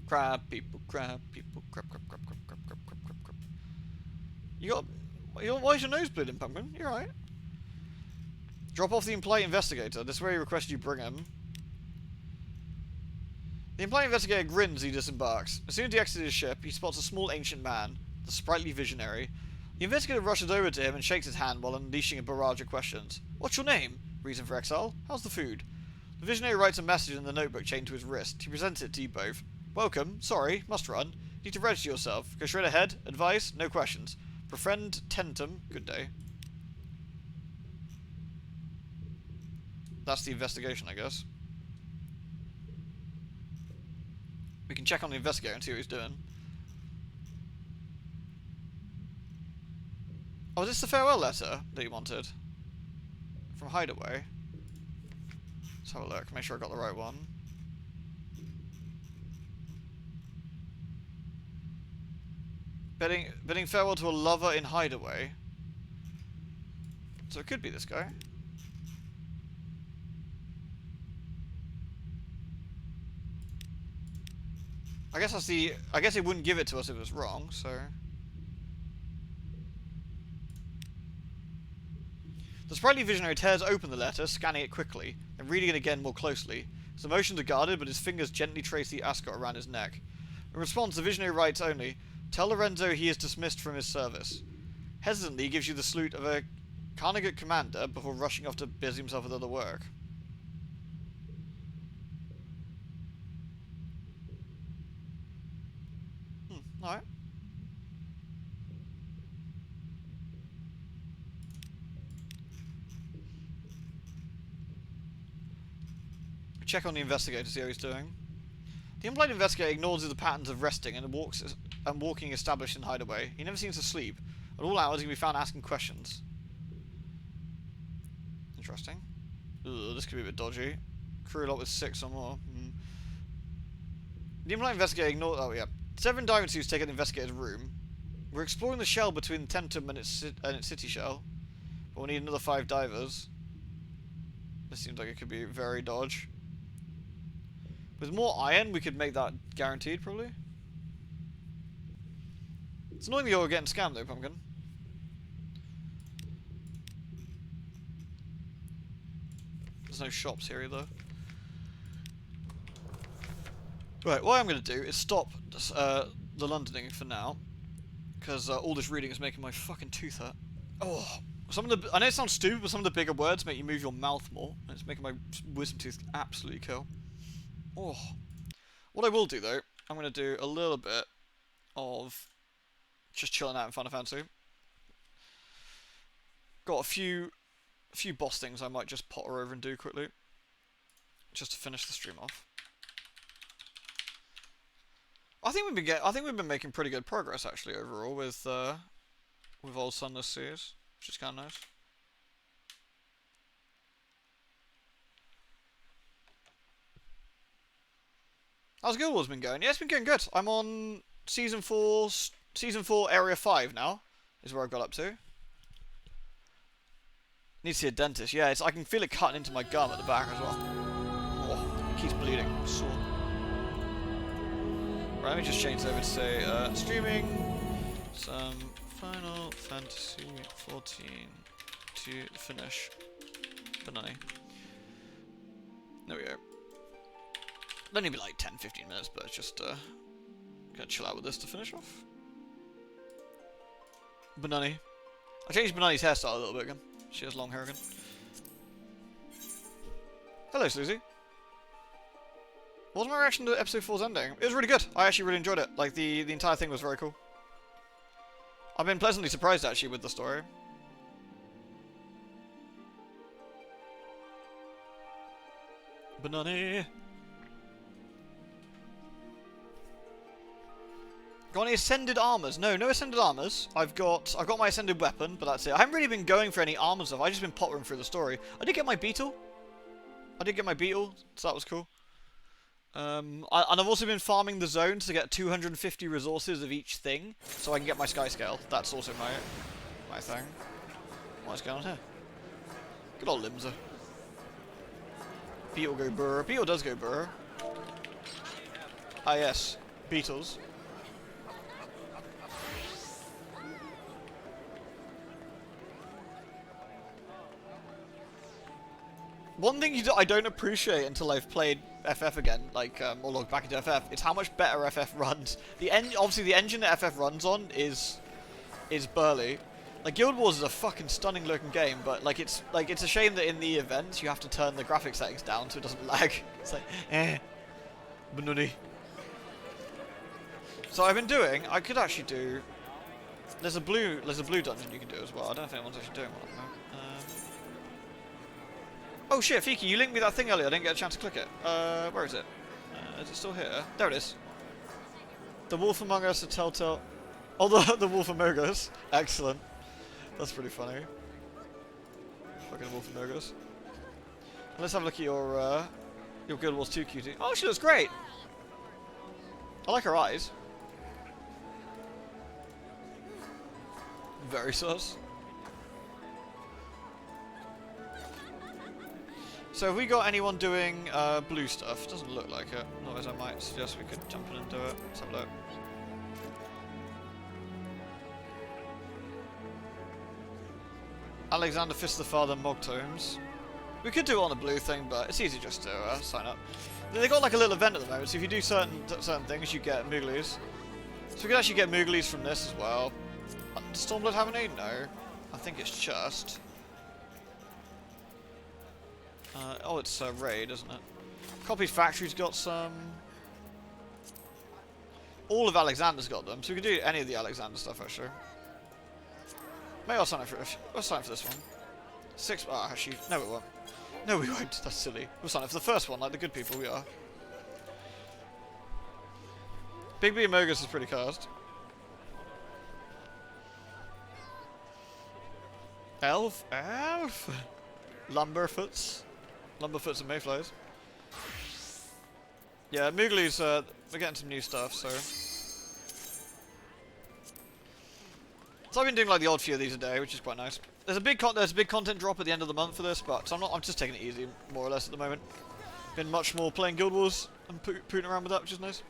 Crab people, crab people, crab, crab, crab, crab, crab, crab, crab, crab, crab. Why is your nose bleeding, Pumpkin? You're right. Drop off the impolite investigator. This is where he requested you bring him. The impolite investigator grins as he disembarks. As soon as he exits his ship, he spots a small ancient man, the sprightly visionary. The investigator rushes over to him and shakes his hand while unleashing a barrage of questions. What's your name? Reason for exile? How's the food? The visionary writes a message in the notebook chained to his wrist. He presents it to you both. Welcome. Sorry. Must run. Need to register yourself. Go straight ahead. Advice? No questions. Befriend Tentum. Good day. That's the investigation, I guess. We can check on the investigator and see what he's doing. Oh, is this the farewell letter that you wanted? From Hideaway? Let's have a look, make sure I got the right one. Bidding farewell to a lover in Hideaway. So it could be this guy. I guess that's the... I guess it wouldn't give it to us if it was wrong, so... The sprightly visionary tears open the letter, scanning it quickly, and reading it again more closely. His emotions are guarded, but his fingers gently trace the ascot around his neck. In response, the visionary writes only, "Tell Lorenzo he is dismissed from his service." Hesitantly, he gives you the salute of a Carnegie commander before rushing off to busy himself with other work. Alright. Check on the investigator to see how he's doing. The implied investigator ignores the patterns of resting and walking established in Hideaway. He never seems to sleep. At all hours, he can be found asking questions. Interesting. Ugh, this could be a bit dodgy. Crew lot with 6 or more. The implied investigator ignores... Oh, yeah. 7 diving suits take an investigator's room. We're exploring the shell between Tentum and its city shell. But we'll need another 5 divers. This seems like it could be very dodge. With more iron, we could make that guaranteed, probably. It's annoying that you're getting scammed, though, Pumpkin. There's no shops here, either. Right, what I'm going to do is stop the Londoning for now. Because all this reading is making my fucking tooth hurt. Oh, I know it sounds stupid, but some of the bigger words make you move your mouth more. And it's making my wisdom tooth absolutely kill. Oh. What I will do, though, I'm going to do a little bit of just chilling out in Final Fantasy. Got a few boss things I might just potter over and do quickly. Just to finish the stream off. I think we've been making pretty good progress actually overall with old Sunless Seas, which is kind of nice. How's Guild Wars been going? Yeah, it's been going good. I'm on season 4, area 5 now is where I got up to. Need to see a dentist. Yeah, I can feel it cutting into my gum at the back as well. Oh, it keeps bleeding. I'm sore. Right, let me just change over to say streaming some Final Fantasy 14 to finish. Banani. There we go. It'll only be like 10-15 minutes, but it's just gonna chill out with this to finish off. Banani. I changed Banani's hairstyle a little bit again. She has long hair again. Hello, Susie. What was my reaction to episode 4's ending? It was really good. I actually really enjoyed it. Like, the entire thing was very cool. I've been pleasantly surprised, actually, with the story. Banana. Got any ascended armors? No, no ascended armors. I've got my ascended weapon, but that's it. I haven't really been going for any armor stuff. I've just been pottering through the story. I did get my beetle. So that was cool. And I've also been farming the zones to get 250 resources of each thing, so I can get my sky scale. That's also my thing. What's going on here? Good old Limsa. Beetle go burr. Beetle does go burr. Ah yes, beetles. One thing I don't appreciate until I've played FF again, like, or logged back into FF, it's how much better FF runs. Obviously the engine that FF runs on is burly. Like, Guild Wars is a fucking stunning looking game, but like it's a shame that in the events you have to turn the graphics settings down so it doesn't lag. It's like, banuni. So I've been doing, I could actually do, there's a blue dungeon you can do as well. I don't know if anyone's actually doing one at the moment. Oh shit, Fiki, you linked me that thing earlier. I didn't get a chance to click it. Where is it? Is it still here? There it is. The Wolf Among Us, the Telltale. Oh, the Wolf Among Us. Excellent. That's pretty funny. Fucking Wolf Among Us. Let's have a look at your Guild Wars 2 cutie. Oh, she looks great. I like her eyes. Very sus. So have we got anyone doing blue stuff? Doesn't look like it. Otherwise I might suggest we could jump in and do it. Let's have a look. Alexander Fist the Father Mogtomes. We could do it on the blue thing, but it's easy just to sign up. They got like a little event at the moment, so if you do certain things, you get Mooglies. So we could actually get Mooglies from this as well. Does Stormblood have any? No. I think it's just... oh, it's Raid, isn't it? Copy Factory's got some. All of Alexander's got them, so we could do any of the Alexander stuff actually. Maybe I'll sign up for this one. 6. Ah, actually, no, we won't. No, we won't. That's silly. We'll sign up for the first one, like the good people we are. Big B Amogus is pretty cursed. Elf. Lumberfoots and Mayflies. Yeah, Mooglies, we're getting some new stuff, so... So I've been doing like the odd few of these a day, which is quite nice. There's a big content drop at the end of the month for this, but so I'm just taking it easy, more or less, at the moment. Been much more playing Guild Wars and pooting around with that, which is nice.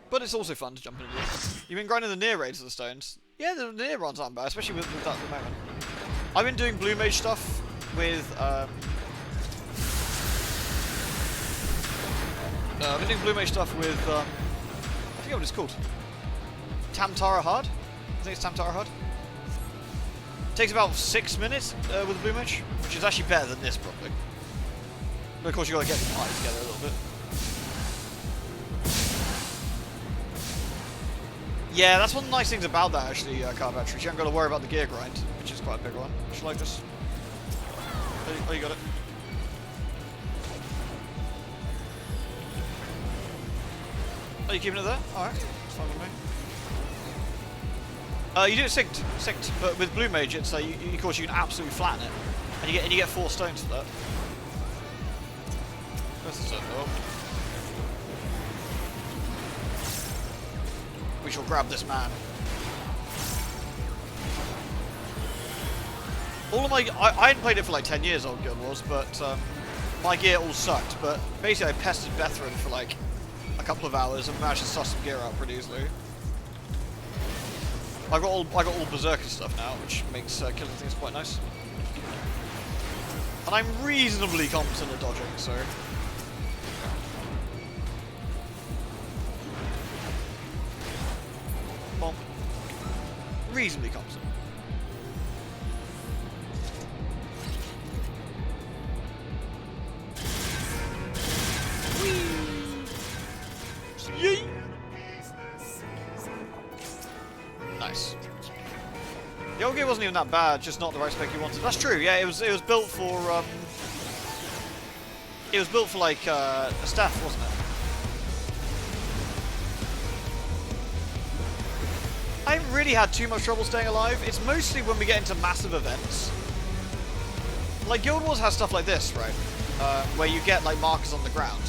But it's also fun to jump into it. You've been grinding the near raids of the stones. Yeah, the near runs aren't bad, especially with that at the moment. I've been doing blue mage stuff with I've been doing blue mage stuff with I forget what it's called. Tamtara Hard? I think it's Tamtara Hard. Takes about 6 minutes with a blue mage, which is actually better than this probably. But of course you gotta get the party together a little bit. Yeah, that's one of the nice things about that actually, car batteries. You haven't got to worry about the gear grind, which is quite a big one. Just like this. Oh, you got it. Oh, you keeping it there? Alright, it's fine with me. You do it synced, but with Blue Mage, it's of course you can absolutely flatten it, and you get 4 stones for that. Where's the circle? We shall grab this man. All of my... I hadn't played it for like 10 years, Old Guild Wars, but my gear all sucked. But basically I pestered Bethran for like a couple of hours and managed to suss some gear out pretty easily. I got all berserker stuff now, which makes killing things quite nice. And I'm reasonably competent at dodging, so... Bonk. Reasonably competent. Yay! Nice. The old gear wasn't even that bad, just not the right spec you wanted. That's true. Yeah, it was built for like a staff, wasn't it? I haven't really had too much trouble staying alive. It's mostly when we get into massive events. Like Guild Wars has stuff like this, right? Where you get like markers on the ground.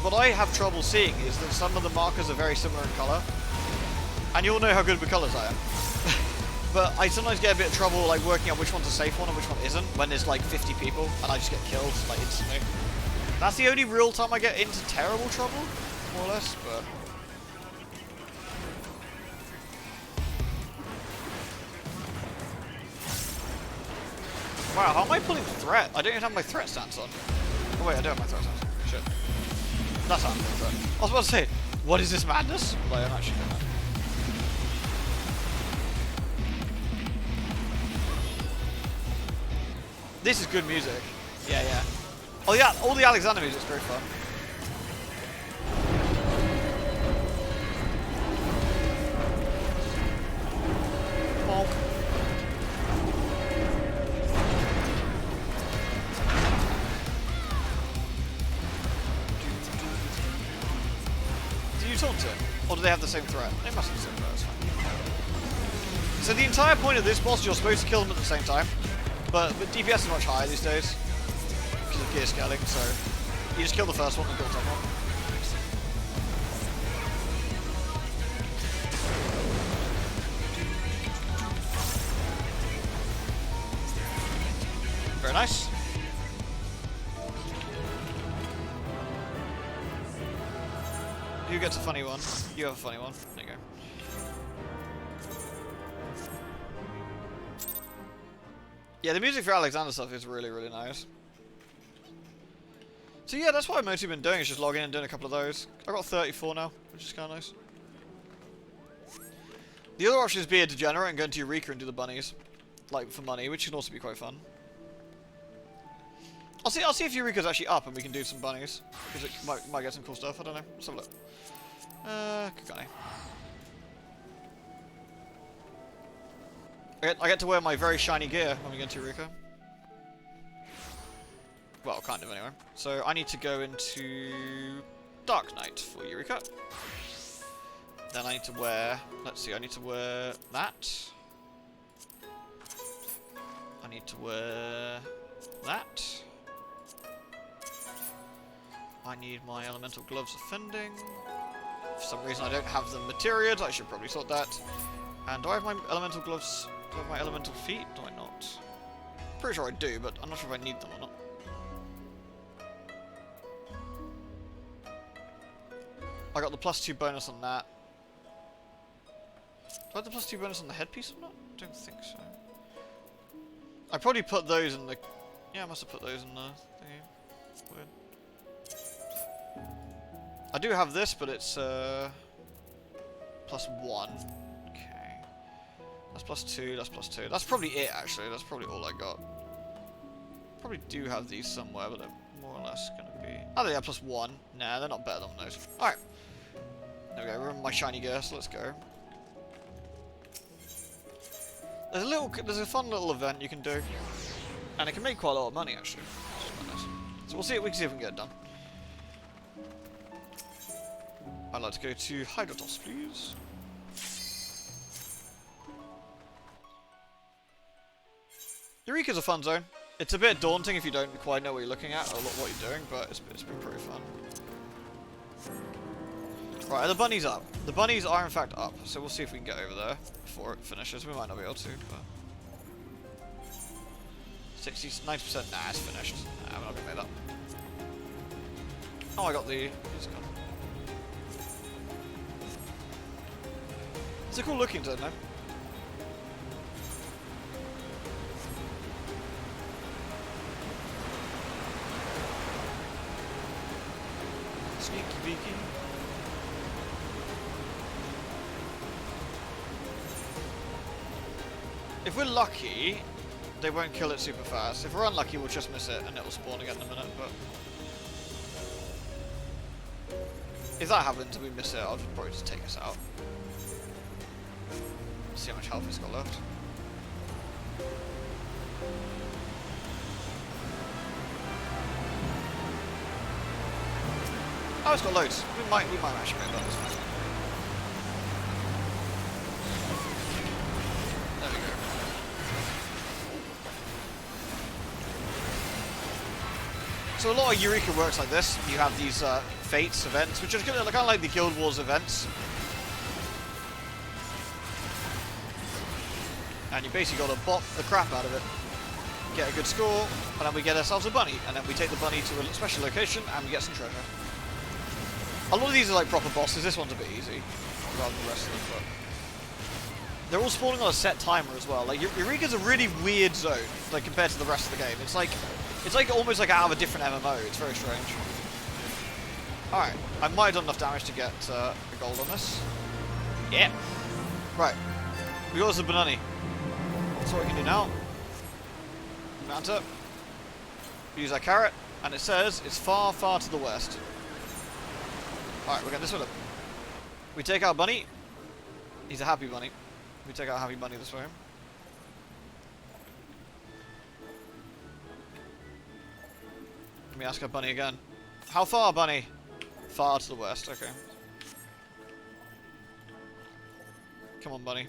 What I have trouble seeing is that some of the markers are very similar in colour. And you all know how good with colours I am. But I sometimes get a bit of trouble like working out which one's a safe one and which one isn't when there's like 50 people and I just get killed like instantly. That's the only real time I get into terrible trouble, more or less, but... Wow, how am I pulling threat? I don't even have my threat stance on. Oh wait, I do have my threat stance on. Shit. That's how I'm pulling threat. I was about to say, what is this madness? Like, I'm actually doing that. This is good music. Yeah, yeah. Oh yeah, all the Alexander music's very fun. Bonk. Do you taunt it? Or do they have the same threat? They must have the same threat, that's fine. So the entire point of this boss, you're supposed to kill them at the same time. But DPS is much higher these days because of gear scaling, so you just kill the first one and kill the top one. Very nice. Who gets a funny one? You have a funny one. There you go. Yeah, the music for Alexander stuff is really, really nice. So yeah, that's what I've mostly been doing, is just logging in and doing a couple of those. I've got 34 now, which is kind of nice. The other option is be a degenerate and go into Eureka and do the bunnies. Like, for money, which can also be quite fun. I'll see if Eureka's actually up and we can do some bunnies. Because it might get some cool stuff, I don't know. Let's have a look. Kukane. I get to wear my very shiny gear when we get into Eureka. Well, kind of anyway. So I need to go into Dark Knight for Eureka. Then I need to wear... Let's see, I need to wear that. I need to wear that. I need my Elemental Gloves Offending. For some reason I don't have them materialed. I should probably sort that. And do I have my Elemental Gloves... Do I have my Elemental Feet? Do I not? Pretty sure I do, but I'm not sure if I need them or not. I got the +2 bonus on that. Do I have the +2 bonus on the headpiece or not? I don't think so. I probably put those in the... Yeah, I must have put those in the thingy. Weird. I do have this, but it's +1. Okay. That's +2, that's +2. That's probably it, actually. That's probably all I got. Probably do have these somewhere, but they're more or less going to be... Oh, they are +1. Nah, they're not better than those. Alright. There we go. Remember my shiny gear, so let's go. There's a fun little event you can do, and it can make quite a lot of money actually. Quite nice. So we can see if we can get it done. I'd like to go to Hydrotos, please. Eureka's a fun zone. It's a bit daunting if you don't quite know what you're looking at or what you're doing, but it's been pretty fun. Right, the bunnies up. The bunnies are in fact up, so we'll see if we can get over there before it finishes. We might not be able to, but 90%. Nah, it's finished. Nah, we're not gonna make that. Oh, I got the. It's a cool looking zone, though. Sneaky beaky. If we're lucky, they won't kill it super fast. If we're unlucky, we'll just miss it and it will spawn again in a minute, but if that happens and we miss it, I'll probably just take us out. See how much health it's got left. Oh, it's got loads. We might actually make that this one. There we go. So a lot of Eureka works like this. You have these fates events, which are kind of like the Guild Wars events. And you basically got to bop the crap out of it, get a good score, and then we get ourselves a bunny, and then we take the bunny to a special location, and we get some treasure. A lot of these are like proper bosses. This one's a bit easy, rather than the rest of them, but they're all spawning on a set timer as well. Like Eureka's a really weird zone, like compared to the rest of the game. It's like almost like out of a different MMO. It's very strange. All right, I might have done enough damage to get a gold on this. Yeah. Right. We got us a banana. That's what we can do now. Mount it. Use our carrot, and it says it's far, far to the west. Alright, we're going this way. We take our bunny. He's a happy bunny. We take our happy bunny this way. Let me ask our bunny again. How far, bunny? Far to the west, okay. Come on, bunny.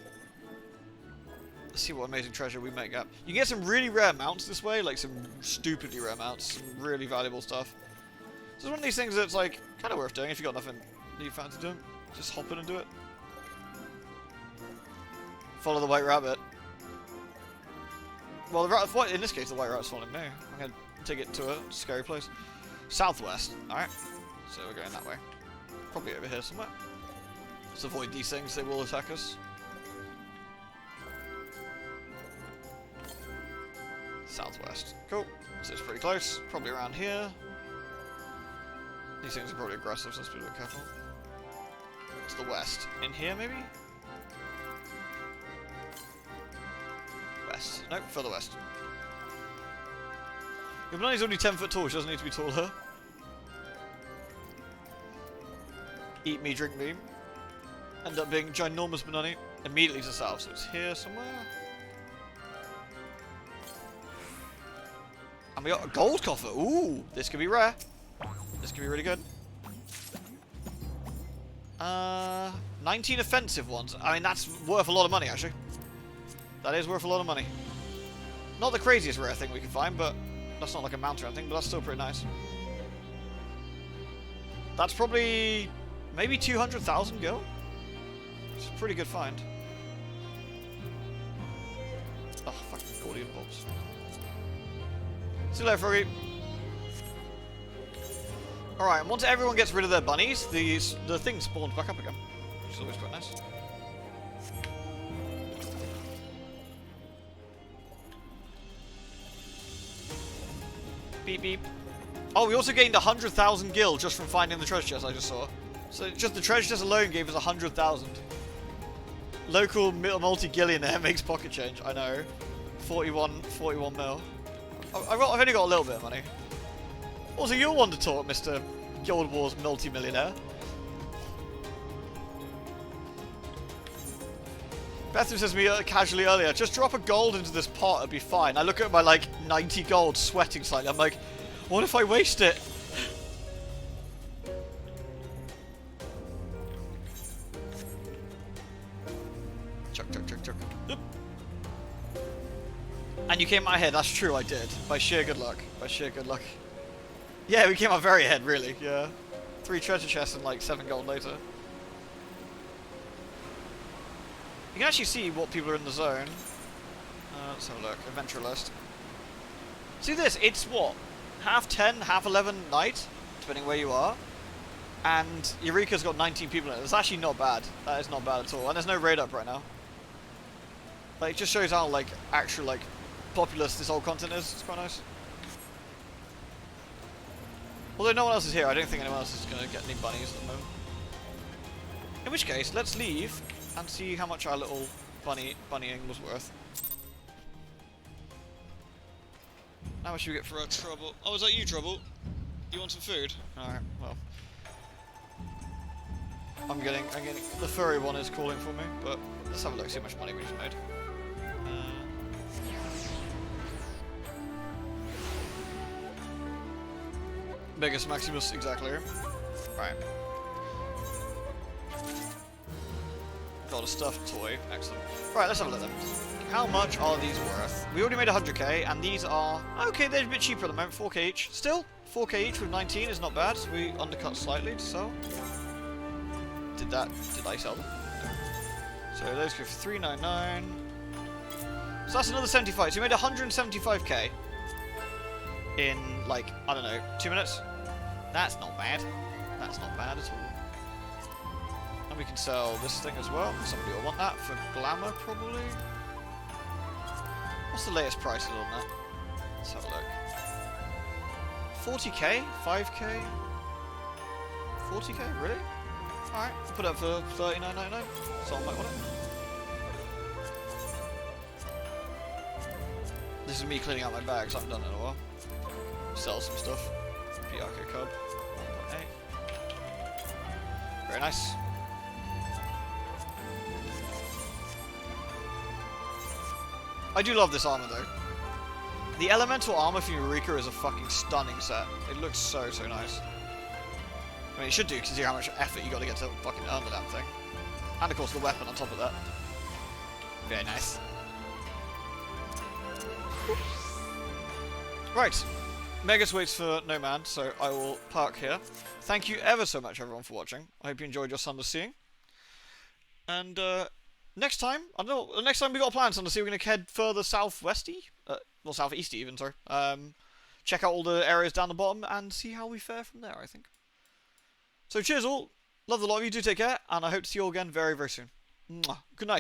Let's see what amazing treasure we might get. You can get some really rare mounts this way, like some stupidly rare mounts, some really valuable stuff. So it's one of these things that's like kind of worth doing if you got nothing that you fancy doing. Just hop in and do it. Follow the white rabbit. Well, in this case, the white rabbit's following me. I'm gonna take it to a scary place. Southwest. All right. So we're going that way. Probably over here somewhere. Let's avoid these things. They will attack us. Southwest. Cool. So it's pretty close. Probably around here. These things are probably aggressive, so let's be a bit careful. To the west. In here, maybe? West. Nope, further west. Your banana's only 10 foot tall, she doesn't need to be taller. Eat me, drink me. End up being ginormous banana. Immediately to south, so it's here somewhere. And we got a gold coffer. Ooh, this could be rare. This could be really good. 19 offensive ones. I mean, that's worth a lot of money, actually. That is worth a lot of money. Not the craziest rare thing we can find, but that's not like a mount or anything, but that's still pretty nice. That's probably maybe 200,000 gil. It's a pretty good find. Oh, fucking Gordian bolts. See you later, Froggy. Alright, and once everyone gets rid of their bunnies, the thing spawns back up again. Which is always quite nice. Beep beep. Oh, we also gained 100,000 gil just from finding the treasure chest I just saw. So just the treasure chest alone gave us 100,000. Local multi-gillionaire makes pocket change, I know. 41 mil. I've only got a little bit of money. Also, you're one to talk, Mr. Guild Wars multi-millionaire. Bethany says to me casually earlier, just drop a gold into this pot, it'll be fine. I look at my, like, 90 gold, sweating slightly. I'm like, what if I waste it? Chuck. Yep. And you came out ahead, that's true, I did. By sheer good luck. Yeah, we came out very ahead, really, yeah. 3 treasure chests and, like, 7 gold later. can actually see what people are in the zone. Let's have a look. Adventure list. See this? It's what? 10:30, 11:30 night, depending where you are. And Eureka's got 19 people in it. It's actually not bad. That is not bad at all. And there's no raid up right now. Like, it just shows how, like, actual, like, populous this whole content is. It's quite nice. Although no one else is here, I don't think anyone else is going to get any bunnies at the moment. In which case, let's leave and see how much our little bunnying was worth. How much do we get for our trouble? Oh, is that you, Trouble? You want some food? Alright, well. I'm getting, the furry one is calling for me, but let's have a look, see how much money we just made. Megas Maximus, exactly. Right. Got a stuffed toy, excellent. Right, let's have a look then. How much are these worth? We already made 100k, and these are... Okay, they're a bit cheaper at the moment, 4k each. Still, 4k each with 19 is not bad. We undercut slightly to sell. Did I sell them? No. So those go for 399. So that's another 75. So we made 175k in, like, I don't know, 2 minutes. That's not bad. That's not bad at all. And we can sell this thing as well. Somebody will want that for glamour, probably. What's the latest prices on that? Let's have a look. 40k? 5k? 40k? Really? Alright, we'll put it up for 39.99. Someone might want it. This is me cleaning out my bags. I haven't done it in a while. Sell some stuff. Piarco Cub. 1.8. Very nice. I do love this armor though. The elemental armor from Eureka is a fucking stunning set. It looks so nice. I mean, it should do, considering how much effort you got to get to fucking earn the damn thing. And of course the weapon on top of that. Very nice. Right. Megas waits for no man, so I will park here. Thank you ever so much everyone for watching. I hope you enjoyed your Sunless Seeing. And next time, I don't know, next time we got a plan Sunless Sea, we're going to head further southwesty? Well, southeasty even, sorry. Check out all the areas down the bottom and see how we fare from there, I think. So cheers all, love the lot of you, do take care, and I hope to see you all again very, very soon. Mwah. Good night.